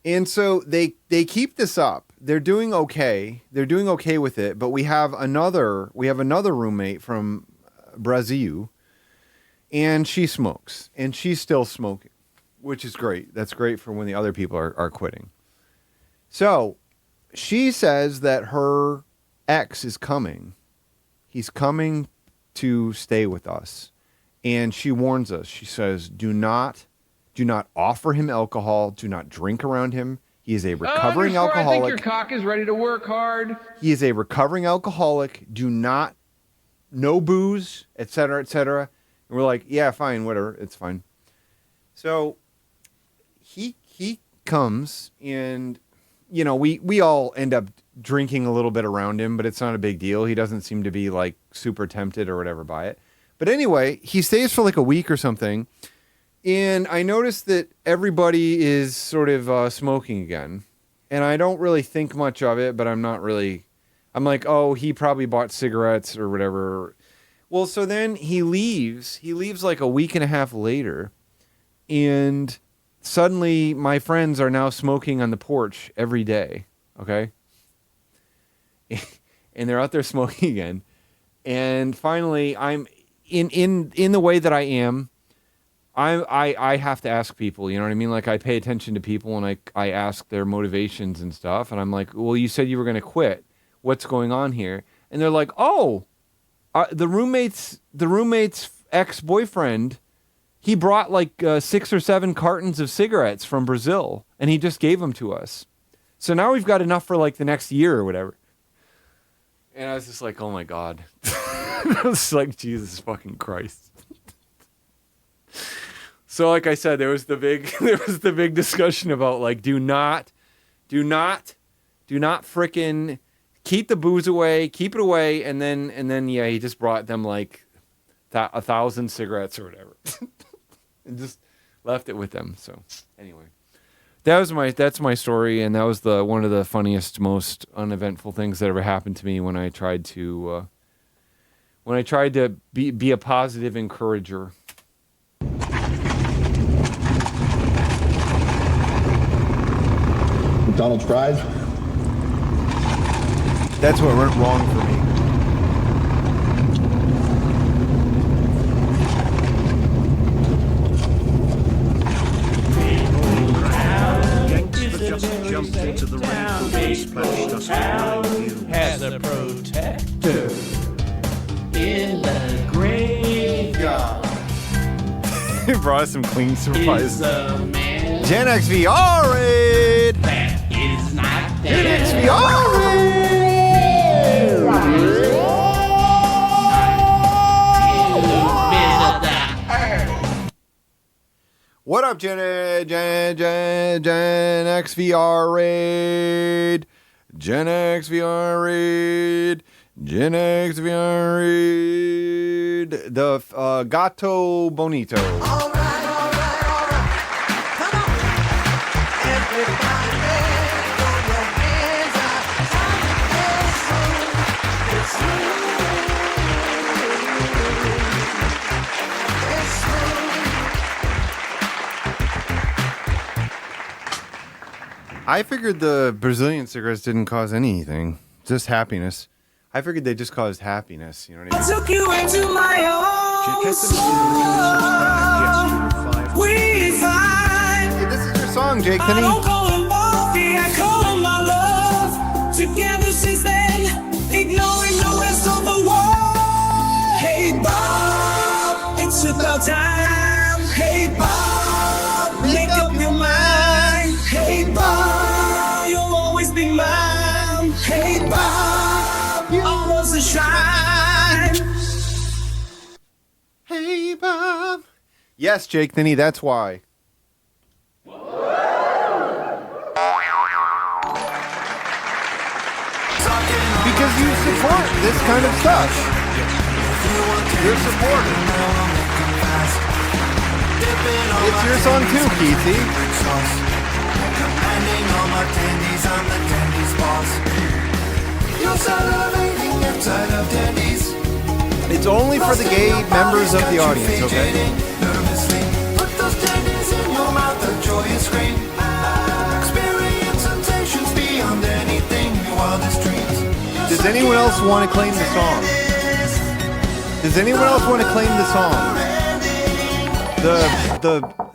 And so they keep this up. They're doing okay. They're doing okay with it, but we have another roommate from Brazil, and she smokes, and she's still smoking, which is great. That's great for when the other people are quitting. So she says that her ex is coming. He's coming to stay with us. And she warns us. She says, do not offer him alcohol. Do not drink around him. He is a recovering alcoholic. I think your cock is ready to work hard. He is a recovering alcoholic. No booze, etc., etc. And we're like, yeah, fine, whatever. It's fine. So he comes and, you know, we all end up drinking a little bit around him, but it's not a big deal. He doesn't seem to be like super tempted or whatever by it. But anyway, he stays for like a week or something. And I noticed that everybody is sort of smoking again. And I don't really think much of it, but I'm like, oh, he probably bought cigarettes or whatever. Well, so then he leaves. He leaves like a week and a half later. And suddenly my friends are now smoking on the porch every day. Okay? And they're out there smoking again. And finally, I'm in the way that I am, I have to ask people, you know what I mean? Like I pay attention to people and I ask their motivations and stuff. And I'm like, well, you said you were going to quit. What's going on here? And they're like, oh, the roommate's ex-boyfriend, he brought like 6 or 7 cartons of cigarettes from Brazil and he just gave them to us. So now we've got enough for like the next year or whatever. And I was just like, oh my God. I was like, Jesus fucking Christ. So like I said, there was the big discussion about like, do not frickin' keep the booze away, keep it away. And then, yeah, he just brought them like 1,000 cigarettes or whatever and just left it with them. So anyway, that's my story. And that was one of the funniest, most uneventful things that ever happened to me when I tried to be a positive encourager. McDonald's fries? That's what went wrong for me. Just jumped into the ring, splashed us behind you. Has a protector in the graveyard. He brought us some clean supplies. Gen X VR raid. That is not Gen X VR raid. What up, Gen X VR raid? Gen X VR raid. Gen X VR raid. The Gato Bonito. All right. Come on. Everybody, throw your hands up. It's I figured the Brazilian cigarettes didn't cause anything, just happiness. I figured they just caused happiness, you know what I mean? I took you into my own soul. We find. Hey, this is your song, Jake Kinney. I don't call him Bobby, I call him my love. Together since then, ignoring the rest of the world. Hey Bob, it's about time. Hey Bob. Hey Bob, hey Bob, you almost a shine. Hey Bob. Yes, Jake Thinney, that's why. Because you support this kind of stuff. You're a supporter. It's your song too, Keithy. Commanding all my dandies, I'm the dandies boss. You're salivating inside of dandies. It's only for the gay members of the audience, okay? Nervously, put those dandies in your mouth, a joyous scream. Experience sensations beyond anything your wildest dreams. Does anyone else want to claim the song? Does anyone else want to claim the song?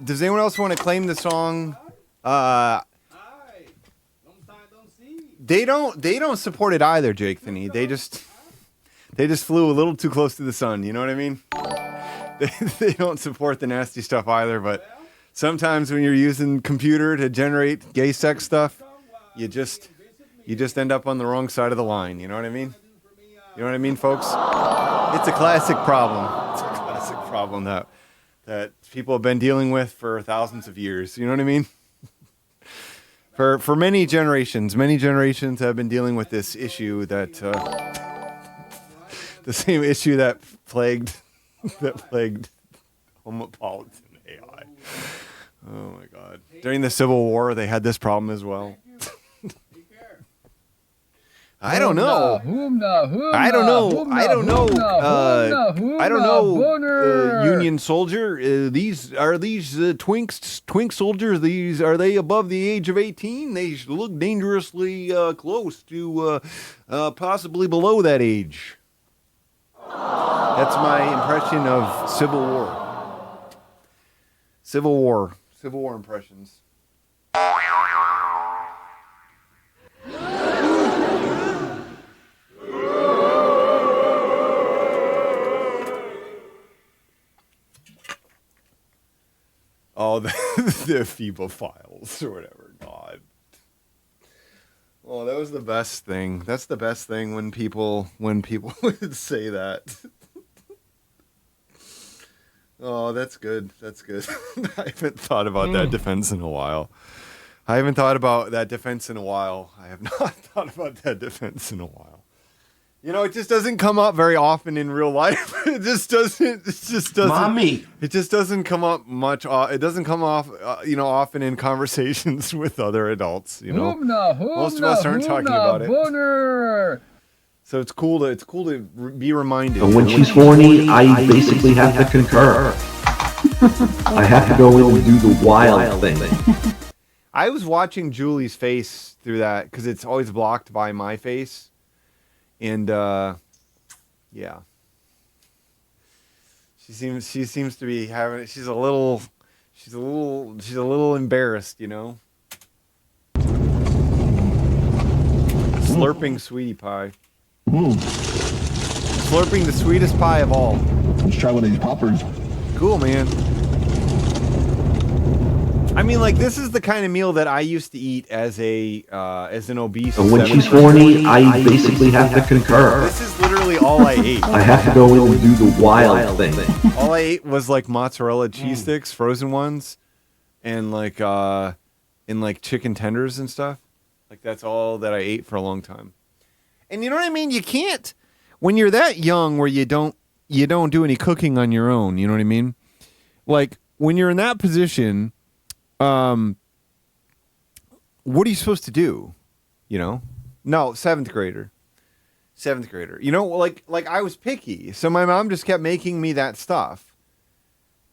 Does anyone else want to claim the song? They don't support it either, Jake Thinney. They just flew a little too close to the sun. You know what I mean? They don't support the nasty stuff either. But sometimes when you're using computer to generate gay sex stuff, you just end up on the wrong side of the line. You know what I mean? You know what I mean, folks? It's a classic problem. It's a classic problem that people have been dealing with for thousands of years. You know what I mean? For many generations have been dealing with this issue that the same issue that plagued homopolitan AI. Oh my God! During the Civil War, they had this problem as well. I don't know. I don't know. Union soldier. These twink soldiers. Are they above the age of 18? They look dangerously close to possibly below that age. That's my impression of Civil War. Civil War impressions. Oh, the FIBA files or whatever. God. Oh, that was the best thing. That's the best thing when people would say that. Oh, that's good. That's good. I haven't thought about that defense in a while. I have not thought about that defense in a while. You know, it just doesn't come up very often in real life. It just doesn't. Mommy. It just doesn't come up much. It doesn't come off, often in conversations with other adults. You know, most of us aren't talking about it. So it's cool to be reminded. And when she's horny, I basically have to concur. I have to go in and do the wild thing. I was watching Julie's face through that because it's always blocked by my face. And yeah, she seems to be having it. She's a little embarrassed, you know. Slurping sweetie pie. Slurping the sweetest pie of all. Let's try one of these poppers. Cool, man. I mean, like, this is the kind of meal that I used to eat as an obese. And when she's horny, I basically have to concur. This is literally all I ate. I have to go in and do the wild thing. All I ate was like mozzarella cheese sticks, frozen ones, and like chicken tenders and stuff. Like that's all that I ate for a long time. And you know what I mean? You can't when you're that young where you don't do any cooking on your own. You know what I mean? Like when you're in that position. What are you supposed to do? You know? No, seventh grader. You know, like I was picky, so my mom just kept making me that stuff.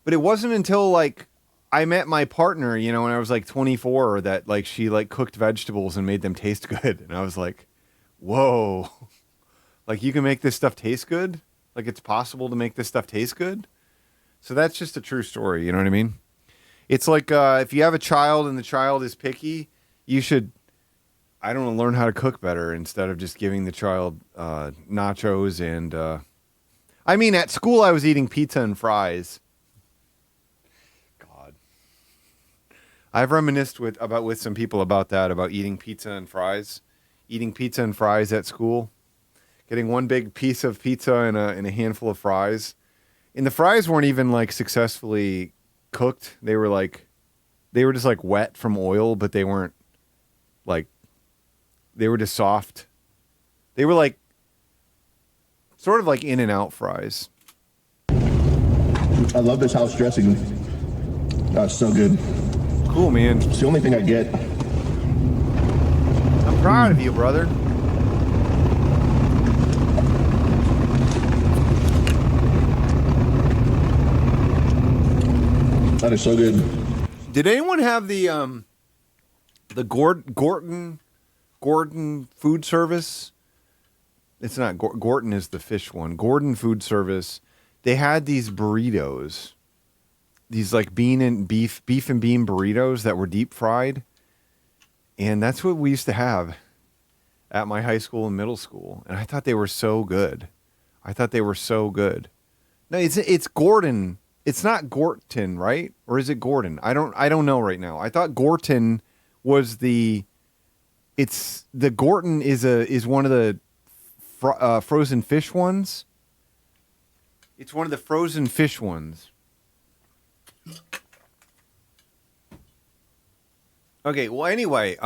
But it wasn't until like I met my partner, you know, when I was like 24 that like she like cooked vegetables and made them taste good. And I was like, whoa. Like you can make this stuff taste good? Like it's possible to make this stuff taste good? So that's just a true story, you know what I mean? It's like if you have a child and the child is picky, you should, I don't know, learn how to cook better instead of just giving the child nachos and... I mean, at school I was eating pizza and fries. God. I've reminisced with some people about that, about eating pizza and fries at school, getting one big piece of pizza and a handful of fries, and the fries weren't even like successfully cooked. They were just like wet from oil, but they weren't like, they were just soft. They were like sort of like In-N-Out fries. I love this house dressing. It's so good. Cool, man. It's the only thing I get. I'm proud of you, brother. That is so good. Did anyone have the Gorton food service? It's not Gorton is the fish one. Gordon food service. They had these burritos, these like beef and bean burritos that were deep fried, and that's what we used to have at my high school and middle school. And I thought they were so good. No, it's Gordon. It's not Gorton, right? Or is it Gordon? I don't know right now. I thought Gorton was the Gorton is one of the frozen fish ones. It's one of the frozen fish ones. Okay, well anyway,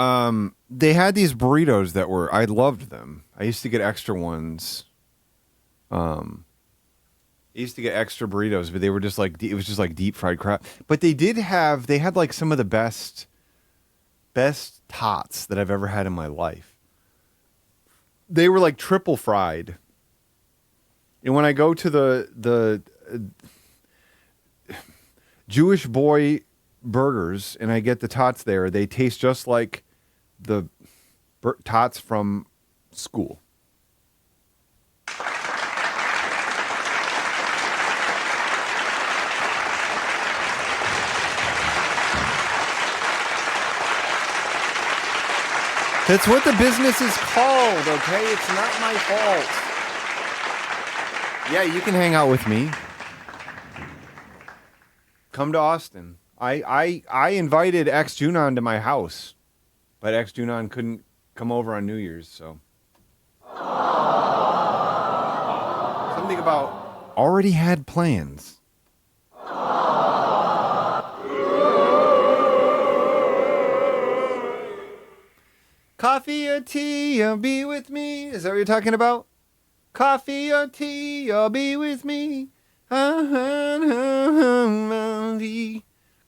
they had these burritos that I loved them. I used to get extra ones. I used to get extra burritos, but they were just like, it was just like deep fried crap. But they had like some of the best tots that I've ever had in my life. They were like triple fried. And when I go to the Jewish Boy Burgers and I get the tots there, they taste just like the tots from school. That's what the business is called, okay? It's not my fault. Yeah, you can hang out with me. Come to Austin. I invited X Junon to my house, but X Junon couldn't come over on New Year's, so. Something about already had plans. Coffee or tea, or be with me. Is that what you're talking about? Coffee or tea, or be with me.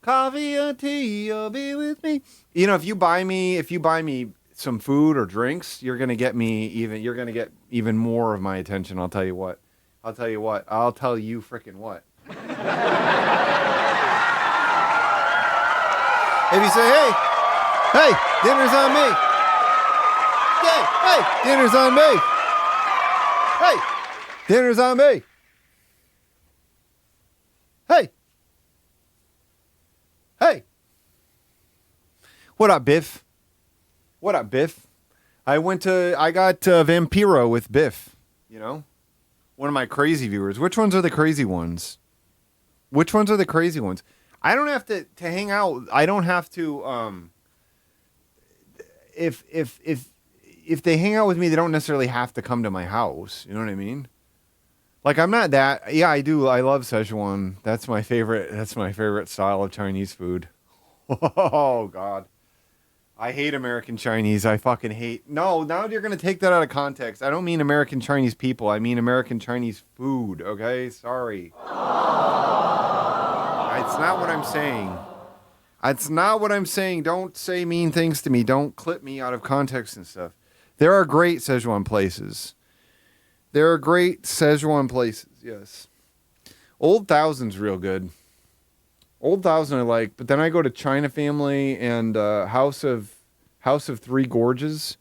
Coffee or tea, or be with me. You know, if you buy me some food or drinks, you're gonna get even more of my attention. I'll tell you what. I'll tell you frickin' what. If you say, hey, dinner's on me. Hey, dinner's on me. Hey, dinner's on me. Hey. What up, Biff? I got Vampiro with Biff, you know? One of my crazy viewers. Which ones are the crazy ones? I don't have to hang out. I don't have to, if they hang out with me, they don't necessarily have to come to my house. You know what I mean? Like, I'm not that. Yeah, I do. I love Szechuan. That's my favorite style of Chinese food. Oh, God. I hate American Chinese. I fucking hate. No, now you're going to take that out of context. I don't mean American Chinese people. I mean American Chinese food, okay? Sorry. It's not what I'm saying. That's not what I'm saying. Don't say mean things to me. Don't clip me out of context and stuff. There are great Szechuan places. Yes. Old Thousand's real good. Old Thousand I like, but then I go to China Family and House of Three Gorges.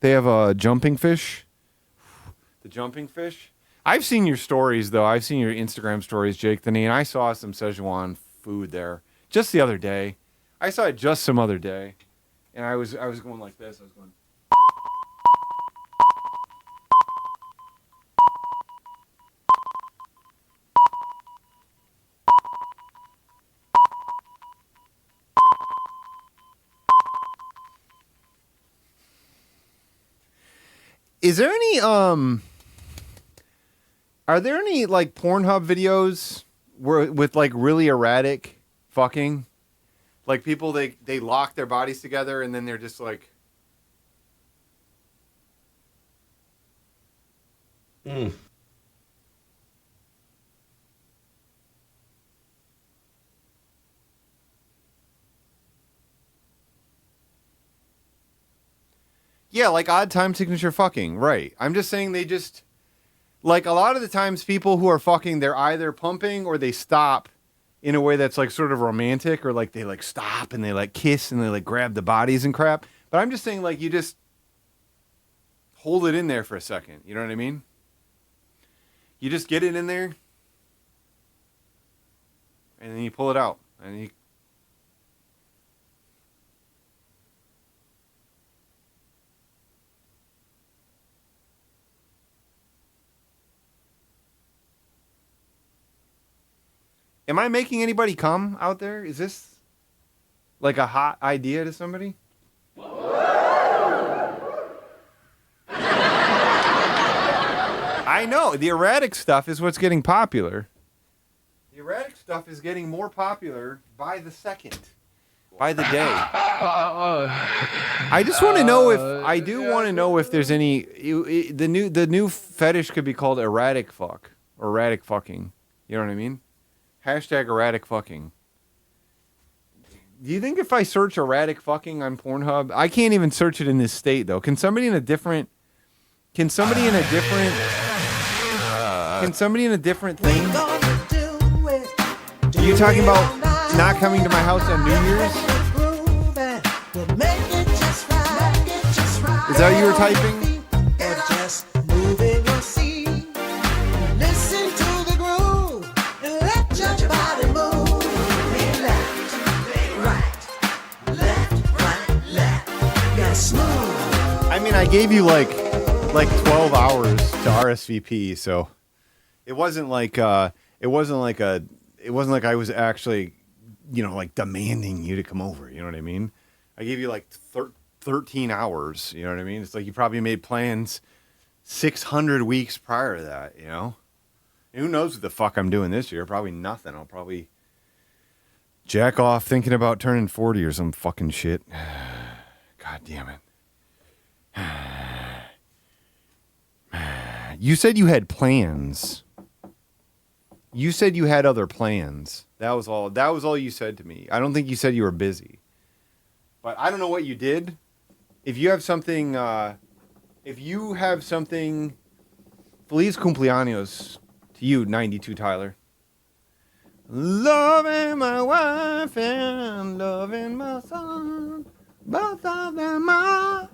They have a jumping fish. The jumping fish. I've seen your stories, though. I've seen your Instagram stories, Jake the Knee, and I saw some Szechuan food there just the other day. I saw it just some other day, and I was going like this. I was going. Is there any are there any like Pornhub videos with like really erratic fucking? Like people they lock their bodies together and then they're just like Yeah, like odd time signature fucking, right. I'm just saying they just, like a lot of the times people who are fucking, they're either pumping or they stop in a way that's like sort of romantic, or like they like stop and they like kiss and they like grab the bodies and crap. But I'm just saying like you just hold it in there for a second. You know what I mean? You just get it in there and then you pull it out and you... Am I making anybody come out there? Is this like a hot idea to somebody? I know. The erratic stuff is what's getting popular. The erratic stuff is getting more popular by the second, by the day. I just want to know if I do want to know if there's any the new fetish could be called erratic fuck or erratic fucking. You know what I mean? Hashtag erratic fucking. Do you think if I search erratic fucking on Pornhub, I can't even search it in this state though. Can somebody in a different thing? Are you talking about not coming to my house on New Year's? Is that what you were typing? I mean, I gave you like 12 hours to RSVP, so it wasn't like I was actually, like demanding you to come over. You know what I mean? I gave you like 13 hours. You know what I mean? It's like you probably made plans 600 weeks prior to that. You know, and who knows what the fuck I'm doing this year? Probably nothing. I'll probably jack off thinking about turning 40 or some fucking shit. God damn it. You said you had plans. You said you had other plans. That was all you said to me. I don't think you said you were busy. But I don't know what you did. If you have something, Feliz cumpleaños to you, 92 Tyler. Loving my wife and loving my son. Both of them are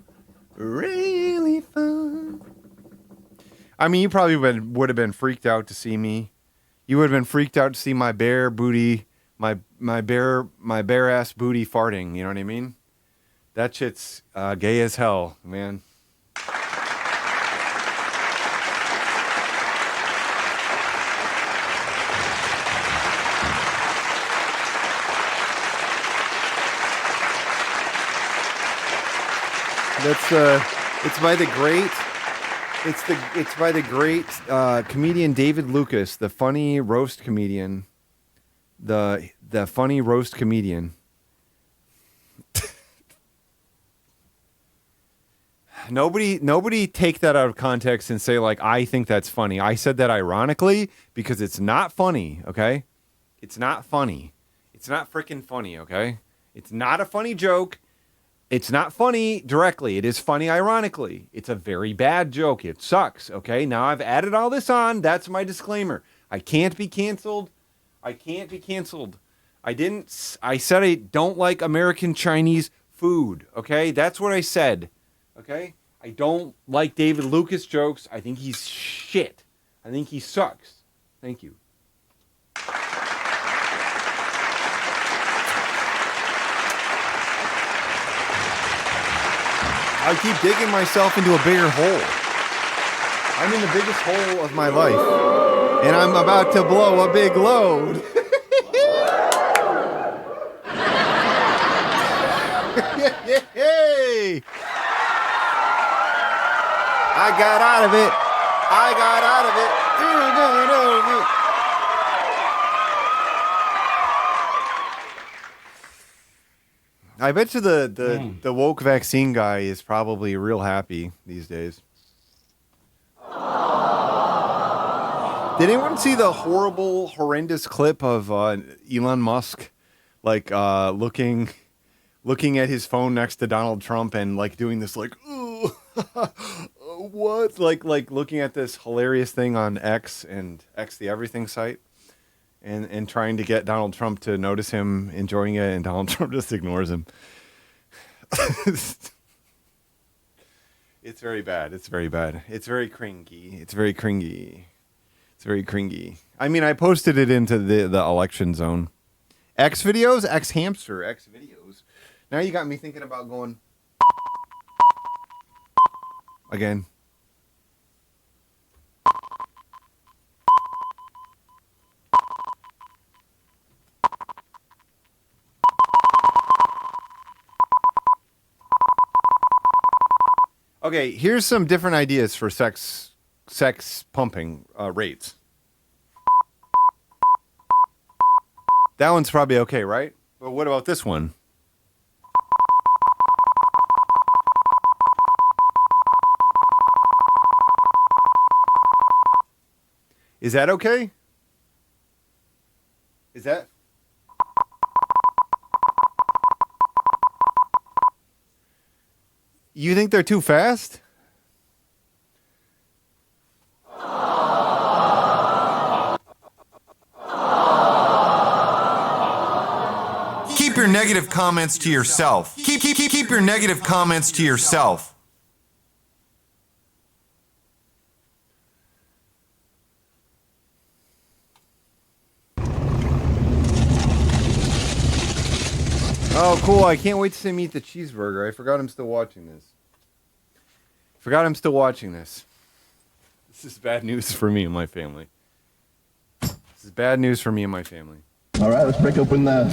really fun. I mean, you probably would have been freaked out to see me. You would have been freaked out to see my bare booty, my bare ass booty farting. You know what I mean? That shit's gay as hell, man. It's by the great comedian David Lucas, the funny roast comedian, the funny roast comedian. Nobody take that out of context and say like I think that's funny. I said that ironically because it's not funny. Okay, it's not funny. It's not freaking funny. Okay, it's not a funny joke. It's not funny directly. It is funny ironically. It's a very bad joke. It sucks. Okay. Now I've added all this on. That's my disclaimer. I can't be canceled. I said I don't like American Chinese food. Okay. That's what I said. Okay. I don't like David Lucas jokes. I think he's shit. I think he sucks. Thank you. I keep digging myself into a bigger hole. I'm in the biggest hole of my life, and I'm about to blow a big load. Yay! I got out of it. I got out of it. I bet you the woke vaccine guy is probably real happy these days. Did anyone see the horrendous clip of Elon Musk, like looking at his phone next to Donald Trump and like doing this like, ooh, what? Like looking at this hilarious thing on X and X the Everything site, and trying to get Donald Trump to notice him enjoying it, and Donald Trump just ignores him. It's very bad. It's very bad. It's very cringy. It's very cringy. It's very cringy. I mean, I posted it into the election zone. X videos? X hamster. X videos. Now you got me thinking about going again. Okay, here's some different ideas for sex pumping rates. That one's probably okay, right? But what about this one? Is that okay? Is that? You think they're too fast? Keep your negative comments to yourself. Keep your negative comments to yourself. Oh, cool. I can't wait to see him eat the cheeseburger. I forgot I'm still watching this. This is bad news for me and my family. This is bad news for me and my family. All right, let's break open the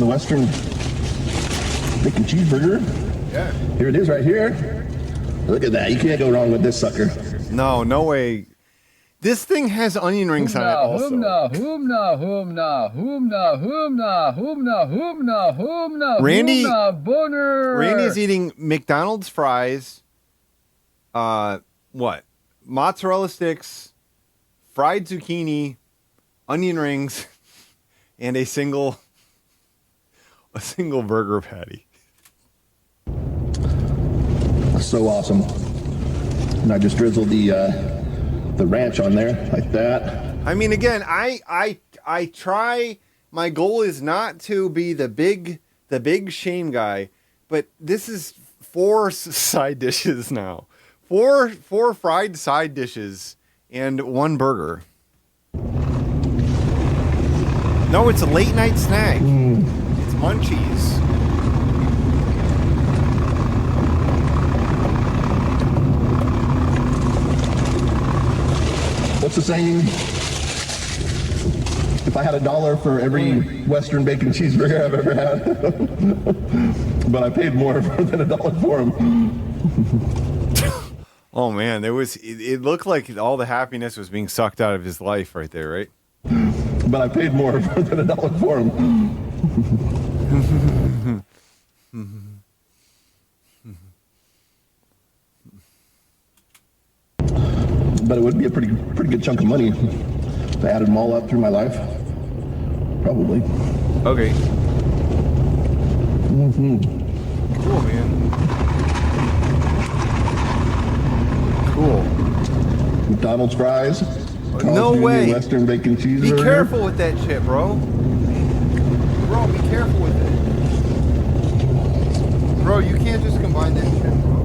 Western bacon cheeseburger. Yeah. Here it is right here. Look at that. You can't go wrong with this sucker. No, no way. This thing has onion rings on it also. Randy's eating McDonald's fries, what? Mozzarella sticks, fried zucchini, onion rings, and a single burger patty. So awesome. And I just drizzled the ranch on there like that. I mean, again, I try. My goal is not to be the big shame guy, but this is 4 side dishes now. 4 fried side dishes and 1 burger. No, it's a late night snack. It's munchies. What's the saying? If I had $1 for every Western bacon cheeseburger I've ever had, but I paid more than $1 for them. Oh man, it looked like all the happiness was being sucked out of his life right there, right? But I paid more than $1 for them. But it would be a pretty good chunk of money if I added them all up through my life. Probably. Okay. Cool, man. Cool. McDonald's fries. No way. Western bacon cheeseburger. Be careful with that shit, bro. Bro, be careful with it. Bro, you can't just combine that shit, bro.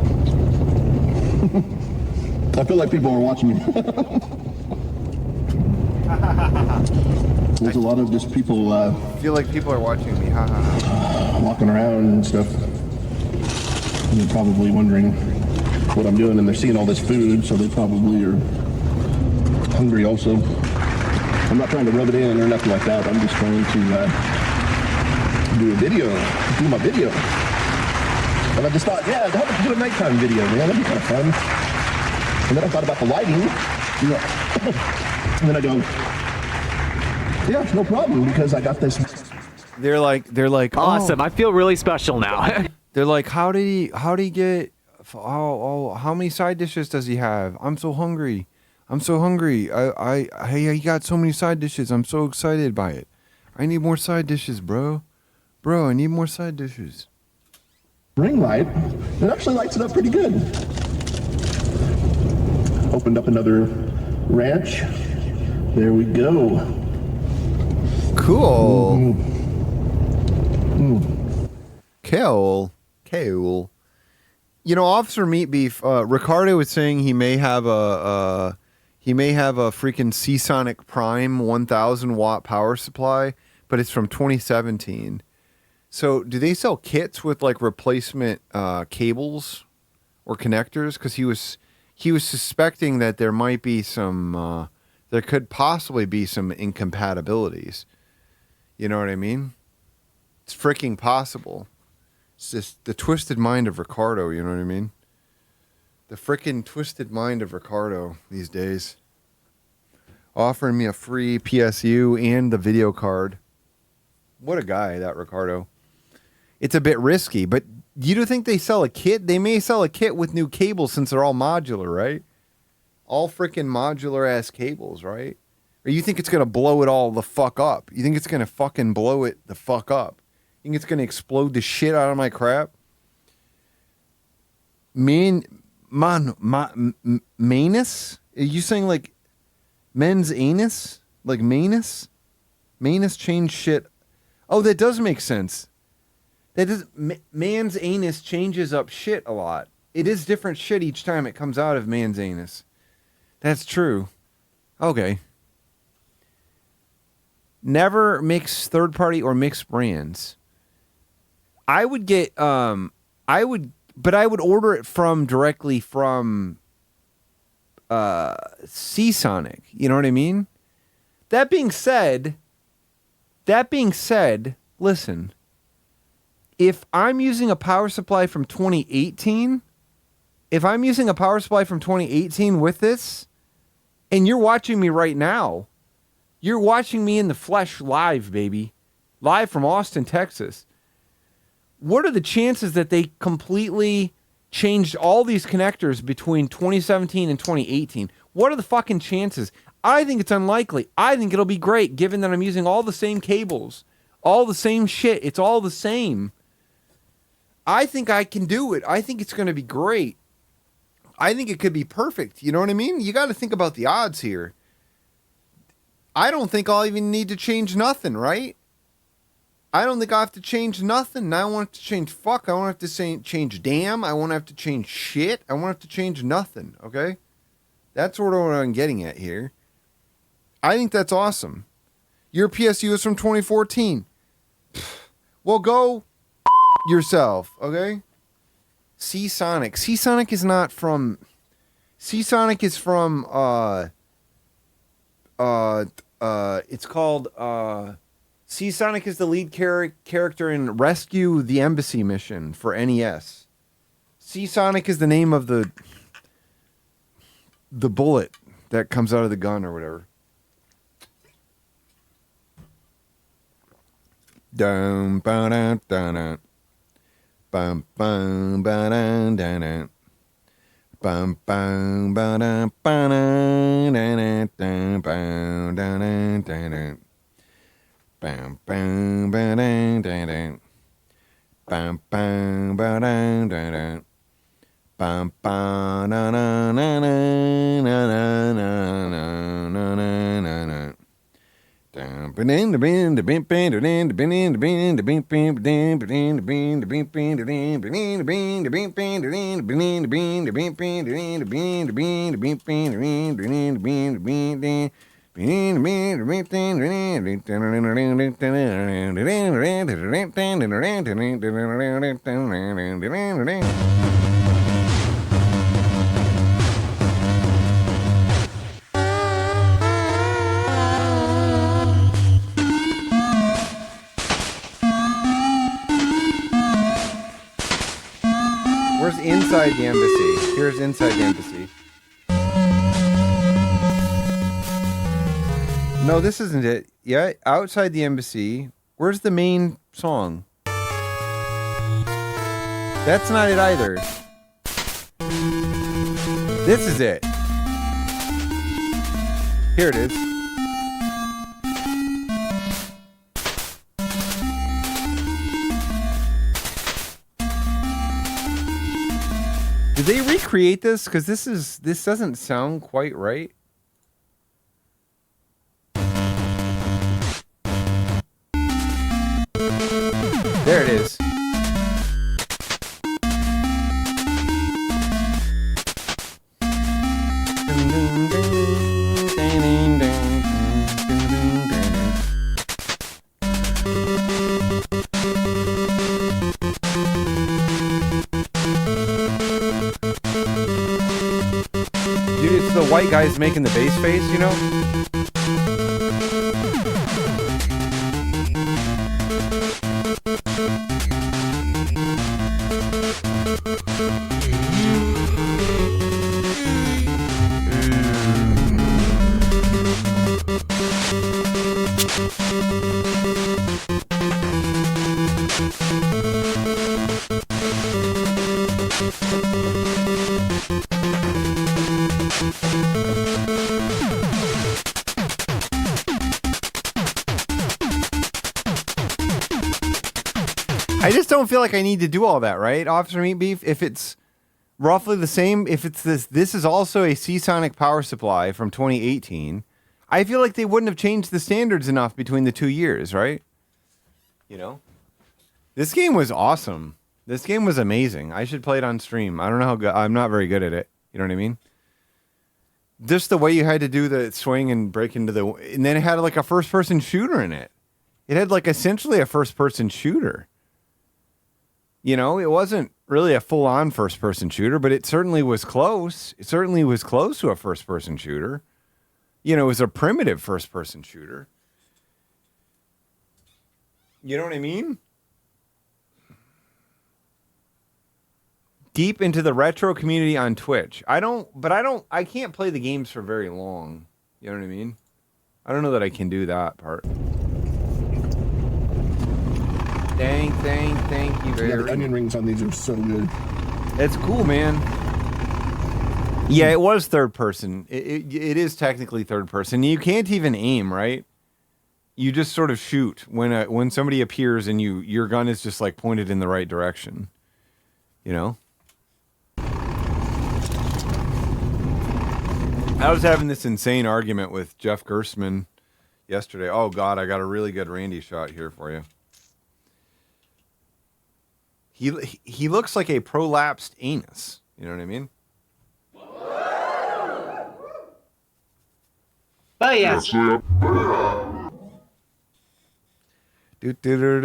I feel like people are watching me. There's a lot of just people I feel like people are watching me. walking around and stuff. And they're probably wondering what I'm doing, and they're seeing all this food, so they probably are hungry also. I'm not trying to rub it in or nothing like that. I'm just trying to do my video. And I just thought, yeah, how about do a nighttime video, man? That'd be kind of fun. And then I thought about the lighting. And then I go, yeah, no problem, because I got this. They're like, awesome. I feel really special now. They're like, how did he get? How many side dishes does he have? I'm so hungry. He got so many side dishes. I'm so excited by it. I need more side dishes, bro. I need more side dishes. Ring light. It actually lights it up pretty good. Opened up another ranch. There we go. Cool. Cool. You know, Officer Meat Beef, Ricardo is saying he may have a freaking Seasonic Prime 1000 watt power supply, but it's from 2017. So do they sell kits with like replacement cables or connectors? Because he was suspecting that there might be some, there could possibly be some incompatibilities. You know what I mean? It's freaking possible. It's just the twisted mind of Ricardo, you know what I mean? The freaking twisted mind of Ricardo these days. Offering me a free PSU and the video card. What a guy, that Ricardo. It's a bit risky, but you do think they sell a kit? They may sell a kit with new cables since they're all modular, right? All freaking modular ass cables, right? Or you think it's going to blow it all the fuck up? You think it's going to fucking blow it the fuck up? You think it's going to explode the shit out of my crap? Manus? Are you saying like men's anus? Like Manus? Manus changed shit. Oh, that does make sense. That is, man's anus changes up shit a lot. It is different shit each time it comes out of man's anus. That's true. Okay. Never mix third party or mixed brands. I would get I would order it directly from Seasonic. You know what I mean? That being said, listen. If I'm using a power supply from 2018, with this, and you're watching me right now, you're watching me in the flesh live, baby. Live from Austin, Texas. What are the chances that they completely changed all these connectors between 2017 and 2018? What are the fucking chances? I think it's unlikely. I think it'll be great given that I'm using all the same cables, all the same shit. It's all the same. I think I can do it. I think it's going to be great. I think it could be perfect. You know what I mean? You got to think about the odds here. I don't think I'll even need to change nothing, right? I don't think I have to change nothing. I won't have to change fuck. I won't have to change damn. I won't have to change shit. I won't have to change nothing, okay? That's sort of what I'm getting at here. I think that's awesome. Your PSU is from 2014. Well, go yourself, okay? Seasonic. Seasonic is not from... Seasonic is from, it's called, Seasonic is the lead character in Rescue the Embassy mission for NES. Seasonic is the name of the bullet that comes out of the gun or whatever. Dum ba da da da. Bum bum ba da da da. Bum bum ba da ba da da da bum da da da da. Bum bum ba da da da. Bum bum ba da da da. Bum ba na na na na na na na na na na. Outside the Embassy. Here's Inside the Embassy. No, this isn't it. Yeah, Outside the Embassy. Where's the main song? That's not it either. This is it. Here it is. Did they recreate this? Because this doesn't sound quite right. There it is. Dude, it's the white guys making the bass face, you know? I just don't feel like I need to do all that, right? Officer Meat Beef, if it's roughly the same, if it's this is also a Seasonic power supply from 2018, I feel like they wouldn't have changed the standards enough between the 2 years, right? You know? This game was awesome. This game was amazing. I should play it on stream. I don't know how good, I'm not very good at it. You know what I mean? Just the way you had to do the swing and break into the, and then it had like a first-person shooter in it. It had like essentially a first-person shooter. You know, it wasn't really a full-on first-person shooter, but it certainly was close. It certainly was close to a first-person shooter. You know, it was a primitive first-person shooter. You know what I mean? Deep into the retro community on Twitch. I can't play the games for very long. You know what I mean? I don't know that I can do that part. Thank you very much. The onion rings on these are so good. It's cool, man. Yeah, it was third person. It is technically third person. You can't even aim, right? You just sort of shoot when somebody appears and your gun is just like pointed in the right direction. You know? I was having this insane argument with Jeff Gerstmann yesterday. Oh God, I got a really good Randy shot here for you. He looks like a prolapsed anus. You know what I mean? Oh yeah. Did Philip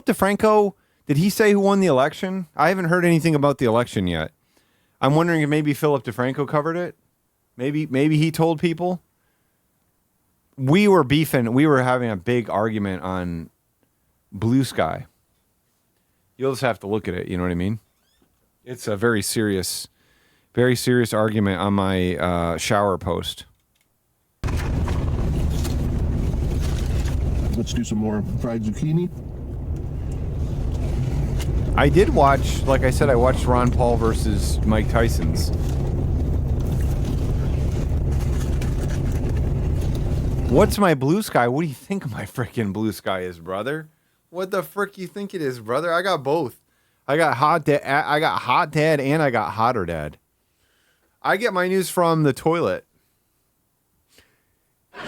DeFranco, did he say who won the election? I haven't heard anything about the election yet. I'm wondering if maybe Philip DeFranco covered it. Maybe he told people. We were beefing. We were having a big argument on Blue Sky. You'll just have to look at it. You know what I mean? It's a very serious argument on my shower post. Let's do some more fried zucchini. I did watch, like I said, I watched Ron Paul versus Mike Tyson's. What's my Blue Sky? What do you think my freaking Blue Sky is, brother? What the frick you think it is, brother? I got both. I got Hot Dad, and I got Hotter Dad. I get my news from the toilet. And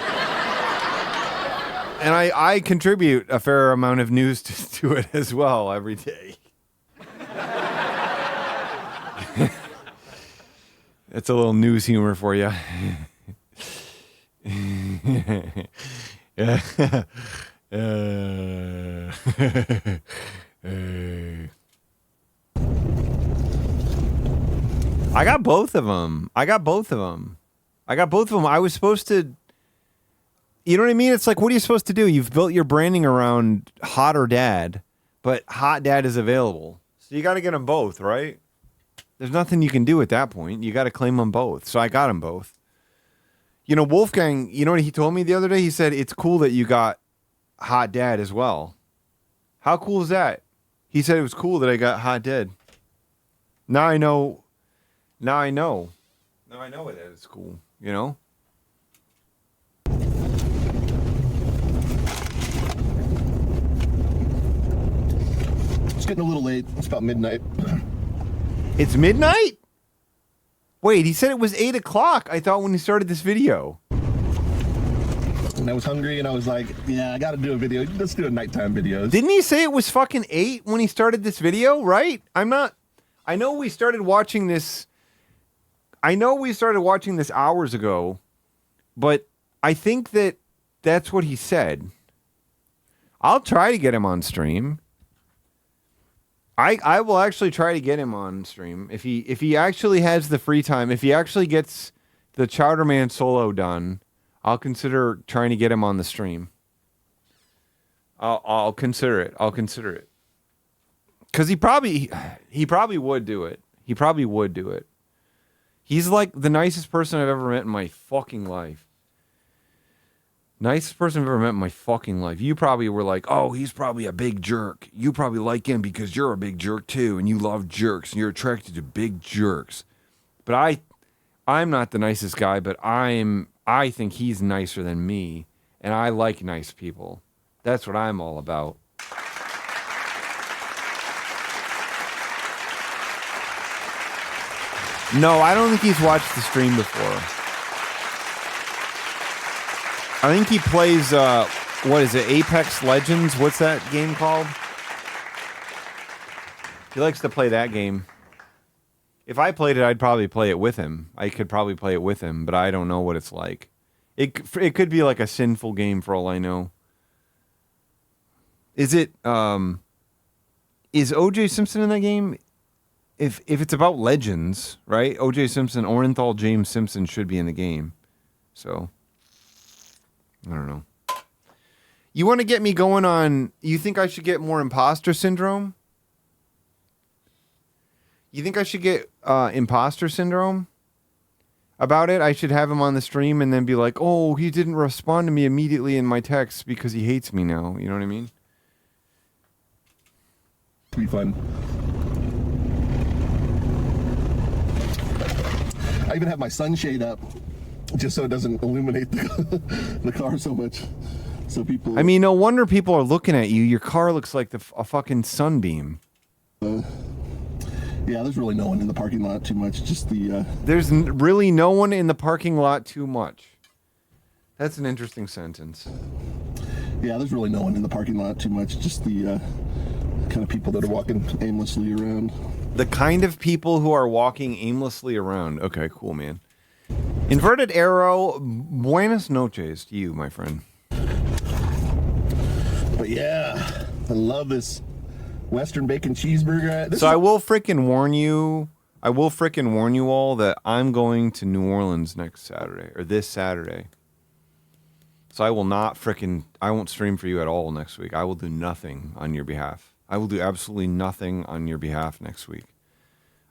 I contribute a fair amount of news to it as well every day. That's a little news humor for you. I got both of them. I was supposed to. You know what I mean? It's like, what are you supposed to do? You've built your branding around hot or dad, but hot dad is available. So you got to get them both, right? There's nothing you can do at that point. You got to claim them both. So I got them both. You know, Wolfgang, you know what he told me the other day? He said, it's cool that you got hot dad as well. How cool is that? He said it was cool that I got hot dad. Now I know. Now I know that it's cool, you know? It's getting a little late. It's about midnight. It's midnight? Wait, he said it was 8 o'clock. I thought when he started this video. And I was hungry and I was like, yeah, I got to do a video. Let's do a nighttime video. Didn't he say it was fucking 8 when he started this video, right? I know we started watching this. I know we started watching this hours ago, but I think that's what he said. I'll try to get him on stream. I will actually try to get him on stream if he actually has the free time. If he actually gets the Chowderman solo done, I'll consider trying to get him on the stream. I'll consider it. I'll consider it. Because he probably would do it. He probably would do it. He's like the nicest person I've ever met in my fucking life. Nicest person I've ever met in my fucking life. You probably were like, oh, he's probably a big jerk. You probably like him because you're a big jerk too, and you love jerks, and you're attracted to big jerks. But I'm not the nicest guy, but I think he's nicer than me, and I like nice people. That's what I'm all about. No, I don't think he's watched the stream before. I think he plays, what is it, Apex Legends? What's that game called? He likes to play that game. If I played it, I'd probably play it with him. I could probably play it with him, but I don't know what it's like. It could be like a sinful game for all I know. Is it, is O.J. Simpson in that game? If it's about legends, right? O.J. Simpson, Orenthal James Simpson should be in the game. So, I don't know. You want to get me going on, you think I should get more imposter syndrome? You think I should get imposter syndrome about it? I should have him on the stream and then be like, oh, he didn't respond to me immediately in my text because he hates me now. You know what I mean? Be fun. I even have my sunshade up just so it doesn't illuminate the car so much. So people... I mean, no wonder people are looking at you. Your car looks like a fucking sunbeam. Yeah, there's really no one in the parking lot too much. Just the... There's really no one in the parking lot too much. That's an interesting sentence. Yeah, there's really no one in the parking lot too much. Just the kind of people that are walking aimlessly around. The kind of people who are walking aimlessly around. Okay, cool, man. Inverted arrow, buenas noches to you, my friend. But yeah, I love this Western bacon cheeseburger. I will frickin' warn you. I will frickin' warn you all that I'm going to New Orleans next Saturday, or this Saturday. So I won't stream for you at all next week. I will do nothing on your behalf. I will do absolutely nothing on your behalf next week.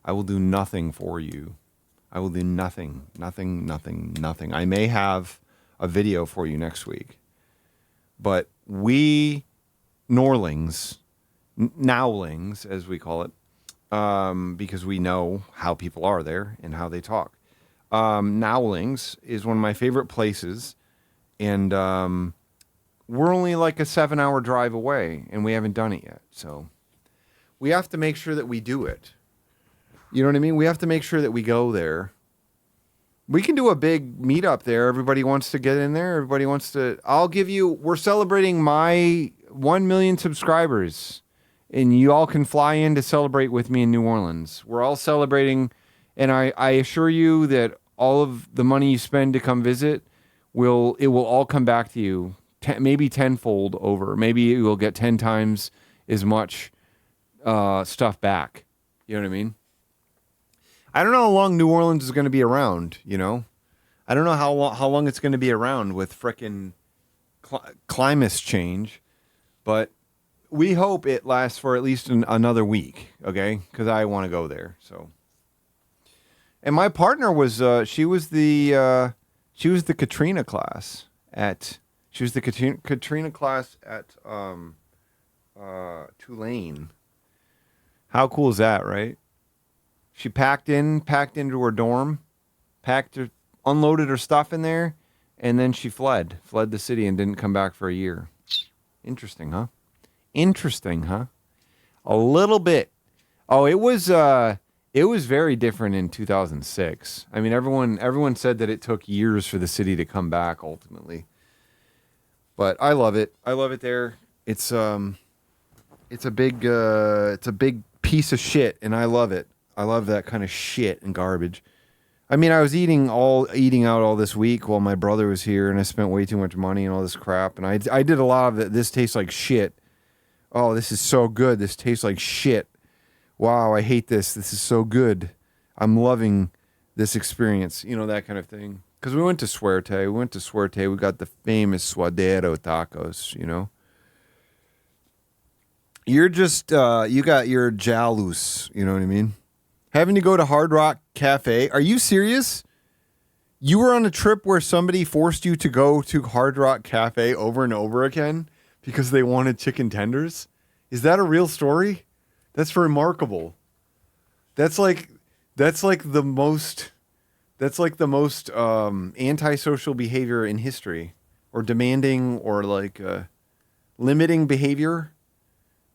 I will do nothing for you. I will do nothing. I may have a video for you next week. But we Norlings, Nowlings, as we call it, because we know how people are there and how they talk. Nowlings is one of my favorite places, and we're only like a 7-hour drive away, and we haven't done it yet. So we have to make sure that we do it. You know what I mean? We have to make sure that we go there. We can do a big meetup there. Everybody wants to get in there. Everybody wants to... we're celebrating my 1 million subscribers, and you all can fly in to celebrate with me in New Orleans. We're all celebrating, and I assure you that all of the money you spend to come visit, it will all come back to you, maybe tenfold over. Maybe you will get 10 times as much stuff back. You know what I mean? I don't know how long New Orleans is going to be around, you know? I don't know how long it's going to be around with frickin' climate change, but we hope it lasts for at least another week, okay? Because I want to go there. So, and my partner was she was the Katrina class at Katrina class at Tulane. How cool is that, right? She packed into her dorm, unloaded her stuff in there, and then she fled the city and didn't come back for a year. Interesting, huh? A little bit. Oh, it was very different in 2006. I mean, everyone said that it took years for the city to come back ultimately. But I love it. I love it there. It's a big piece of shit, and I love it. I love that kind of shit and garbage. I mean, I was eating out all this week while my brother was here, and I spent way too much money and all this crap. And I did a lot of it. This tastes like shit. Oh, this is so good. This tastes like shit. Wow, I hate this. This is so good. I'm loving this experience. You know, that kind of thing. Because we went to Suerte. We got the famous Suadero tacos, you know. You're just, you got your jalous, you know what I mean? Having to go to Hard Rock Cafe. Are you serious? You were on a trip where somebody forced you to go to Hard Rock Cafe over and over again because they wanted chicken tenders? Is that a real story? That's remarkable. That's like the most antisocial behavior in history, or demanding, or like limiting behavior.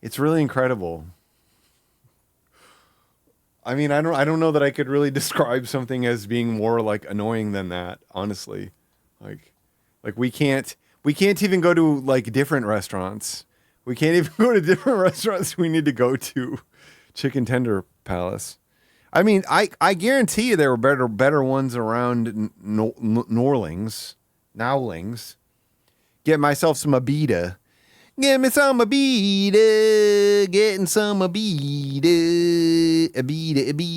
It's really incredible. I mean, I don't know that I could really describe something as being more like annoying than that, honestly. Like we can't even go to like different restaurants. We can't even go to different restaurants we need to go to. Chicken Tender Palace. I mean, I guarantee you there were better ones around Nowlings. Get myself some Abita. Get me some Abita. Getting some Abita.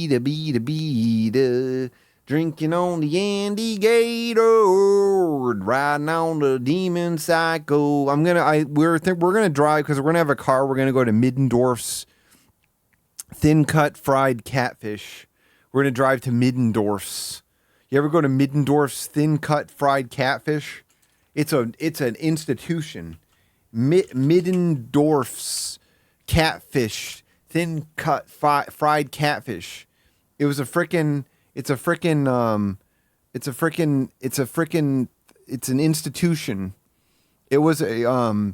Abita. Drinking on the Andy Gator. Riding on the Demon Psycho. We're gonna drive because we're gonna have a car. We're gonna go to Middendorf's Thin Cut Fried Catfish. We're gonna drive to Middendorf's. You ever go to Middendorf's Thin Cut Fried Catfish? It's an institution. Middendorf's Catfish, Thin Cut Fried Catfish. It's an institution. It was original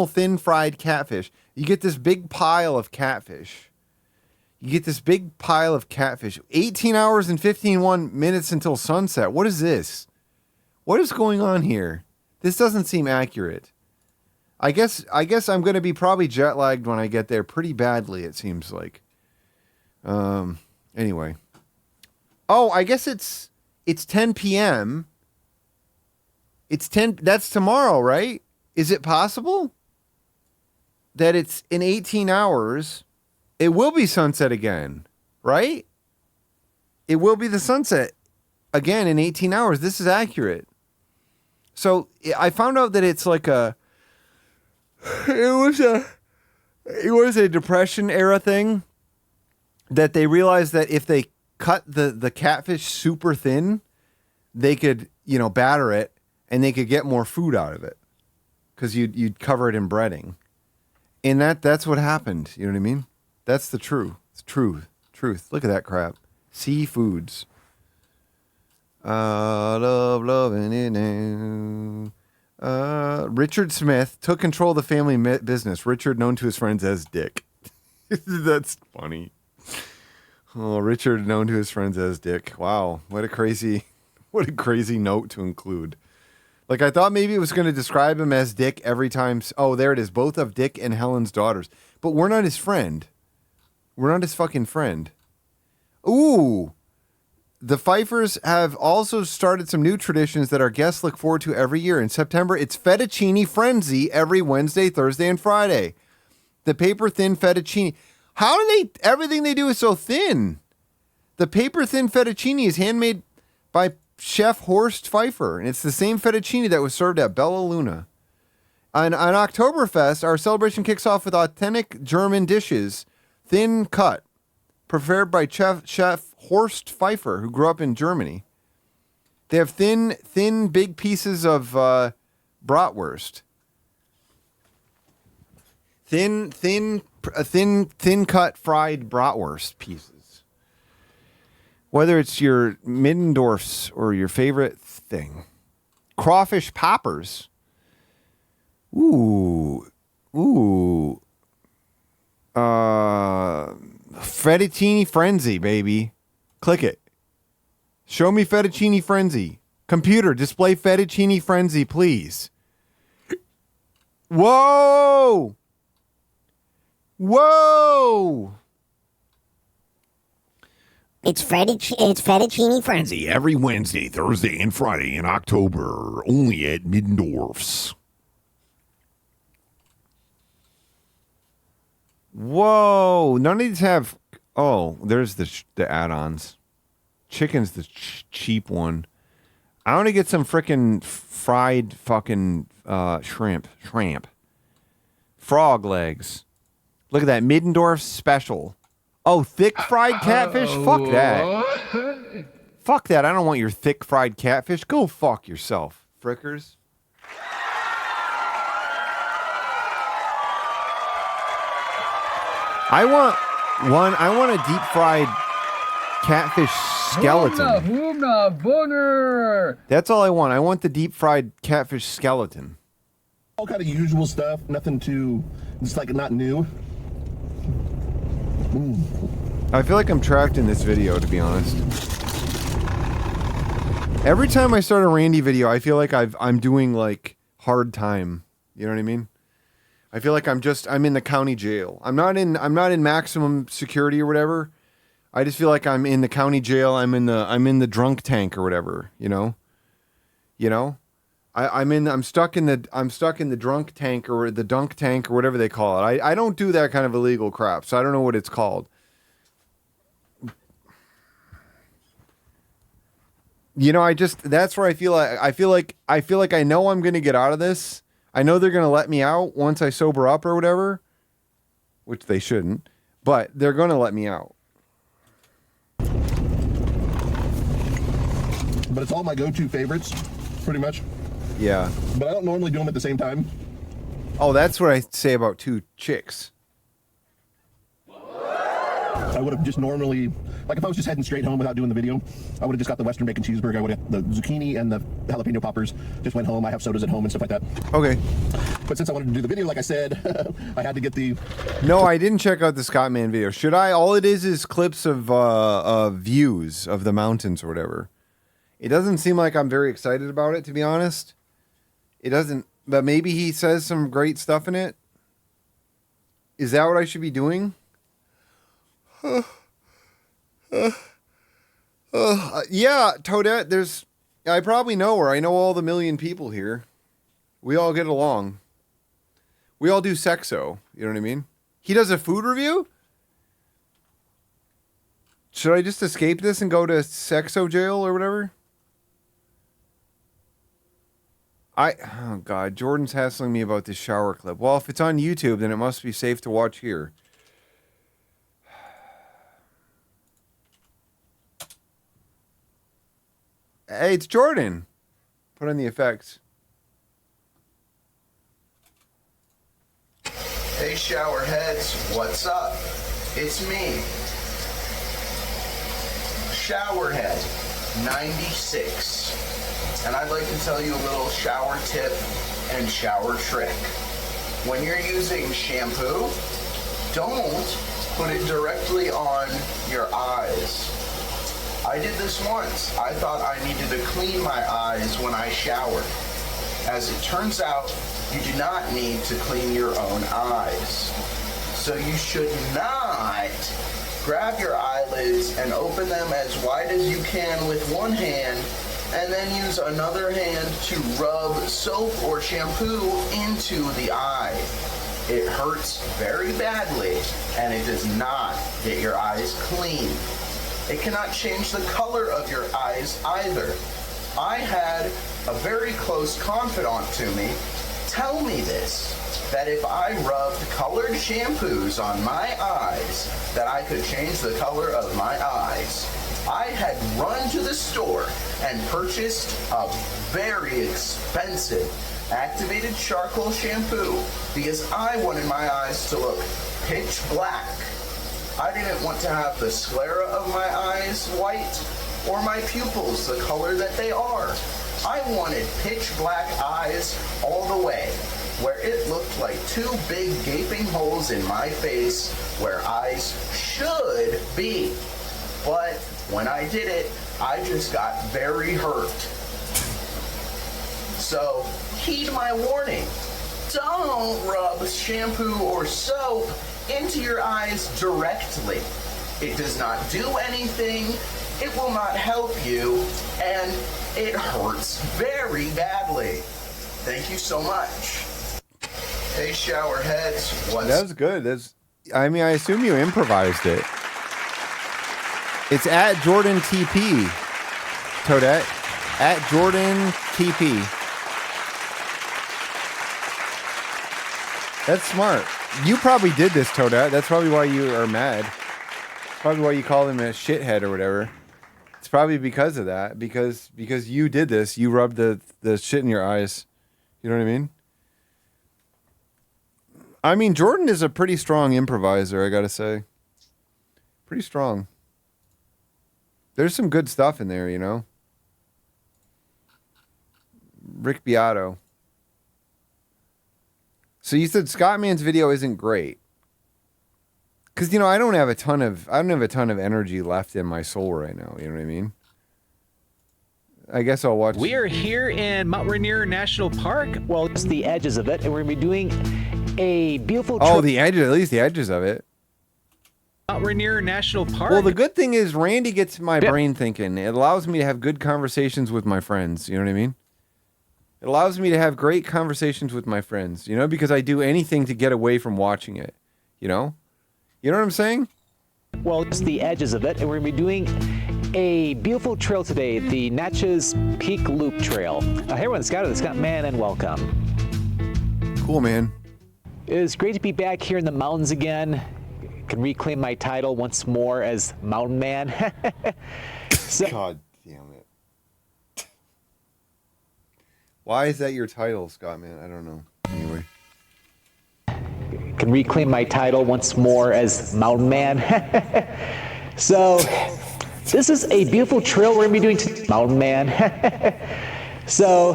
thin fried catfish. You get this big pile of catfish. 18 hours and 51 minutes until sunset. What is this? What is going on here? This doesn't seem accurate. I guess I'm going to be probably jet lagged when I get there pretty badly, it seems like. Anyway. Oh, I guess it's 10 p.m. That's tomorrow, right? Is it possible that it's in 18 hours, it will be sunset again, right? It will be the sunset again in 18 hours. This is accurate. So I found out that it's like it was a Depression era thing, that they realized that if they cut the catfish super thin, they could, batter it and they could get more food out of it because you'd cover it in breading. And that's what happened. You know what I mean? That's the truth. It's truth. Look at that crap. Seafoods. Loving it now. Richard Smith took control of the family business. Richard, known to his friends as Dick. That's funny. Oh, Richard, known to his friends as Dick. Wow, what a crazy note to include. Like, I thought maybe it was going to describe him as Dick every time. Oh, there it is. Both of Dick and Helen's daughters. But we're not his friend. We're not his fucking friend. Ooh. The Pfeiffers have also started some new traditions that our guests look forward to every year. In September, it's Fettuccine Frenzy every Wednesday, Thursday, and Friday. The paper thin fettuccine. How do everything they do is so thin. The paper thin fettuccine is handmade by Chef Horst Pfeiffer, and it's the same fettuccine that was served at Bella Luna. On Oktoberfest, our celebration kicks off with authentic German dishes, thin cut, prepared by Chef Horst Pfeiffer, who grew up in Germany. They have thin, big pieces of bratwurst. Thin cut fried bratwurst pieces. Whether it's your Middendorf's or your favorite thing. Crawfish poppers. Ooh. Fettuccine frenzy, baby. Click it. Show me fettuccine frenzy. Computer, display fettuccine frenzy, please. Whoa! It's fettuccine frenzy. Every Wednesday, Thursday, and Friday in October, only at Middendorf's. Whoa! None of these have. Oh, there's the add-ons. Chicken's the cheap one. I want to get some frickin' fried fucking shrimp. Frog legs. Look at that Middendorf special. Oh, thick fried catfish? Fuck that. Fuck that. I don't want your thick fried catfish. Go fuck yourself, frickers. I want a deep fried catfish skeleton. Hoomna, boner. That's all I want. I want the deep fried catfish skeleton. All kind of usual stuff. Nothing too, just like not new. I feel like I'm tracked in this video, to be honest. Every time I start a Randy video, I feel like I'm doing like hard time. You know what I mean? I feel like I'm in the county jail. I'm not in maximum security or whatever. I just feel like I'm in the county jail. I'm in the drunk tank or whatever, you know? I'm stuck in the drunk tank or the dunk tank or whatever they call it. I don't do that kind of illegal crap, so I don't know what it's called. You know, that's where I feel like I know I'm gonna get out of this. I know they're gonna let me out once I sober up or whatever, which they shouldn't, but they're gonna let me out. But it's all my go-to favorites, pretty much. Yeah. But I don't normally do them at the same time. Oh, that's what I say about two chicks. I would have just normally, like if I was just heading straight home without doing the video, I would have just got the Western bacon cheeseburger. I would have the zucchini and the jalapeno poppers. Just went home. I have sodas at home and stuff like that. Okay. But since I wanted to do the video, like I said, I had to get the... No, I didn't check out the Scott Man video. Should I? All it is clips of views of the mountains or whatever. It doesn't seem like I'm very excited about it, to be honest. It doesn't, but maybe he says some great stuff in it. Is that what I should be doing? Yeah, Toadette, I probably know her. I know all the million people here. We all get along. We all do sexo. You know what I mean? He does a food review? Should I just escape this and go to sexo jail or whatever? Oh God, Jordan's hassling me about this shower clip. Well, if it's on YouTube, then it must be safe to watch here. Hey, it's Jordan. Put on the effects. Hey, shower heads, what's up? It's me, Showerhead 96. And I'd like to tell you a little shower tip and shower trick. When you're using shampoo, don't put it directly on your eyes. I did this once. I thought I needed to clean my eyes when I showered. As it turns out, you do not need to clean your own eyes. So you should not grab your eyelids and open them as wide as you can with one hand and then use another hand to rub soap or shampoo into the eye. It hurts very badly and it does not get your eyes clean. It cannot change the color of your eyes either. I had a very close confidant to me tell me this, that if I rubbed colored shampoos on my eyes, that I could change the color of my eyes. I had run to the store and purchased a very expensive activated charcoal shampoo because I wanted my eyes to look pitch black. I didn't want to have the sclera of my eyes white or my pupils the color that they are. I wanted pitch black eyes all the way, where it looked like two big gaping holes in my face where eyes should be. But when I did it, I just got very hurt. So, heed my warning. Don't rub shampoo or soap into your eyes directly. It does not do anything, it will not help you, and it hurts very badly. Thank you so much. Hey, shower heads. That was good. I assume you improvised it. It's at Jordan TP, Toadette. At Jordan TP. That's smart. You probably did this, Toadette. That's probably why you are mad. Probably why you call him a shithead or whatever. It's probably because of that. Because you did this. You rubbed the shit in your eyes. You know what I mean? I mean, Jordan is a pretty strong improviser, I gotta say. Pretty strong. There's some good stuff in there, you know? Rick Beato. So you said Scottman's video isn't great. Because, you know, I don't have a ton of energy left in my soul right now, you know what I mean? I guess I'll watch. We are here in Mount Rainier National Park. Well, it's the edges of it, and we're going to be doing a beautiful trip. Oh, the edges, at least the edges of it. Mount Rainier National Park. Well, the good thing is Randy gets my brain thinking. It allows me to have good conversations with my friends. You know what I mean? It allows me to have great conversations with my friends, you know, because I do anything to get away from watching it, you know? You know what I'm saying? Well, it's the edges of it, and we're going to be doing a beautiful trail today, the Natchez Peak Loop Trail. Hey everyone, Scott Man, and welcome. Cool, man. It is great to be back here in the mountains again. Can reclaim my title once more as Mountain Man. God damn it. Why is that your title, Scott, man? I don't know. Anyway. Can reclaim my title once more as Mountain Man. So, this is a beautiful trail we're going to be doing Mountain Man. So,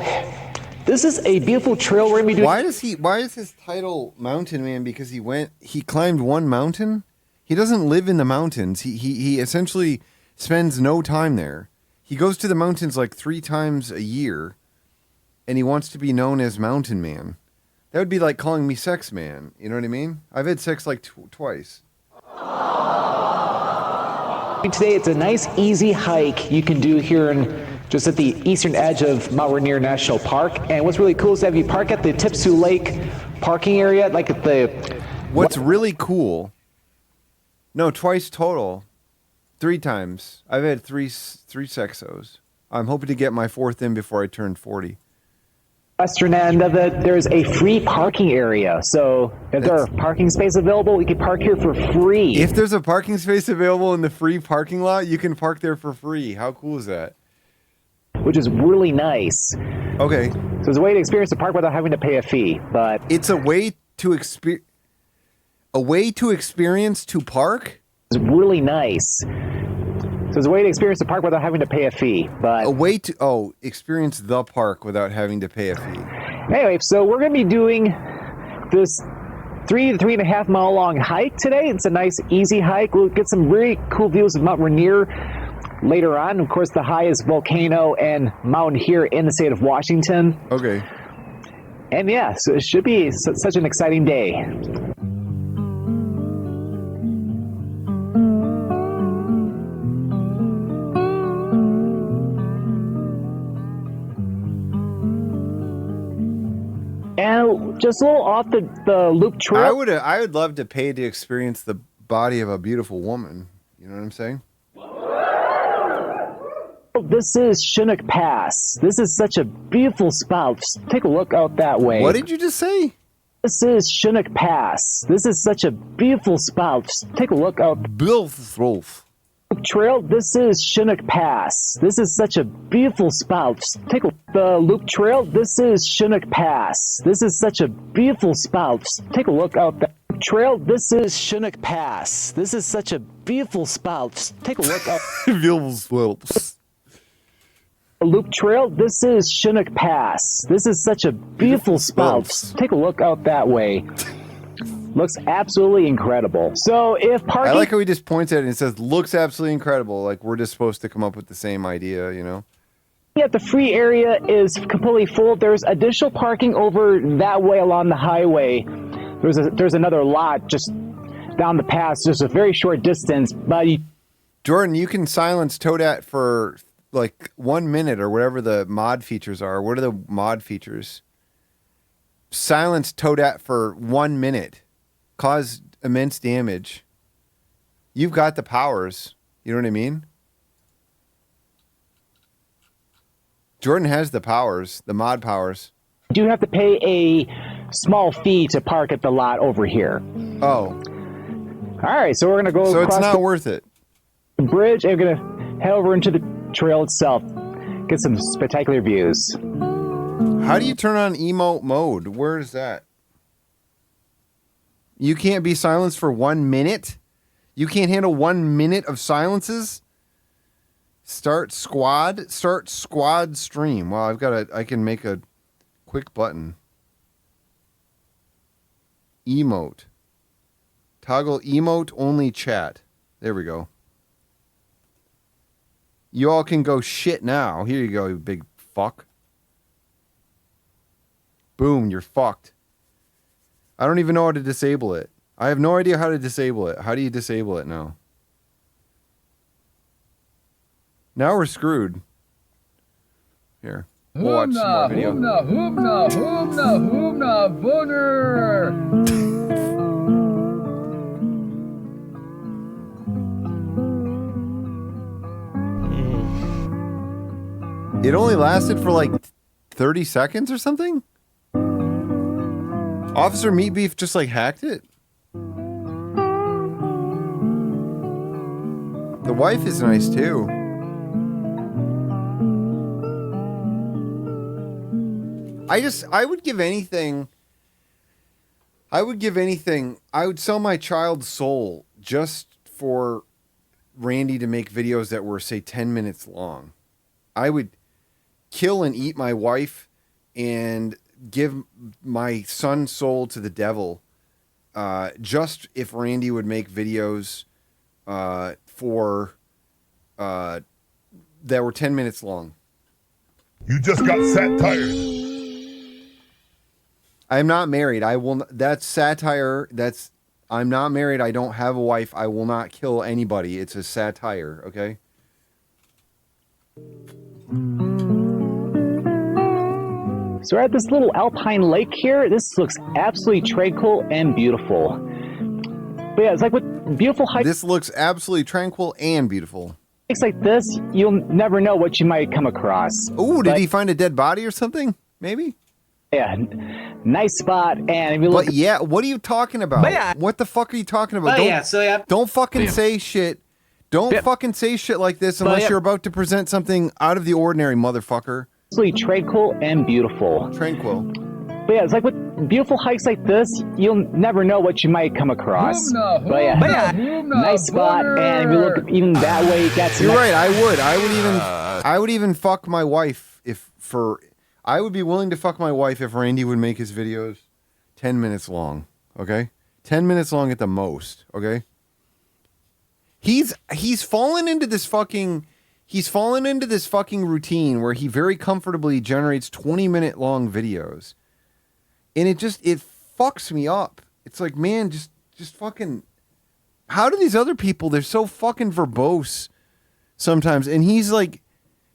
this is a beautiful trail we're going to be doing. Why is his title Mountain Man? Because he climbed one mountain? He doesn't live in the mountains. He essentially spends no time there. He goes to the mountains like 3 times a year, and he wants to be known as Mountain Man. That would be like calling me Sex Man. You know what I mean? I've had sex like twice. Today, it's a nice, easy hike you can do here just at the eastern edge of Mount Rainier National Park. And what's really cool is that if you park at the Tipsoo Lake parking area, like at the... What's really cool... No, twice total. 3 times. I've had three sexos. I'm hoping to get my 4th in before I turn 40. Western end of it, there's a free parking area. So if there are parking spaces available, you can park here for free. If there's a parking space available in the free parking lot, you can park there for free. How cool is that? Which is really nice. Okay. So it's a way to experience the park without having to pay a fee. But it's a way to experience to park? It's really nice. So it's a way to experience the park without having to pay a fee. But a way to experience the park without having to pay a fee. Anyway, so we're going to be doing this 3 to 3.5 mile long hike today. It's a nice, easy hike. We'll get some really cool views of Mount Rainier later on. Of course, the highest volcano and mountain here in the state of Washington. Okay. And yeah, so it should be such an exciting day. And just a little off the loop trail. I would love to pay to experience the body of a beautiful woman. You know what I'm saying? This is Chinook Pass. This is such a beautiful spot. Just take a look out that way. What did you just say? This is Chinook Pass. This is such a beautiful spot. Just take a look out. Beautiful. Trail. This is Chinook Pass. This is such a beautiful spot. Just take a the Loop Trail. This is Chinook Pass. This is such a beautiful spot. Just take a look out that trail. This is Chinook Pass. This is such a beautiful spot. Just take a look out. Beautiful. Loop Trail. This is Chinook Pass. This is such a beautiful spot. Just take a look out that way. Looks absolutely incredible. So if parking... I like how he just points at it and says, looks absolutely incredible. Like we're just supposed to come up with the same idea, you know? Yeah, the free area is completely full. There's additional parking over that way along the highway. There's another lot just down the pass, just a very short distance. But Jordan, you can silence Toadette for like 1 minute or whatever the mod features are. What are the mod features? Silence Toadette for 1 minute. Cause immense damage. You've got the powers. You know what I mean? Jordan has the powers, the mod powers. You do have to pay a small fee to park at the lot over here. Oh. All right, so we're going to go So across it's not worth it. the bridge, and we're going to head over into the trail itself. Get some spectacular views. How do you turn on emote mode? Where is that? You can't be silenced for 1 minute? You can't handle 1 minute of silences? Start squad stream. Well, I can make a quick button. Emote. Toggle emote only chat. There we go. You all can go shit now. Here you go, you big fuck. Boom, you're fucked. I don't even know how to disable it. I have no idea how to disable it. How do you disable it now? Now we're screwed. Here. We'll watch some more video. Hoomna, boner. It only lasted for like 30 seconds or something? Officer Meat Beef just like hacked it? The wife is nice too. I would give anything. I would sell my child's soul just for Randy to make videos that were, say, 10 minutes long. I would kill and eat my wife and give my son's soul to the devil just if Randy would make videos for that were 10 minutes long. You just got tired. I'm not married. That's satire. I'm not married. I don't have a wife. I will not kill anybody. It's a satire, okay? So we're at this little alpine lake here. This looks absolutely tranquil and beautiful. But yeah, it's like with beautiful hikes. This looks absolutely tranquil and beautiful. Hikes like this, you'll never know what you might come across. Ooh, did he find a dead body or something? Maybe? Yeah, nice spot. And if you look, but yeah, what are you talking about? Yeah. What the fuck are you talking about? Don't fucking say shit. Don't fucking say shit like this unless you're about to present something out of the ordinary, motherfucker. Absolutely tranquil and beautiful. Tranquil. But yeah, it's like with beautiful hikes like this, you'll never know what you might come across. But yeah, nice spot. And if you look even that way, you got some. You're right. I would even fuck my wife I would be willing to fuck my wife if Randy would make his videos 10 minutes long. Okay, 10 minutes long at the most. Okay. He's fallen into this fucking routine where he very comfortably generates 20-minute long videos. And it fucks me up. It's like, man, just fucking, how do these other people, they're so fucking verbose sometimes. And he's like,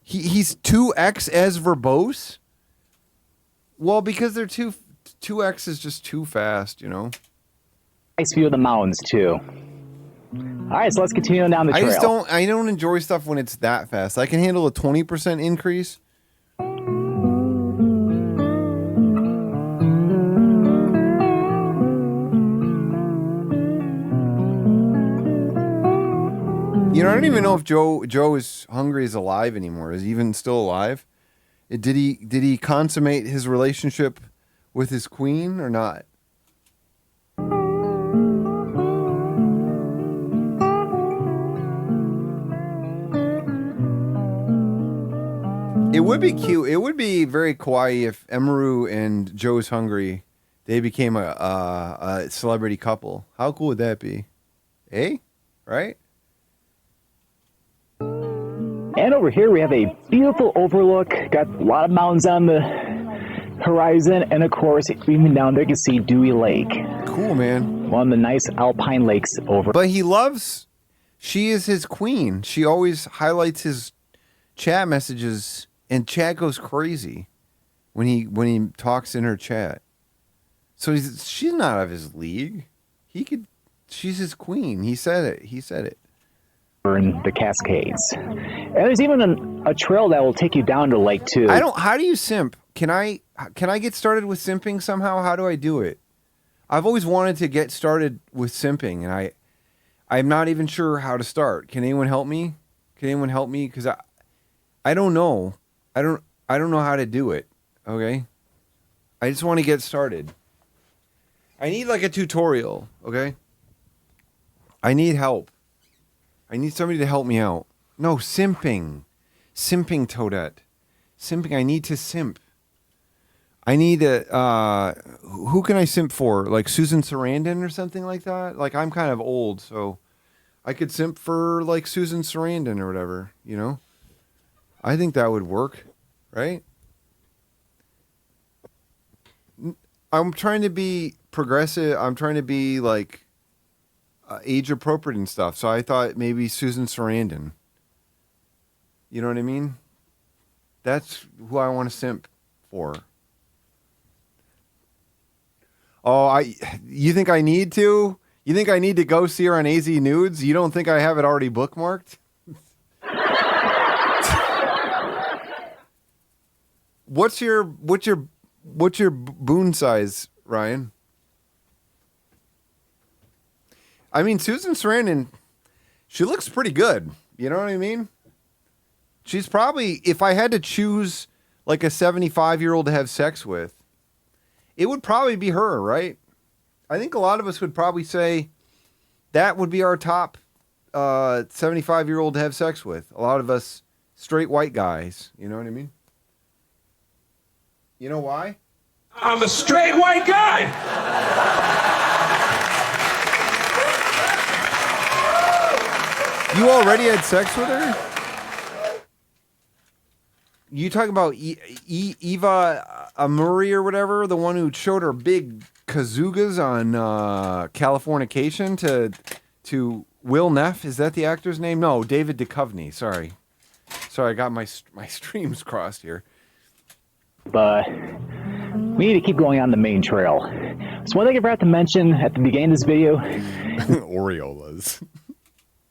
he's 2x as verbose. Well, because they're 2x is just too fast, you know? Nice view of the mountains too. All right, so let's continue on down the trail. I don't enjoy stuff when it's that fast. I can handle a 20% increase. You know, I don't even know if Joe is hungry is alive anymore. Is he even still alive? Did he consummate his relationship with his queen or not? It would be cute. It would be very kawaii if Emeru and Joe's Hungry, they became a celebrity couple. How cool would that be? Eh? Right? And over here we have a beautiful overlook. Got a lot of mountains on the horizon. And of course, even down there you can see Dewey Lake. Cool, man. One of the nice alpine lakes over. But she is his queen. She always highlights his chat messages. And chat goes crazy when he talks in her chat. So she's not out of his league. She's his queen. He said it. In the Cascades. And there's even a trail that will take you down to the lake too. How do you simp? Can I get started with simping somehow? How do I do it? I've always wanted to get started with simping, and I'm not even sure how to start. Can anyone help me? Because I don't know. I don't know how to do it. Okay? I just want to get started. I need like a tutorial, okay? I need help. I need somebody to help me out. No, simping. Simping, Toadette. Simping, I need to simp. I need who can I simp for? Like Susan Sarandon or something like that? Like, I'm kind of old, so I could simp for like Susan Sarandon or whatever, you know? I think that would work, right? I'm trying to be progressive. I'm trying to be like age appropriate and stuff. So I thought maybe Susan Sarandon. You know what I mean? That's who I want to simp for. Oh, you think I need to? You think I need to go see her on AZ Nudes? You don't think I have it already bookmarked? What's your boon size, Ryan? I mean, Susan Sarandon, she looks pretty good. You know what I mean? She's probably, if I had to choose like a 75-year-old to have sex with, it would probably be her, right? I think a lot of us would probably say that would be our top 75-year-old to have sex with. A lot of us straight white guys. You know what I mean? You know why? I'm a straight white guy. You already had sex with her? You talking about Eva Amuri or whatever? The one who showed her big kazoogas on Californication to Will Neff? Is that the actor's name? No, David Duchovny. Sorry, I got my streams crossed here. But we need to keep going on the main trail. So one thing I forgot to mention at the beginning of this video, Oreolas,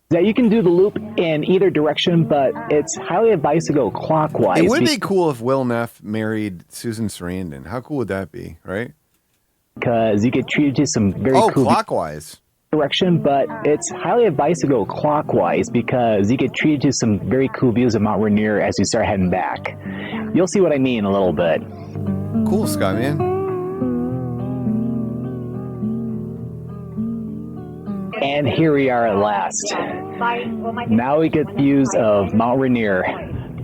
that you can do the loop in either direction, but it's highly advised to go clockwise. It would be cool if Will Neff married Susan Sarandon. How cool would that be, right? Because you get treated to some very cool clockwise direction, but it's highly advised to go clockwise because you get treated to some very cool views of Mount Rainier as you start heading back. You'll see what I mean in a little bit. Cool, Skyman. And here we are at last. Now we get views of Mount Rainier,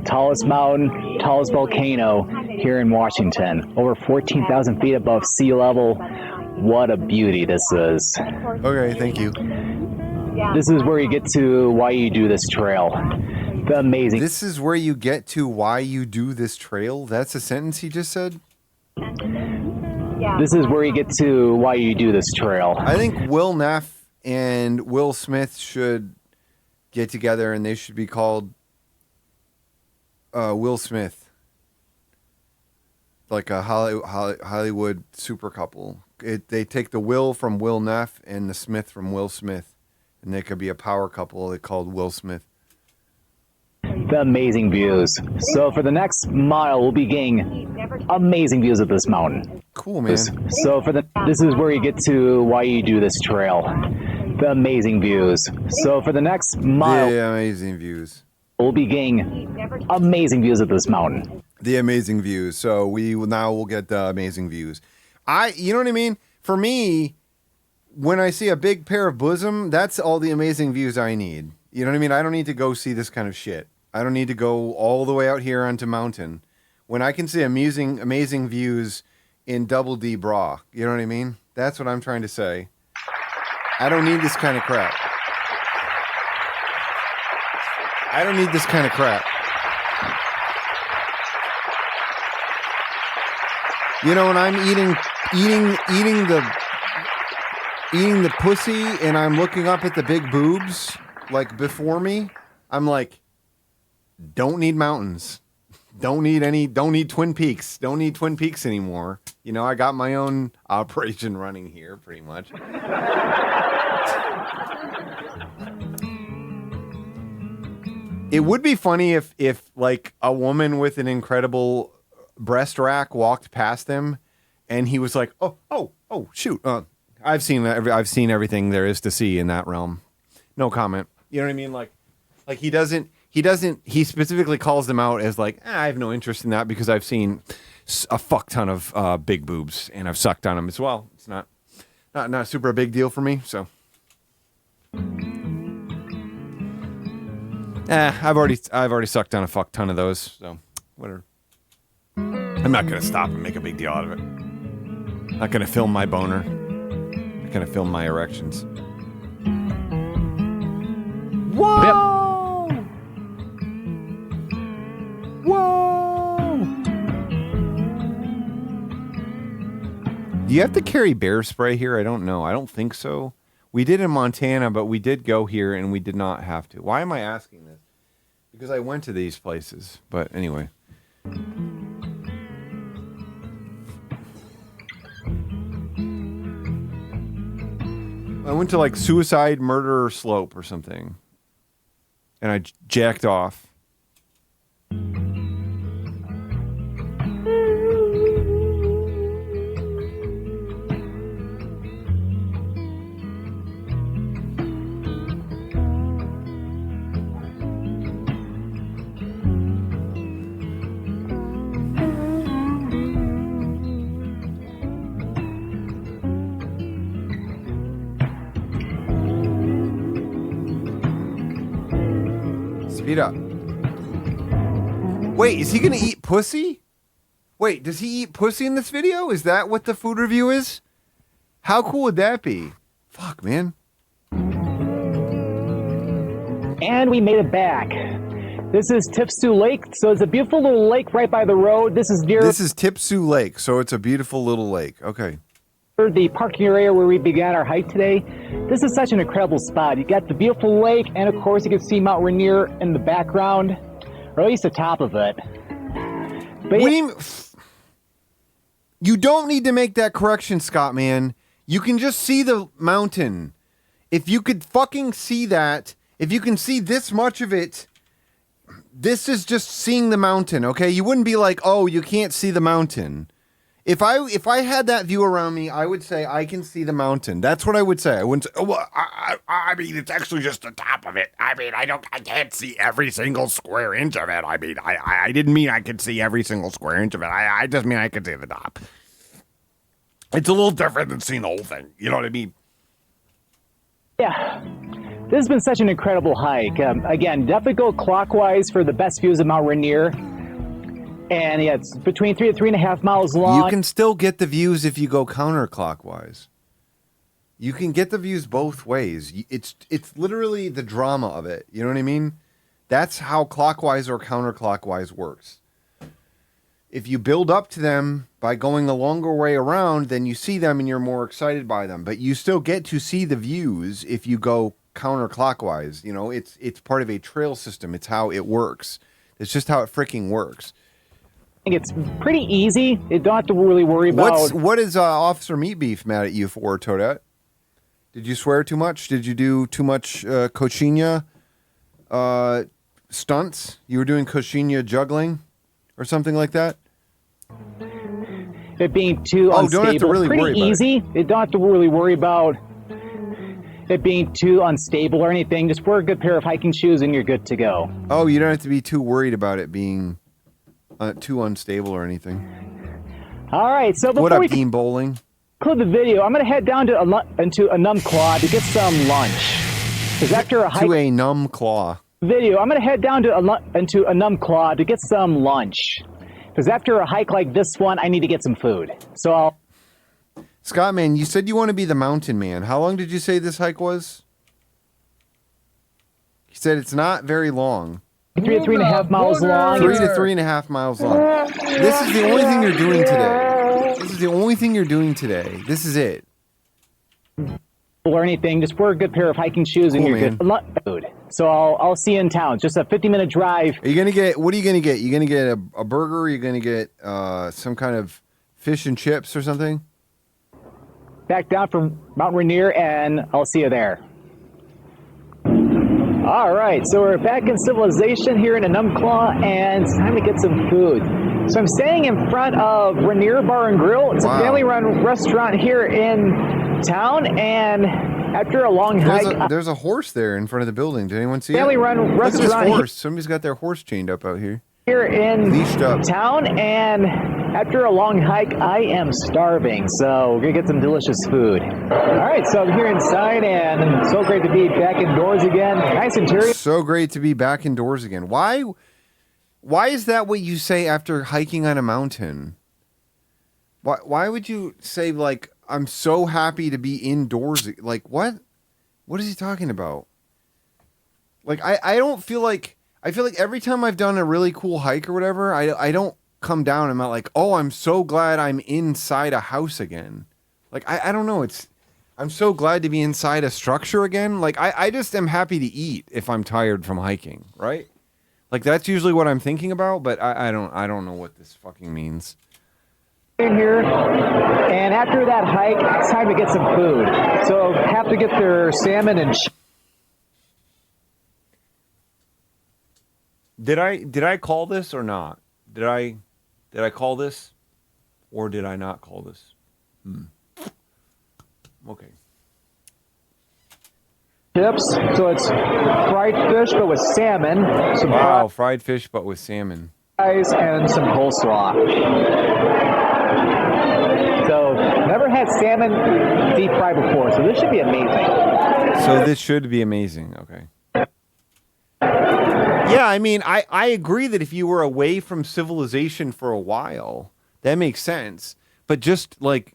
tallest mountain, tallest volcano here in Washington. Over 14,000 feet above sea level. What a beauty this is. Okay, thank you. This is where you get to why you do this trail. The amazing. This is where you get to why you do this trail? That's a sentence he just said? This is where you get to why you do this trail. I think Will Neff and Will Smith should get together and they should be called Will Smith. Like a Hollywood super couple. They take the Will from Will Neff and the Smith from Will Smith. And they could be a power couple called Will Smith. The amazing views. So for the next mile, we'll be getting amazing views of this mountain. Cool, man. So this is where you get to why you do this trail. The amazing views. So for the next mile, the amazing views. We'll be getting amazing views of this mountain. The amazing views. So we'll get the amazing views. You know what I mean? For me, when I see a big pair of bosom, that's all the amazing views I need. You know what I mean? I don't need to go see this kind of shit. I don't need to go all the way out here onto mountain when I can see amazing views in double D bra. You know what I mean? That's what I'm trying to say. I don't need this kind of crap. I don't need this kind of crap. You know, when I'm eating the pussy and I'm looking up at the big boobs like before me, I'm like, don't need mountains. Don't need Twin Peaks. Don't need Twin Peaks anymore. You know, I got my own operation running here pretty much. It would be funny if like a woman with an incredible breast rack walked past him and he was like, oh shoot. I've seen everything there is to see in that realm. No comment. You know what I mean? Like he specifically calls them out as like, I have no interest in that because I've seen a fuck ton of big boobs and I've sucked on them as well. It's not super a big deal for me. So, I've already sucked on a fuck ton of those. So whatever. I'm not going to stop and make a big deal out of it. Not going to film my boner. Not going to film my erections. Whoa! Yep. Whoa! Do you have to carry bear spray here? I don't know. I don't think so. We did in Montana, but we did go here and we did not have to. Why am I asking this? Because I went to these places. But anyway. I went to like Suicide Murder Slope or something. And I jacked off. Speed up. Wait, is he gonna eat pussy? Wait, does he eat pussy in this video? Is that what the food review is? How cool would that be? Fuck, man. And we made it back. This is Tipsu Lake, so it's a beautiful little lake right by the road. This is Tipsu Lake, so it's a beautiful little lake. Okay. The parking area where we began our hike today. This is such an incredible spot. You got the beautiful lake, and of course you can see Mount Rainier in the background, or at least the top of it. But you don't need to make that correction, Scott, man. You can just see the mountain. If you could fucking see that, if you can see this much of it, this is just seeing the mountain, okay? You wouldn't be like, oh, you can't see the mountain. If I had that view around me, I would say I can see the mountain. That's what I would say. I wouldn't say, oh, well, I mean, it's actually just the top of it. I mean, I can't see every single square inch of it. I mean, I didn't mean I could see every single square inch of it. I just mean I could see the top. It's a little different than seeing the whole thing. You know what I mean? Yeah. This has been such an incredible hike. Again, definitely go clockwise for the best views of Mount Rainier. And yeah, it's between 3 to 3.5 miles long. You can still get the views if you go counterclockwise. You can get the views both ways. It's literally the drama of it. You know what I mean? That's how clockwise or counterclockwise works. If you build up to them by going the longer way around, then you see them and you're more excited by them. But you still get to see the views if you go counterclockwise. You know, it's part of a trail system. It's how it works. It's just how it freaking works. I think it's pretty easy. You don't have to really worry about... What is Officer Meat Beef mad at you for, Toadette? Did you swear too much? Did you do too much coxinha stunts? You were doing coxinha juggling or something like that? It being too unstable. Don't have to really pretty worry about easy. You don't have to really worry about it being too unstable or anything. Just wear a good pair of hiking shoes and you're good to go. Oh, you don't have to be too worried about it being too unstable or anything. All right, so before what up, we Dean Bowling? conclude the video, I'm going to head down to into Enumclaw to get some lunch. Because after a hike... To a numb claw. Video, I'm going to head down to into Enumclaw to get some lunch. Because after a hike like this one, I need to get some food. So I'll... Scott, man, you said you want to be the mountain man. How long did you say this hike was? He said it's not very long. 3 to 3.5 miles long. 3 to 3.5 miles long. This is the only thing you're doing today. This is the only thing you're doing today. This is it. Or anything, just wear a good pair of hiking shoes and Cool, you're man. good. Food. So I'll see you in town. Just a 50-minute drive. Are you gonna get? What are you gonna get? You gonna get a burger? Are you gonna get some kind of fish and chips or something? Back down from Mount Rainier, and I'll see you there. All right, so we're back in civilization here in Enumclaw, and it's time to get some food. So I'm staying in front of Rainier Bar and Grill. It's a family-run restaurant here in town, and after a long hike... There's a horse there in front of the building. Did anyone see it? Family-run Look at this restaurant horse. Somebody's got their horse chained up out here. Here in Leashed up. town, and after a long hike, I am starving, so we're gonna get some delicious food. All right, so I'm here inside, and so great to be back indoors again. Nice interior. So great to be back indoors again. Why is that what you say after hiking on a mountain? Why would you say, like, I'm so happy to be indoors? Like, what? What is he talking about? Like, I don't feel like... I feel like every time I've done a really cool hike or whatever, I don't come down and I'm not like, oh, I'm so glad I'm inside a house again. Like, I don't know. I'm so glad to be inside a structure again. Like, I just am happy to eat if I'm tired from hiking, right? Like, that's usually what I'm thinking about, but I don't know what this fucking means. In here, and after that hike, it's time to get some food. So have to get their salmon and... Did I call this or not? Did I call this or did I not call this? Okay. Chips. So it's fried fish but with salmon. Some Wow, fried fish but with salmon. fries and some coleslaw. So never had salmon deep fried before, so this should be amazing. So this should be amazing. Okay. Yeah, I mean, I agree that if you were away from civilization for a while, that makes sense. But just like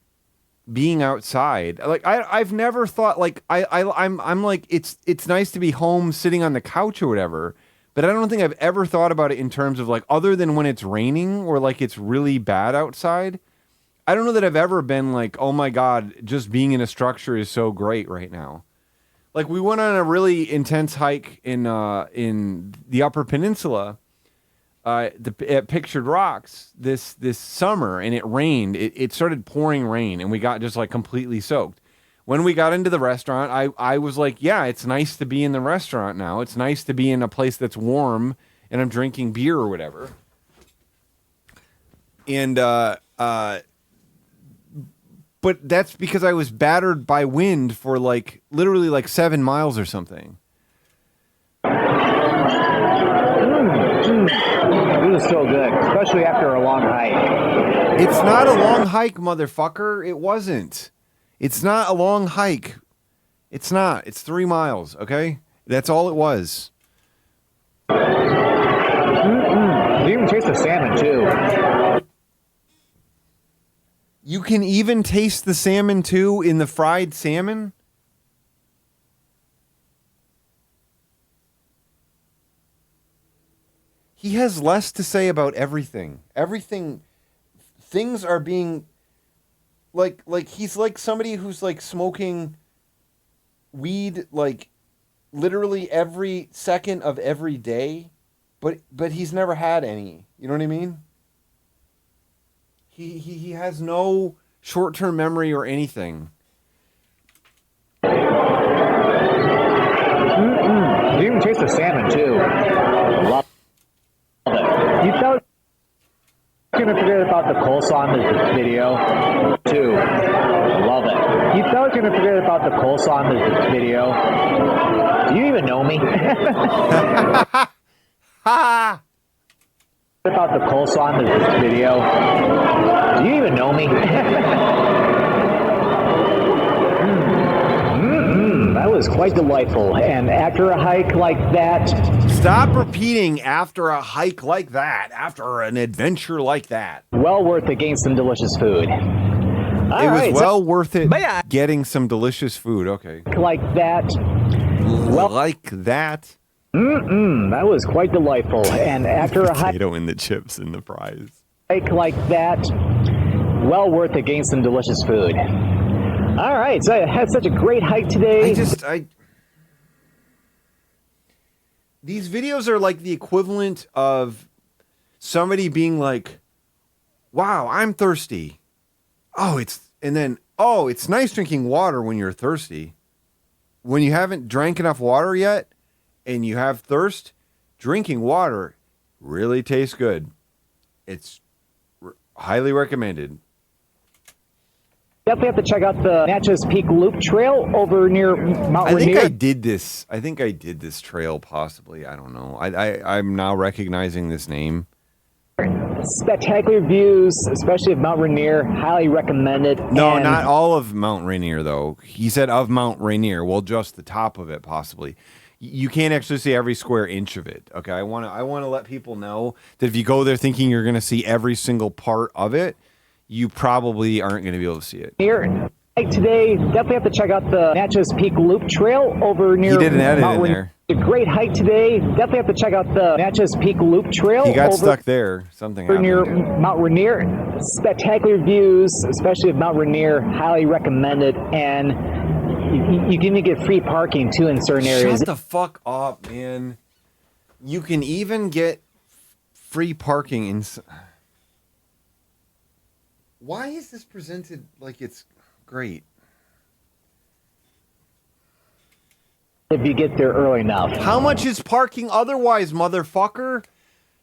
being outside, like I've never thought like I'm like it's nice to be home sitting on the couch or whatever. But I don't think I've ever thought about it in terms of like other than when it's raining or like it's really bad outside. I don't know that I've ever been like, oh my God, just being in a structure is so great right now. Like we went on a really intense hike in the Upper Peninsula, at Pictured Rocks this summer, and it rained. It started pouring rain, and we got just like completely soaked. When we got into the restaurant, I was like, yeah, it's nice to be in the restaurant now. It's nice to be in a place that's warm, and I'm drinking beer or whatever. And but that's because I was battered by wind for like literally like 7 miles or something. This is so good, especially after a long hike. It's not a long hike, motherfucker. It wasn't. It's not a long hike. It's not. It's 3 miles, okay? That's all it was. You even taste the salmon, too. You can even taste the salmon, too, in the fried salmon? He has less to say about everything. Things are being... Like he's like somebody who's, like, smoking weed, like, literally every second of every day, but he's never had any. You know what I mean? He has no short-term memory or anything. course, the salmon, too. Love it. You thought you were going to forget about the coleslaw in this video, too. Love it. You thought you were going to forget about the coleslaw in this video. Do you even know me? Ha! About the coleslaw in this video. Do you even know me? That was quite delightful. And after a hike like that... Stop repeating after a hike like that, after an adventure like that. Well worth it getting some delicious food. It was well worth it getting some delicious food. Okay. Like that. Well, like that. That was quite delightful. And after a hike... Potato in the chips and the fries. Like that. Well worth it getting some delicious food. All right, so I had such a great hike today. These videos are like the equivalent of somebody being like, wow, I'm thirsty. It's nice drinking water when you're thirsty. When you haven't drank enough water yet and you have thirst, drinking water really tastes good. It's highly recommended. Definitely have to check out the Natchez Peak Loop Trail over near Mount Rainier. I think I did this trail possibly. I don't know. I'm now recognizing this name. Spectacular views, especially of Mount Rainier. Highly recommended. No, not all of Mount Rainier, though. He said of Mount Rainier. Well, just the top of it, possibly. You can't actually see every square inch of it. Okay, I want to let people know that if you go there thinking you're going to see every single part of it, you probably aren't going to be able to see it. Here today, definitely have to check out the Natchez Peak Loop Trail over near. He did an edit Mount in there. A great hike today. Definitely have to check out the Natchez Peak Loop Trail. He got stuck there. Something happened near there. Mount Rainier. Spectacular views, especially of Mount Rainier. Highly recommended, and you can even get free parking too in certain areas. Shut the fuck up, man. You can even get free parking in. Why is this presented like it's great? If you get there early enough. How much is parking otherwise, motherfucker?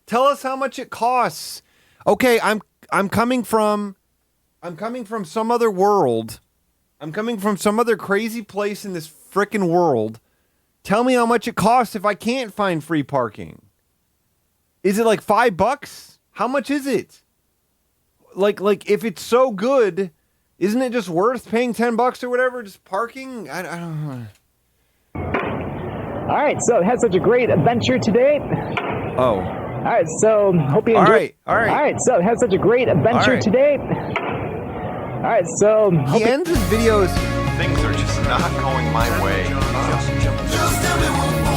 Tell us how much it costs. Okay, I'm coming from some other world. I'm coming from some other crazy place in this frickin' world. Tell me how much it costs if I can't find free parking. Is it like $5? How much is it? Like if it's so good, isn't it just worth paying $10 or whatever? Just parking? I don't know. All right, so had such a great adventure today. Oh. All right, so hope you enjoyed. All right. All right, so had such a great adventure today. All right, so he ends his videos. Things are just not going my way.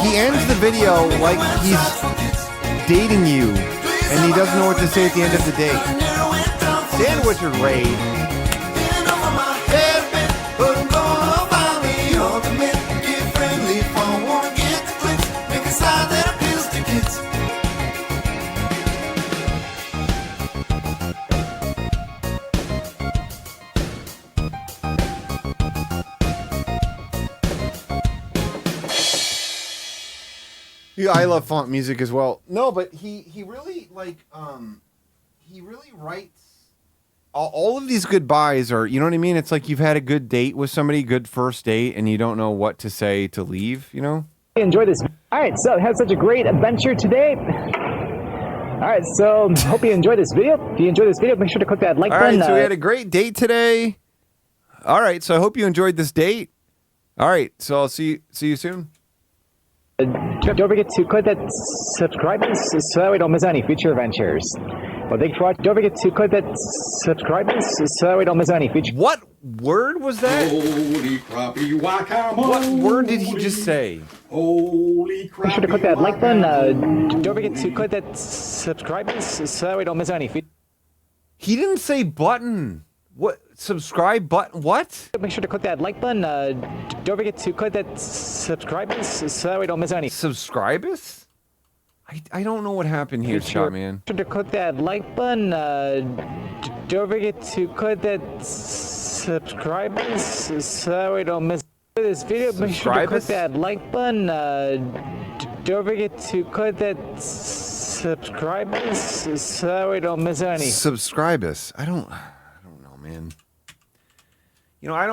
He ends the video like he's dating you, and he doesn't know what to say at the end of the date. Sandwich or Ray. Yeah, I love font music as well. No, but he really he really writes all of these goodbyes are, you know what I mean? It's like you've had a good date with somebody, good first date, and you don't know what to say to leave, you know? Enjoy this. All right, so had such a great adventure today. All right, so hope you enjoyed this video. If you enjoyed this video, make sure to click that like button. All right, so we had a great date today. All right, so I hope you enjoyed this date. All right, so I'll see you soon. Don't forget to click that subscribe button so that we don't miss any future adventures. Well, thanks for watching. Don't forget to click that subscribe button so that we don't miss any future. What word was that? Holy crappy guacamole. What word did he just say? Holy crap. Make sure to click that like button. Don't forget to click that subscribe button so that we don't miss any future. He didn't say button. What? Subscribe button? What? Make sure to click that like button. Don't forget to click that subscribe button so that we don't miss any. Subscribe us? I don't know what happened here, Shot Man. Make sure to click that like button. Don't forget to click that subscribe button so that we don't miss this video. Make sure to click that like button. don't forget to click that subscribe button so we don't miss any. Subscribe us. I don't know, man. You know, I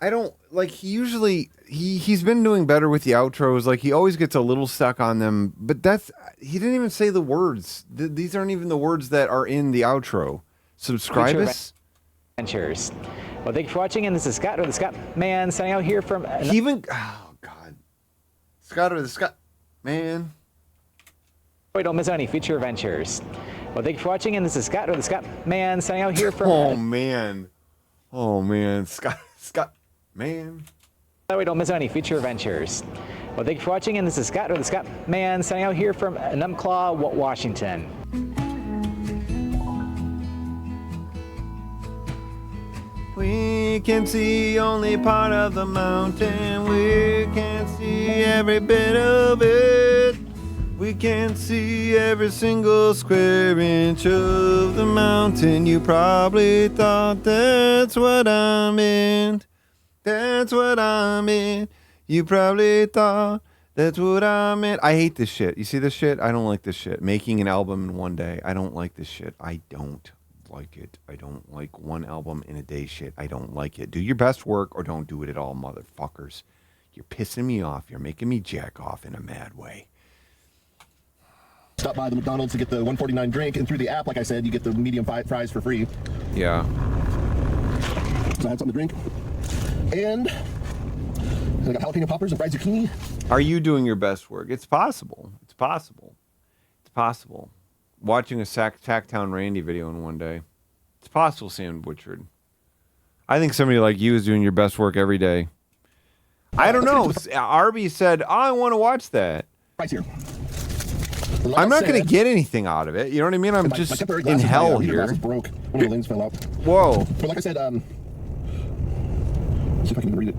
don't like. He's been doing better with the outros. Like he always gets a little stuck on them, but he didn't even say the words. These aren't even the words that are in the outro. Subscribe us. Adventures. Well, thank you for watching, and this is Scott or the Scott Man signing out here from. Scott or the Scott Man. We don't miss any future adventures. Well, thank you for watching, and this is Scott or the Scott Man signing out here from. Oh man, Scott Man. We don't miss any future adventures. Well, thank you for watching, and this is Scott or the Scott Man signing out here from Enumclaw, Washington. We can see only part of the mountain. We can't see every bit of it. We can't see every single square inch of the mountain. You probably thought that's what I meant. That's what I meant. You probably thought that's what I meant. I hate this shit. You see this shit? I don't like this shit. Making an album in one day. I don't like this shit. I don't like it. I don't like one album in a day shit. I don't like it. Do your best work or don't do it at all, motherfuckers. You're pissing me off. You're making me jack off in a mad way. Stop by the McDonald's to get the $1.49 drink, and through the app, like I said, you get the medium fries for free. Yeah. So I had something to drink. And I got jalapeno poppers and fried zucchini. Are you doing your best work? It's possible. It's possible. It's possible. Watching a Tacktown Randy video in one day. It's possible, Sam Butchered. I think somebody like you is doing your best work every day. I don't know. Arby said, I want to watch that. Right here. I'm not going to get anything out of it. You know what I mean? I'm just in hell here. Broke. One of the lens fell out. Whoa. But like I said, see if I can even read it.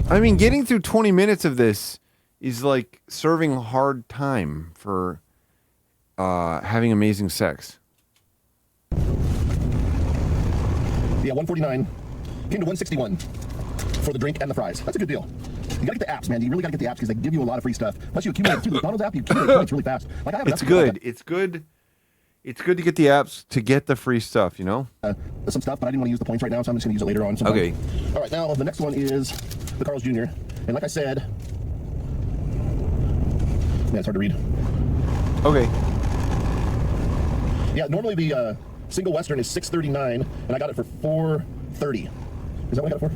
I mean, getting through 20 minutes of this is like serving hard time for having amazing sex. Yeah, $1.49 came to $1.61 for the drink and the fries. That's a good deal. You gotta get the apps, man. You really gotta get the apps because they give you a lot of free stuff. Plus, you accumulate through the McDonald's app. You accumulate points really fast. Like I have. It's good. It's good. It's good to get the apps to get the free stuff. You know. Some stuff, but I didn't want to use the points right now, so I'm just gonna use it later on. Sometime. Okay. All right. Now the next one is the Carl's Jr. And like I said, yeah, it's hard to read. Okay. Yeah, normally the single Western is $6.39, and I got it for $4.30. Is that what I got it for?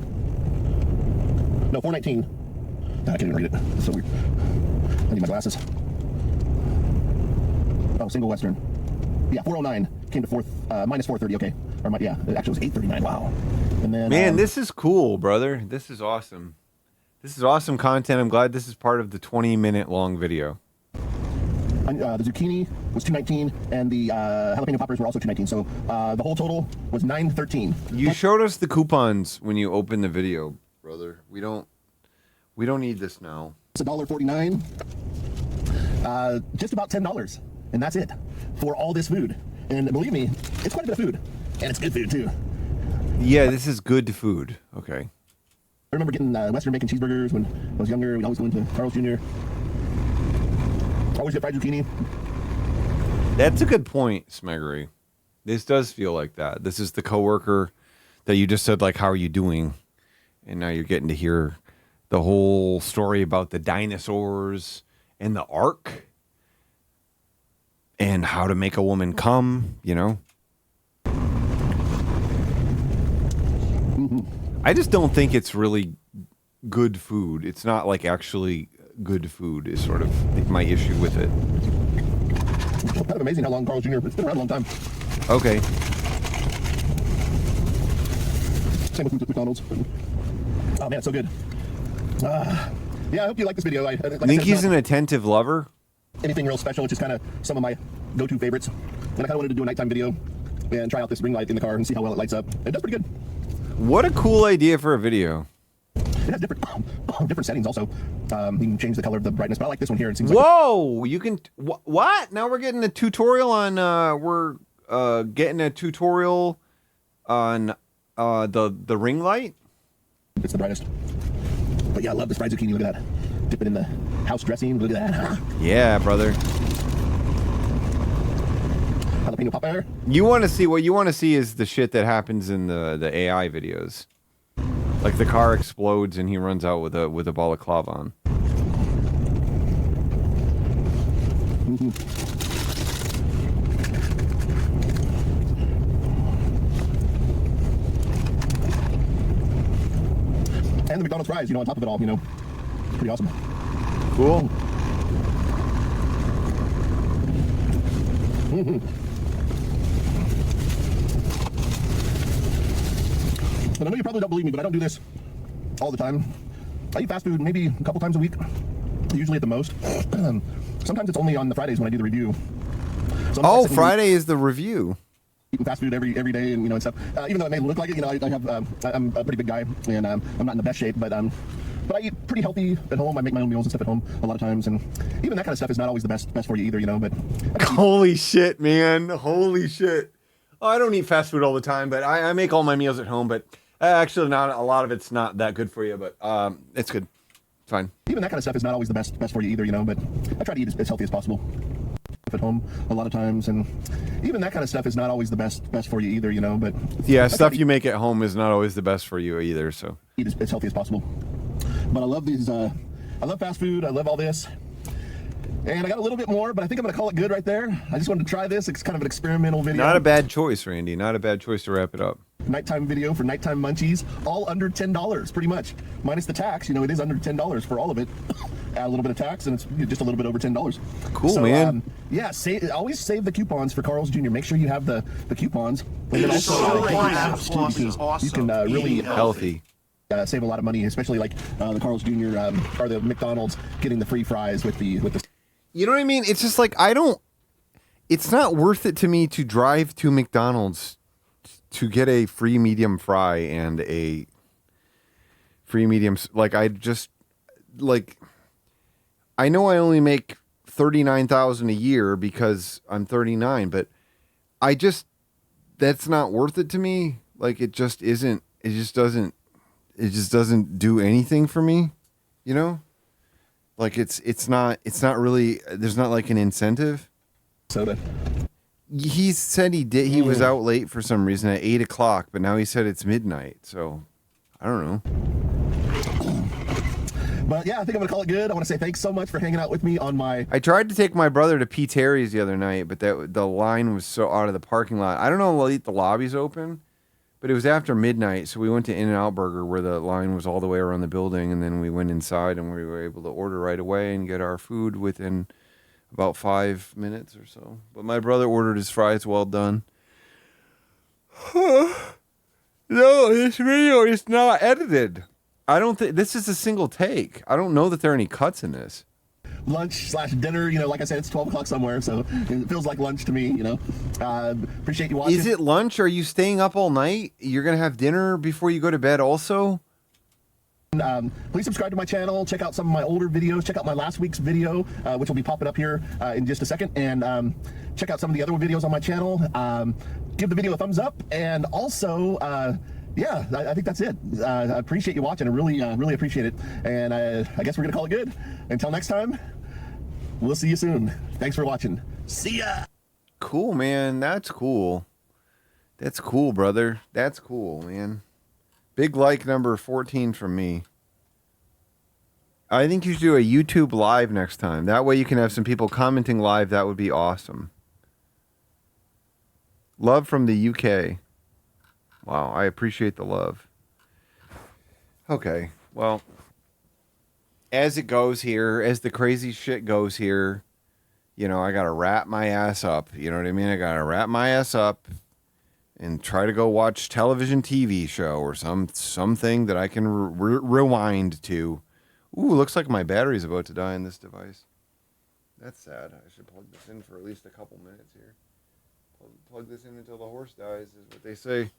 No, $4.19. I can't even read it. It's so weird. I need my glasses. Oh, single Western. Yeah, $4.09 came to minus $4.30. Okay, or yeah, it actually was $8.39. Wow. And then man, this is cool, brother. This is awesome. This is awesome content. I'm glad this is part of the 20-minute long video. The zucchini was $2.19, and the jalapeno poppers were also $2.19. So the whole total was $9.13. You showed us the coupons when you opened the video, brother. We don't need this now. It's $1.49. Just about $10, and that's it for all this food. And believe me, it's quite a bit of food, and it's good food too. Yeah, this is good food. Okay. I remember getting Western bacon cheeseburgers when I was younger. We'd always go into Carl's Jr. Always get fried zucchini. That's a good point, Smeggery. This does feel like that. This is the coworker that you just said, like, how are you doing? And now you're getting to hear the whole story about the dinosaurs and the Ark and how to make a woman come, you know? I just don't think it's really good food. It's not like actually good food is sort of my issue with it. It's kind of amazing how long Carl's Jr. It's been around a long time. Okay. Same with McDonald's. Oh man, it's so good. Yeah, I hope you like this video. Like Ninky's an attentive lover. Anything real special, which is kind of some of my go-to favorites. And I kind of wanted to do a nighttime video and try out this ring light in the car and see how well it lights up. It does pretty good. What a cool idea for a video. It has different settings also. You can change the color of the brightness, but I like this one here. It seems Whoa! You can... What? Now we're getting a tutorial on... we're getting a tutorial on the ring light? It's the brightest. But yeah, I love this fried zucchini. Look at that. Dip it in the house dressing. Look at that. Yeah, brother. Jalapeno popper. What you want to see is the shit that happens in the AI videos. Like the car explodes and he runs out with a balaclava on. And the McDonald's fries, on top of it all, pretty awesome. Cool. And I know you probably don't believe me, but I don't do this all the time. I eat fast food maybe a couple times a week, usually at the most. Sometimes it's only on the Fridays when I do the review. So Friday is the review. Eating fast food every day, and stuff. Even though it may look like it, I have I'm a pretty big guy, and I'm not in the best shape, but I eat pretty healthy at home. I make my own meals and stuff at home a lot of times, and even that kind of stuff is not always the best for you either, But holy shit, man! Holy shit! Oh, I don't eat fast food all the time, but I make all my meals at home. But actually, not a lot of it's not that good for you, but it's good. It's fine. Even that kind of stuff is not always the best for you either, But I try to eat as healthy as possible at home a lot of times, and even that kind of stuff is not always the best for you either, But yeah, stuff you make at home is not always the best for you either. So eat as healthy as possible. But I love these. I love fast food. I love all this. And I got a little bit more, but I think I'm going to call it good right there. I just wanted to try this. It's kind of an experimental video. Not a bad choice, Randy. Not a bad choice to wrap it up. Nighttime video for nighttime munchies, all under $10, pretty much. Minus the tax, it is under $10 for all of it. Add a little bit of tax, and it's just a little bit over $10. Cool, so, man. Yeah, always save the coupons for Carl's Jr. Make sure you have the coupons. And then also, you can really healthy. Save a lot of money, especially like the Carl's Jr. Or the McDonald's getting the free fries with the. You know what I mean? It's just like it's not worth it to me to drive to McDonald's to get a free medium fry and a free medium. I know I only make $39,000 a year because I'm 39, but that's not worth it to me. Like it just isn't. It just doesn't do anything for me, Like it's not really. There's not like an incentive. Soda. He said he was out late for some reason at 8 o'clock, but now he said it's midnight. So I don't know. But yeah, I think I'm gonna call it good. I want to say thanks so much for hanging out with me on my. I tried to take my brother to P. Terry's the other night, but the line was so out of the parking lot. I don't know how late the lobby's open, but it was after midnight, so we went to In-N-Out Burger where the line was all the way around the building, and then we went inside and we were able to order right away and get our food within about 5 minutes or so. But my brother ordered his fries well done. No, this video is not edited. I don't think this is a single take. I don't know that there are any cuts in this. Lunch/dinner, like I said, it's 12 o'clock somewhere, so it feels like lunch to me, Appreciate you watching. Is it lunch? Are you staying up all night? You're going to have dinner before you go to bed also? Please subscribe to my channel. Check out some of my older videos. Check out my last week's video, which will be popping up here in just a second. And check out some of the other videos on my channel. Give the video a thumbs up. And also, yeah, I think that's it. I appreciate you watching. I really appreciate it. And I guess we're going to call it good. Until next time, we'll see you soon. Thanks for watching. See ya. Cool, man. That's cool. That's cool, brother. That's cool, man. Big like number 14 from me. I think you should do a YouTube live next time. That way you can have some people commenting live. That would be awesome. Love from the UK. Wow, I appreciate the love. Okay, well, as it goes here, as the crazy shit goes here, I got to wrap my ass up. You know what I mean? I got to wrap my ass up and try to go watch television TV show or something that I can rewind to. Ooh, looks like my battery's about to die in this device. That's sad. I should plug this in for at least a couple minutes here. Plug this in until the horse dies is what they say.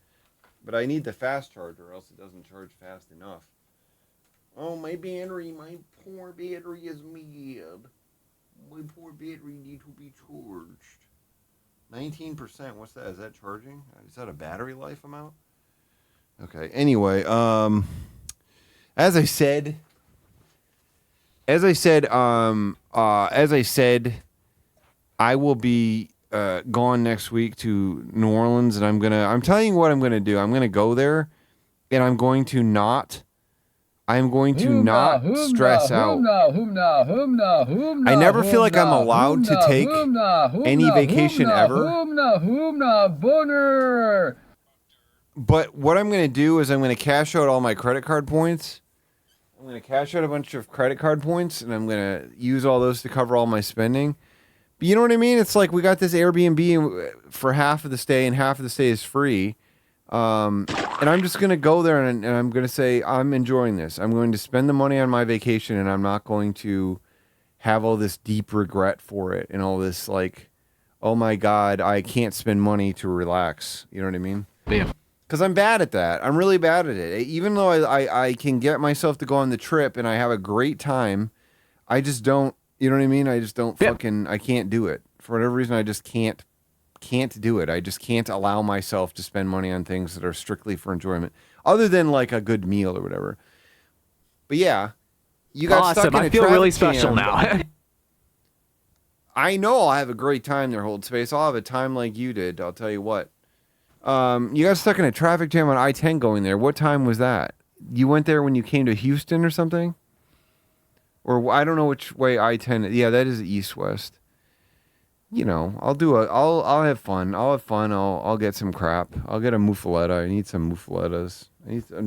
But I need the fast charger or else it doesn't charge fast enough. Oh, my poor battery is mad. My poor battery needs to be charged. 19%. What's that? Is that charging? Is that a battery life amount? Okay. Anyway, as I said, As I said, I will be gone next week to New Orleans, and I'm telling you what I'm gonna do. I'm gonna go there, and I'm going to not stress out. I never feel like I'm allowed to take any vacation ever. But what I'm gonna do is I'm gonna cash out all my credit card points. I'm going to cash out a bunch of credit card points, and I'm going to use all those to cover all my spending. But you know what I mean? It's like we got this Airbnb for half of the stay, and half of the stay is free. And I'm just going to go there, and I'm going to say, I'm enjoying this. I'm going to spend the money on my vacation, and I'm not going to have all this deep regret for it and all this, like, oh, my God, I can't spend money to relax. You know what I mean? Damn. Because I'm bad at that. I'm really bad at it. Even though I can get myself to go on the trip and I have a great time, I just don't, you know what I mean? I just don't I can't do it. For whatever reason, I just can't do it. I just can't allow myself to spend money on things that are strictly for enjoyment, other than like a good meal or whatever. But yeah, you got stuck in a I feel really special jam. now. I know I'll have a great time there, Hold Space. I'll have a time like you did, I'll tell you what. You got stuck in a traffic jam on I-10 going there. What time was that? You went there when you came to Houston or something? Or I don't know which way I-10. Yeah, that is east-west. You know, I'll have fun. I'll get some crap. I'll get a muffaletta. I need some muffalettas.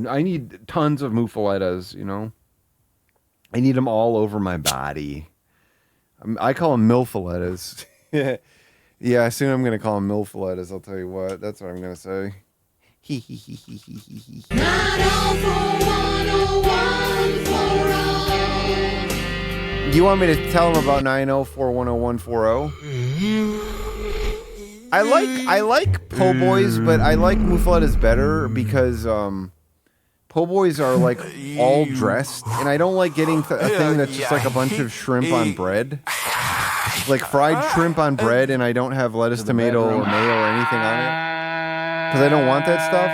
I need tons of muffalettas, you know. I need them all over my body. I call them milfalettas. Yeah, soon I'm going to call them milfalettas, I'll tell you what. That's what I'm going to say. You want me to tell them about 904104140? I like po' boys, but I like muffalettas better because po' boys are like all dressed, and I don't like getting a thing that's just like a bunch of shrimp on bread. Like fried shrimp on bread, and I don't have lettuce, tomato, or mayo or anything on it. Because I don't want that stuff.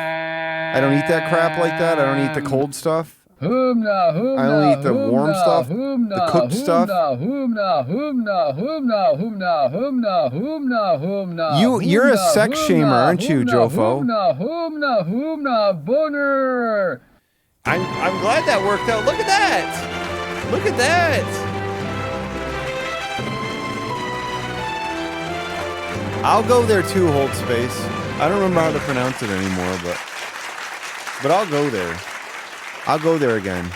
I don't eat that crap like that. I don't eat the cold stuff. I only eat the warm stuff, the cooked stuff. You're a sex shamer, aren't you, Jofo? I'm glad that worked out. Look at that. Look at that. I'll go there too, Hold Space. I don't remember how to pronounce it anymore, but I'll go there. I'll go there again.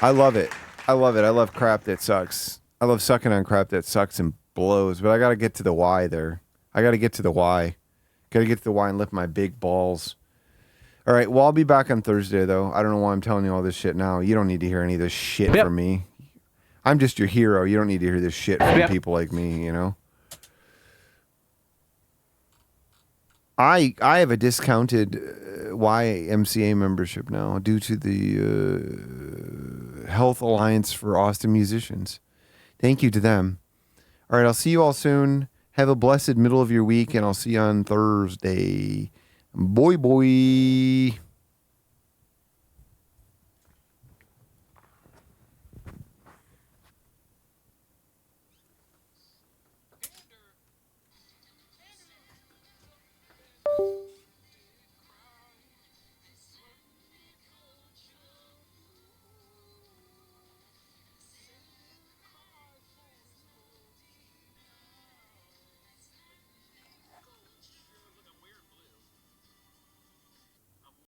I love it. I love crap that sucks. I love sucking on crap that sucks and blows, but I got to get to the why there. I got to get to the why. Got to get to the why and lift my big balls. All right, well, I'll be back on Thursday, though. I don't know why I'm telling you all this shit now. You don't need to hear any of this shit from me. I'm just your hero. You don't need to hear this shit from people like me, you know? I have a discounted YMCA membership now due to the Health Alliance for Austin Musicians. Thank you to them. All right, I'll see you all soon. Have a blessed middle of your week, and I'll see you on Thursday. Boy.